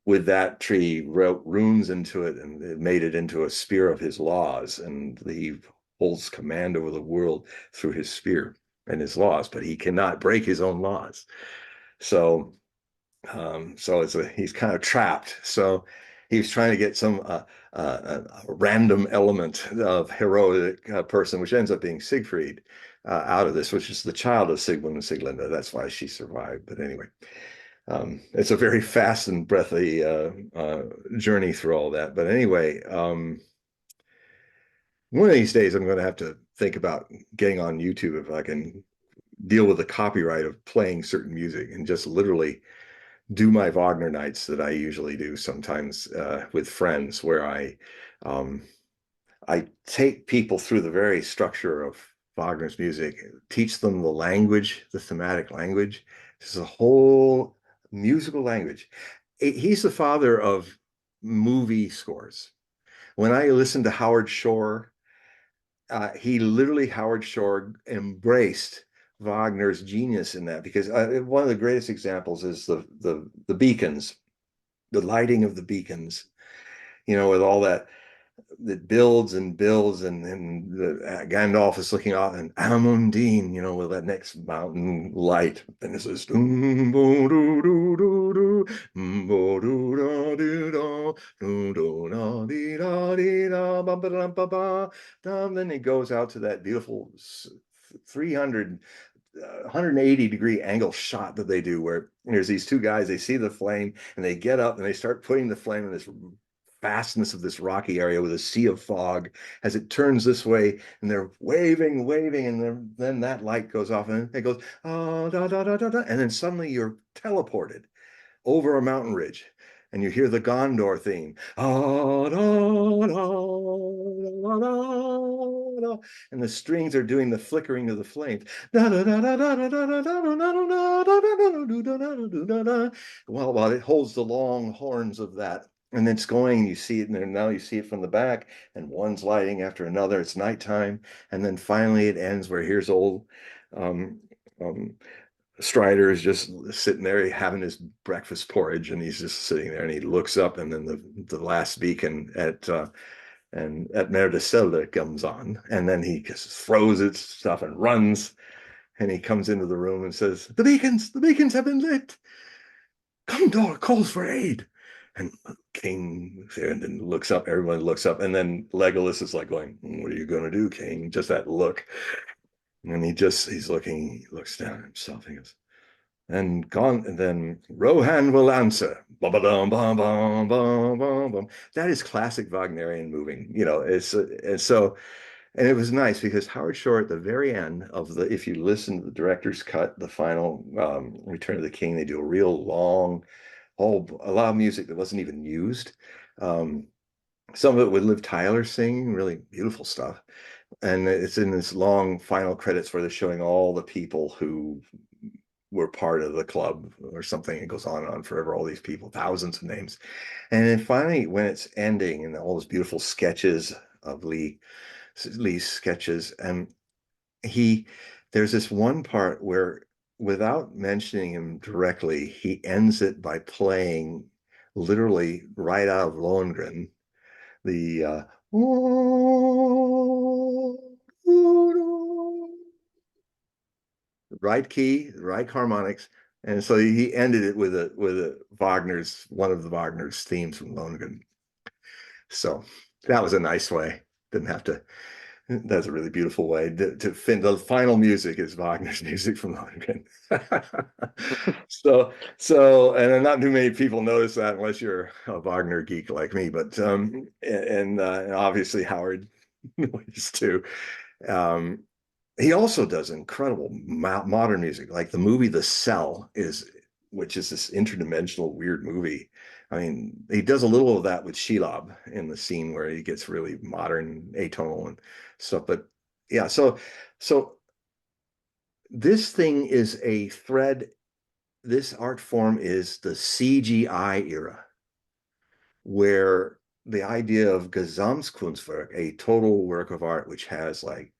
with that tree, wrote runes into it, and it made it into a spear of his laws. And he holds command over the world through his spear and his laws, but he cannot break his own laws. So, he's kind of trapped. So he was trying to get some a random element of heroic person, which ends up being Siegfried, out of this, which is the child of Sigmund and Sieglinde. That's why she survived. But anyway, it's a very fast and breathy journey through all that. But anyway, one of these days I'm going to have to think about getting on YouTube if I can deal with the copyright of playing certain music and just literally do my Wagner nights that I usually do sometimes with friends, where um, I take people through the very structure of Wagner's music, teach them the language, the thematic language. This is a whole musical language. He's the father of movie scores. When I listen to Howard Shore, Howard Shore embraced Wagner's genius in that, because one of the greatest examples is the beacons, the lighting of the beacons, with all that builds and builds, and Gandalf is looking out, and Amundine, with that next mountain light, and it says, then it goes out to that beautiful 300 180-degree angle shot that they do, where there's these two guys, they see the flame and they get up and they start putting the flame in this vastness of this rocky area with a sea of fog as it turns this way, and they're waving, and then that light goes off and it goes, da, da, da, da, da, and then suddenly you're teleported over a mountain ridge, and you hear the Gondor theme. And the strings are doing the flickering of the flames. While it holds the long horns of that. And it's going, you see it, and now you see it from the back, and one's lighting after another. It's nighttime. And then finally it ends where here's old um, um, Strider is just sitting there having his breakfast porridge, and he's just sitting there, and he looks up, and then the last beacon at Merdeselde comes on, and then he just throws its stuff and runs, and he comes into the room and says, the beacons have been lit. Gondor calls for aid. And King and then looks up, everyone looks up, and then Legolas is like going, what are you going to do, King? Just that look. And he's looking, he looks down at himself, he goes, and then Rohan will answer. That is classic Wagnerian moving. And it was nice because Howard Shore at the very end of if you listen to the director's cut, the final Return of the King, they do a real long, a lot of music that wasn't even used. Um, some of it with Liv Tyler singing, really beautiful stuff. And it's in this long final credits where they're showing all the people who were part of the club or something. It goes on and on forever, all these people, thousands of names. And then finally, when it's ending and all those beautiful sketches of Lee's sketches, and there's this one part where, without mentioning him directly, he ends it by playing literally right out of Lohengrin, the right key, right harmonics. And so he ended it with one of the Wagner's themes from Lohengrin. So that was a nice way. Didn't have to. That's a really beautiful way to fin. The final music is Wagner's music from Lohengrin. And not too many people notice that unless you're a Wagner geek like me. But and obviously Howard is too. Um, he also does incredible modern music, like the movie The Cell which is this interdimensional weird movie. I mean, he does a little of that with Shelob in the scene where he gets really modern, atonal and stuff. But yeah, so this thing is a thread. This art form is the CGI era, where the idea of Gesamtkunstwerk, a total work of art, which has like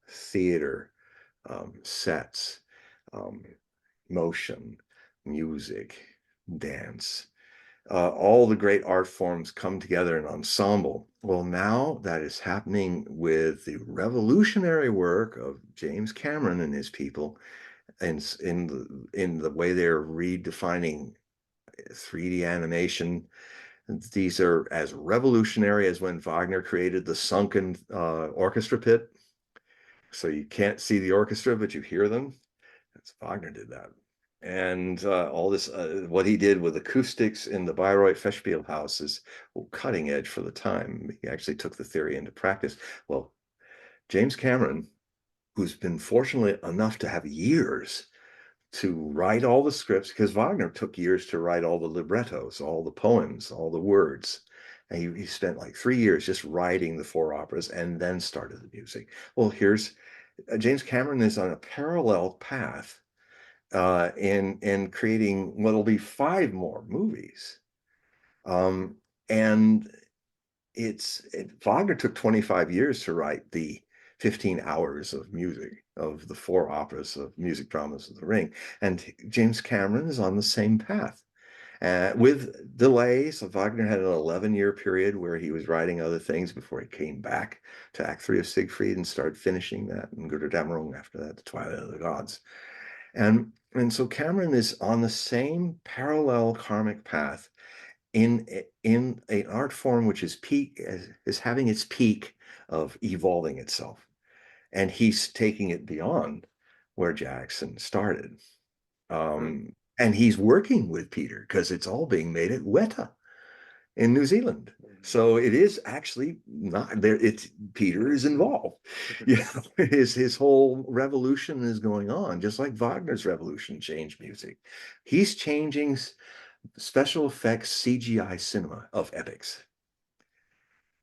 theater, sets, um, motion, music, dance, all the great art forms come together in ensemble. Well, now that is happening with the revolutionary work of James Cameron and his people, and in the way they're redefining 3D animation. These are as revolutionary as when Wagner created the sunken orchestra pit. So you can't see the orchestra, but you hear them. That's Wagner did that. And all this, what he did with acoustics in the Bayreuth Festspielhaus is cutting edge for the time. He actually took the theory into practice. Well, James Cameron who's been fortunate enough to have years to write all the scripts, because Wagner took years to write all the librettos, all the poems, all the words. And he spent like 3 years just writing the four operas and then started the music. Well, here's James Cameron is on a parallel path in creating what'll be 5 more movies. And Wagner took 25 years to write the 15 hours of music of the four operas of music dramas of the Ring. And James Cameron is on the same path. With delays, Wagner had an 11-year period where he was writing other things before he came back to Act 3 of Siegfried and started finishing that, and Götterdämmerung after that, The Twilight of the Gods. And so Cameron is on the same parallel karmic path in an art form which is having its peak of evolving itself, and he's taking it beyond where Jackson started. And he's working with Peter because it's all being made at Weta in New Zealand. So it is actually not there. It's Peter is involved. His whole revolution is going on, just like Wagner's revolution changed music. He's changing special effects CGI cinema of epics.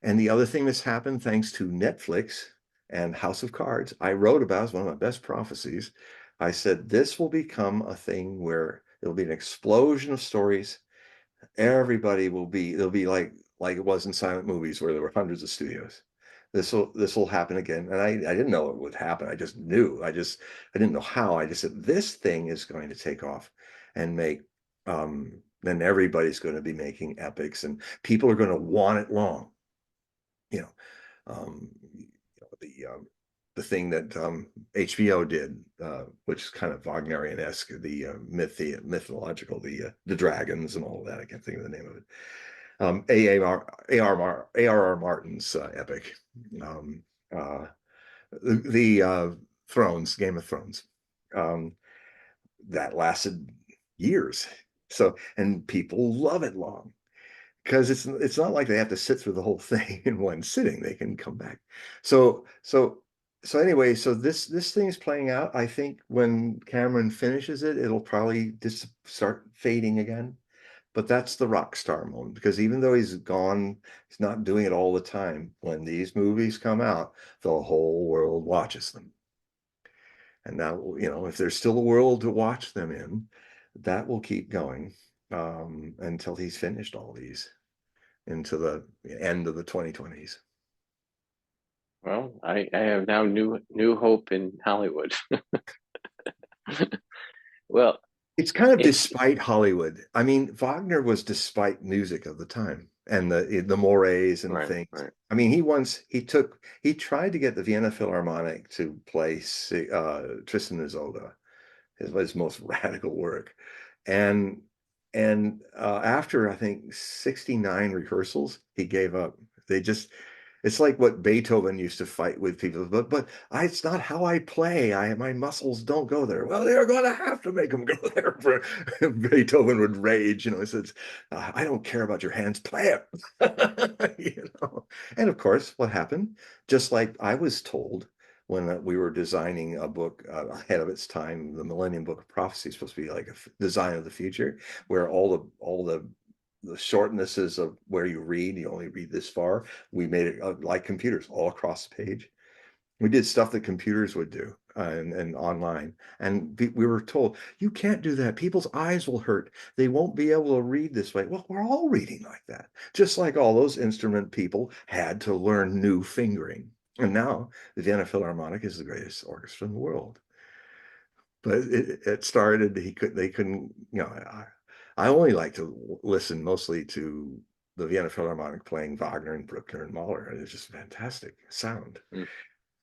And the other thing that's happened thanks to Netflix and House of Cards, I wrote about, as one of my best prophecies. I said, this will become a thing where it'll be an explosion of stories. It'll be like it was in silent movies where there were hundreds of studios. This will happen again. And I didn't know it would happen. I just knew. I didn't know how. I just said, this thing is going to take off and make then everybody's going to be making epics, and people are going to want it long. You know, um, the thing that HBO did, which is kind of Wagnerian-esque, the mythological, the dragons and all of that. I can't think of the name of it. A.R.R. Martin's epic, uh, the Thrones, Game of Thrones, that lasted years. So, and people love it long, because it's not like they have to sit through the whole thing in one sitting. They can come back. So anyway, so this thing is playing out. I think when Cameron finishes it, it'll probably just start fading again. But that's the rock star moment, because even though he's gone, he's not doing it all the time. When these movies come out, the whole world watches them. And now, if there's still a world to watch them in, that will keep going until he's finished all these into the end of the 2020s. Well, I have now new hope in Hollywood. Well, It's kind of it's despite Hollywood. I mean, Wagner was despite music of the time and the mores and right, things. right. I mean, he tried to get the Vienna Philharmonic to play Tristan and Isolde, his most radical work. And after I think 69 rehearsals, he gave up. They just It's like what Beethoven used to fight with people, but it's not how I play. My muscles don't go there. Well, they're going to have to make them go there. Beethoven would rage. He says, "I don't care about your hands. Play it." And of course, what happened? Just like I was told when we were designing a book ahead of its time, the Millennium Book of Prophecy is supposed to be like a design of the future, where all the shortnesses of where you only read this far. We made it like computers all across the page. We did stuff that computers would do and online. And we were told, you can't do that. People's eyes will hurt. They won't be able to read this way. Well, we're all reading like that. Just like all those instrument people had to learn new fingering. And now the Vienna Philharmonic is the greatest orchestra in the world. But it started, they couldn't, I only like to listen mostly to the Vienna Philharmonic playing Wagner and Bruckner and Mahler. And it's just fantastic sound. Mm.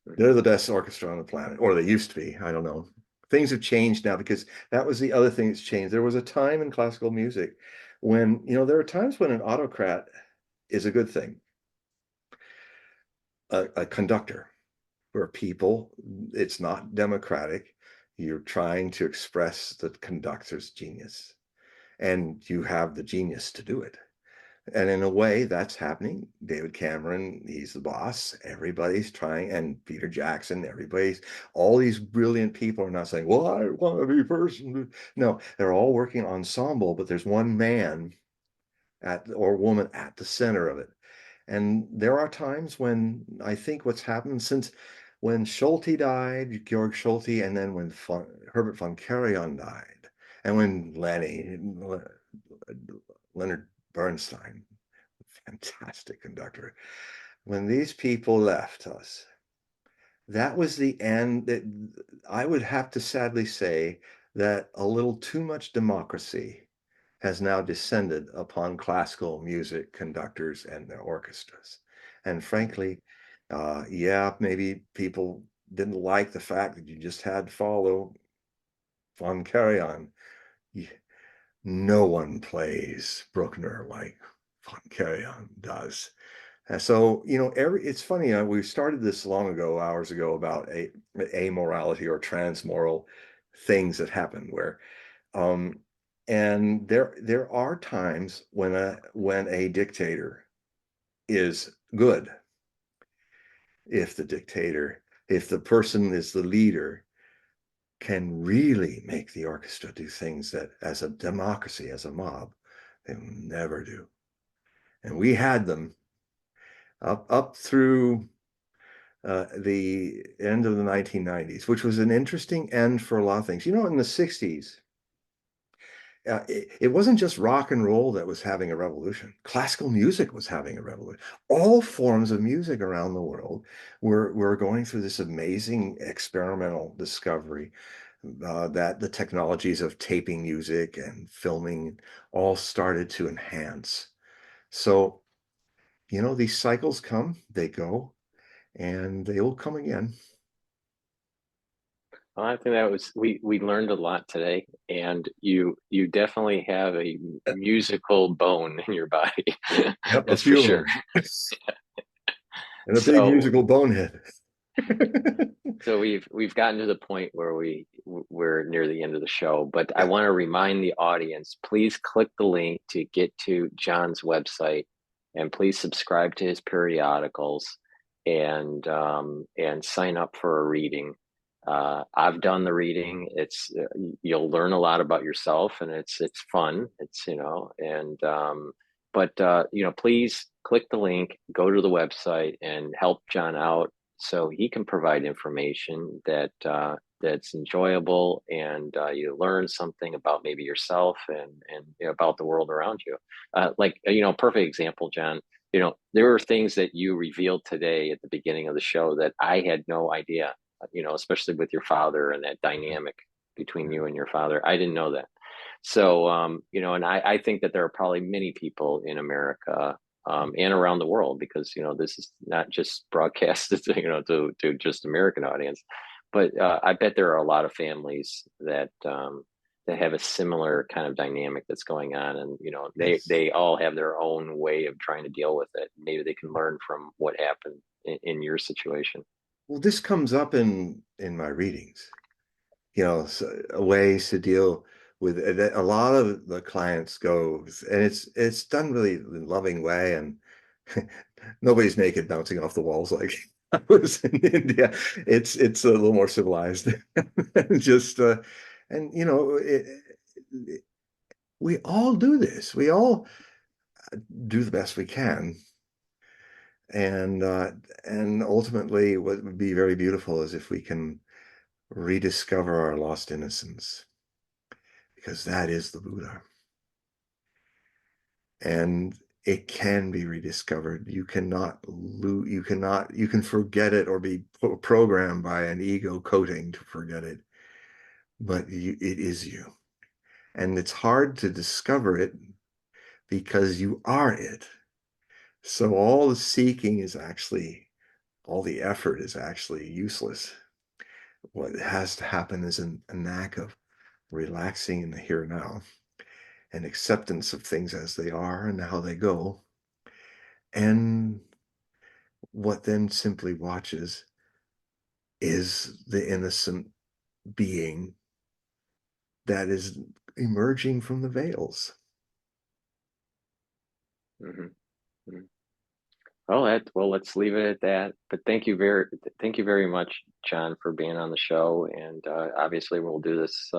They're the best orchestra on the planet, or they used to be. I don't know. Things have changed now, because that was the other thing that's changed. There was a time in classical music when, there are times when an autocrat is a good thing. A conductor, where it's not democratic. You're trying to express the conductor's genius, and you have the genius to do it. And in a way, that's happening. David Cameron, he's the boss. Everybody's trying, and Peter Jackson, all these brilliant people are not saying, well, I want to be person. No, they're all working ensemble, but there's one man or woman at the center of it. And there are times when I think what's happened since when Schulte died, Georg Schulte, and then when Herbert von Karajan died, and when Leonard Bernstein, fantastic conductor, when these people left us, that was the end. That I would have to sadly say that a little too much democracy has now descended upon classical music conductors and their orchestras. And frankly, yeah, maybe people didn't like the fact that you just had to follow von Karajan. No one plays Bruckner like von Karajan does. And so, it's funny, we started this long ago, hours ago, about amorality or transmoral things that happen where um, and there are times when a dictator is good. If the person is the leader, can really make the orchestra do things that, as a democracy, as a mob, they will never do. And we had them up through the end of the 1990s, which was an interesting end for a lot of things. In the 60s, it wasn't just rock and roll that was having a revolution. Classical music was having a revolution. All forms of music around the world were going through this amazing experimental discovery that the technologies of taping music and filming all started to enhance. So, these cycles come, they go, and they will come again. Well, I think that was we learned a lot today, and you definitely have a musical bone in your body. Yep, a That's for few of sure. them. And a big So musical bonehead. so we've gotten to the point where we're near the end of the show, but I Yeah. want to remind the audience, please click the link to get to John's website, and please subscribe to his periodicals, and sign up for a reading. I've done the reading. You'll learn a lot about yourself, and it's fun. Please click the link, go to the website, and help John out so he can provide information that's enjoyable, and you learn something about maybe yourself and about the world around you. Perfect example, John. There are things that you revealed today at the beginning of the show that I had no idea. Especially with your father and that dynamic between you and your father. I didn't know that. So, and I think that there are probably many people in America and around the world, because, this is not just broadcasted, to just American audience, but I bet there are a lot of families that have a similar kind of dynamic that's going on. And, Yes. they all have their own way of trying to deal with it. Maybe they can learn from what happened in your situation. Well, this comes up in my readings. Ways to deal with it. A lot of the clients go, and it's done really in a loving way, and nobody's naked bouncing off the walls like I was in India. It's a little more civilized. Just and we all do this. We all do the best we can. And ultimately, what would be very beautiful is if we can rediscover our lost innocence, because that is the Buddha. And it can be rediscovered. You can forget it or be programmed by an ego coating to forget it, but it is you. And it's hard to discover it because you are it. So all the effort is actually useless. What has to happen is a knack of relaxing in the here and now, and acceptance of things as they are and how they go. And what then simply watches is the innocent being that is emerging from the veils. Mhm. Mhm. Well, let's leave it at that. But thank you very much, John, for being on the show. And obviously, we'll do this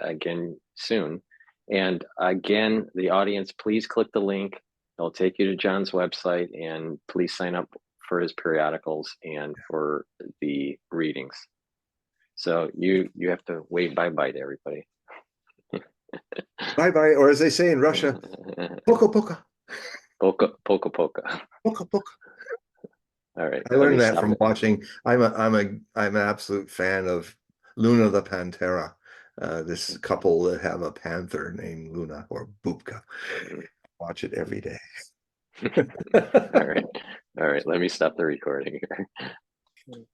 again soon. And again, the audience, please click the link. It'll take you to John's website, and please sign up for his periodicals and for the readings. So you have to wave bye bye to everybody. Bye bye, or as they say in Russia, poka poka, Polka, polka, polka. poka poka. All right, I let me learned that stop from it. watching. I'm an absolute fan of Luna the Pantera. This couple that have a panther named Luna or Bubka. Watch it every day. All right. All right. Let me stop the recording here.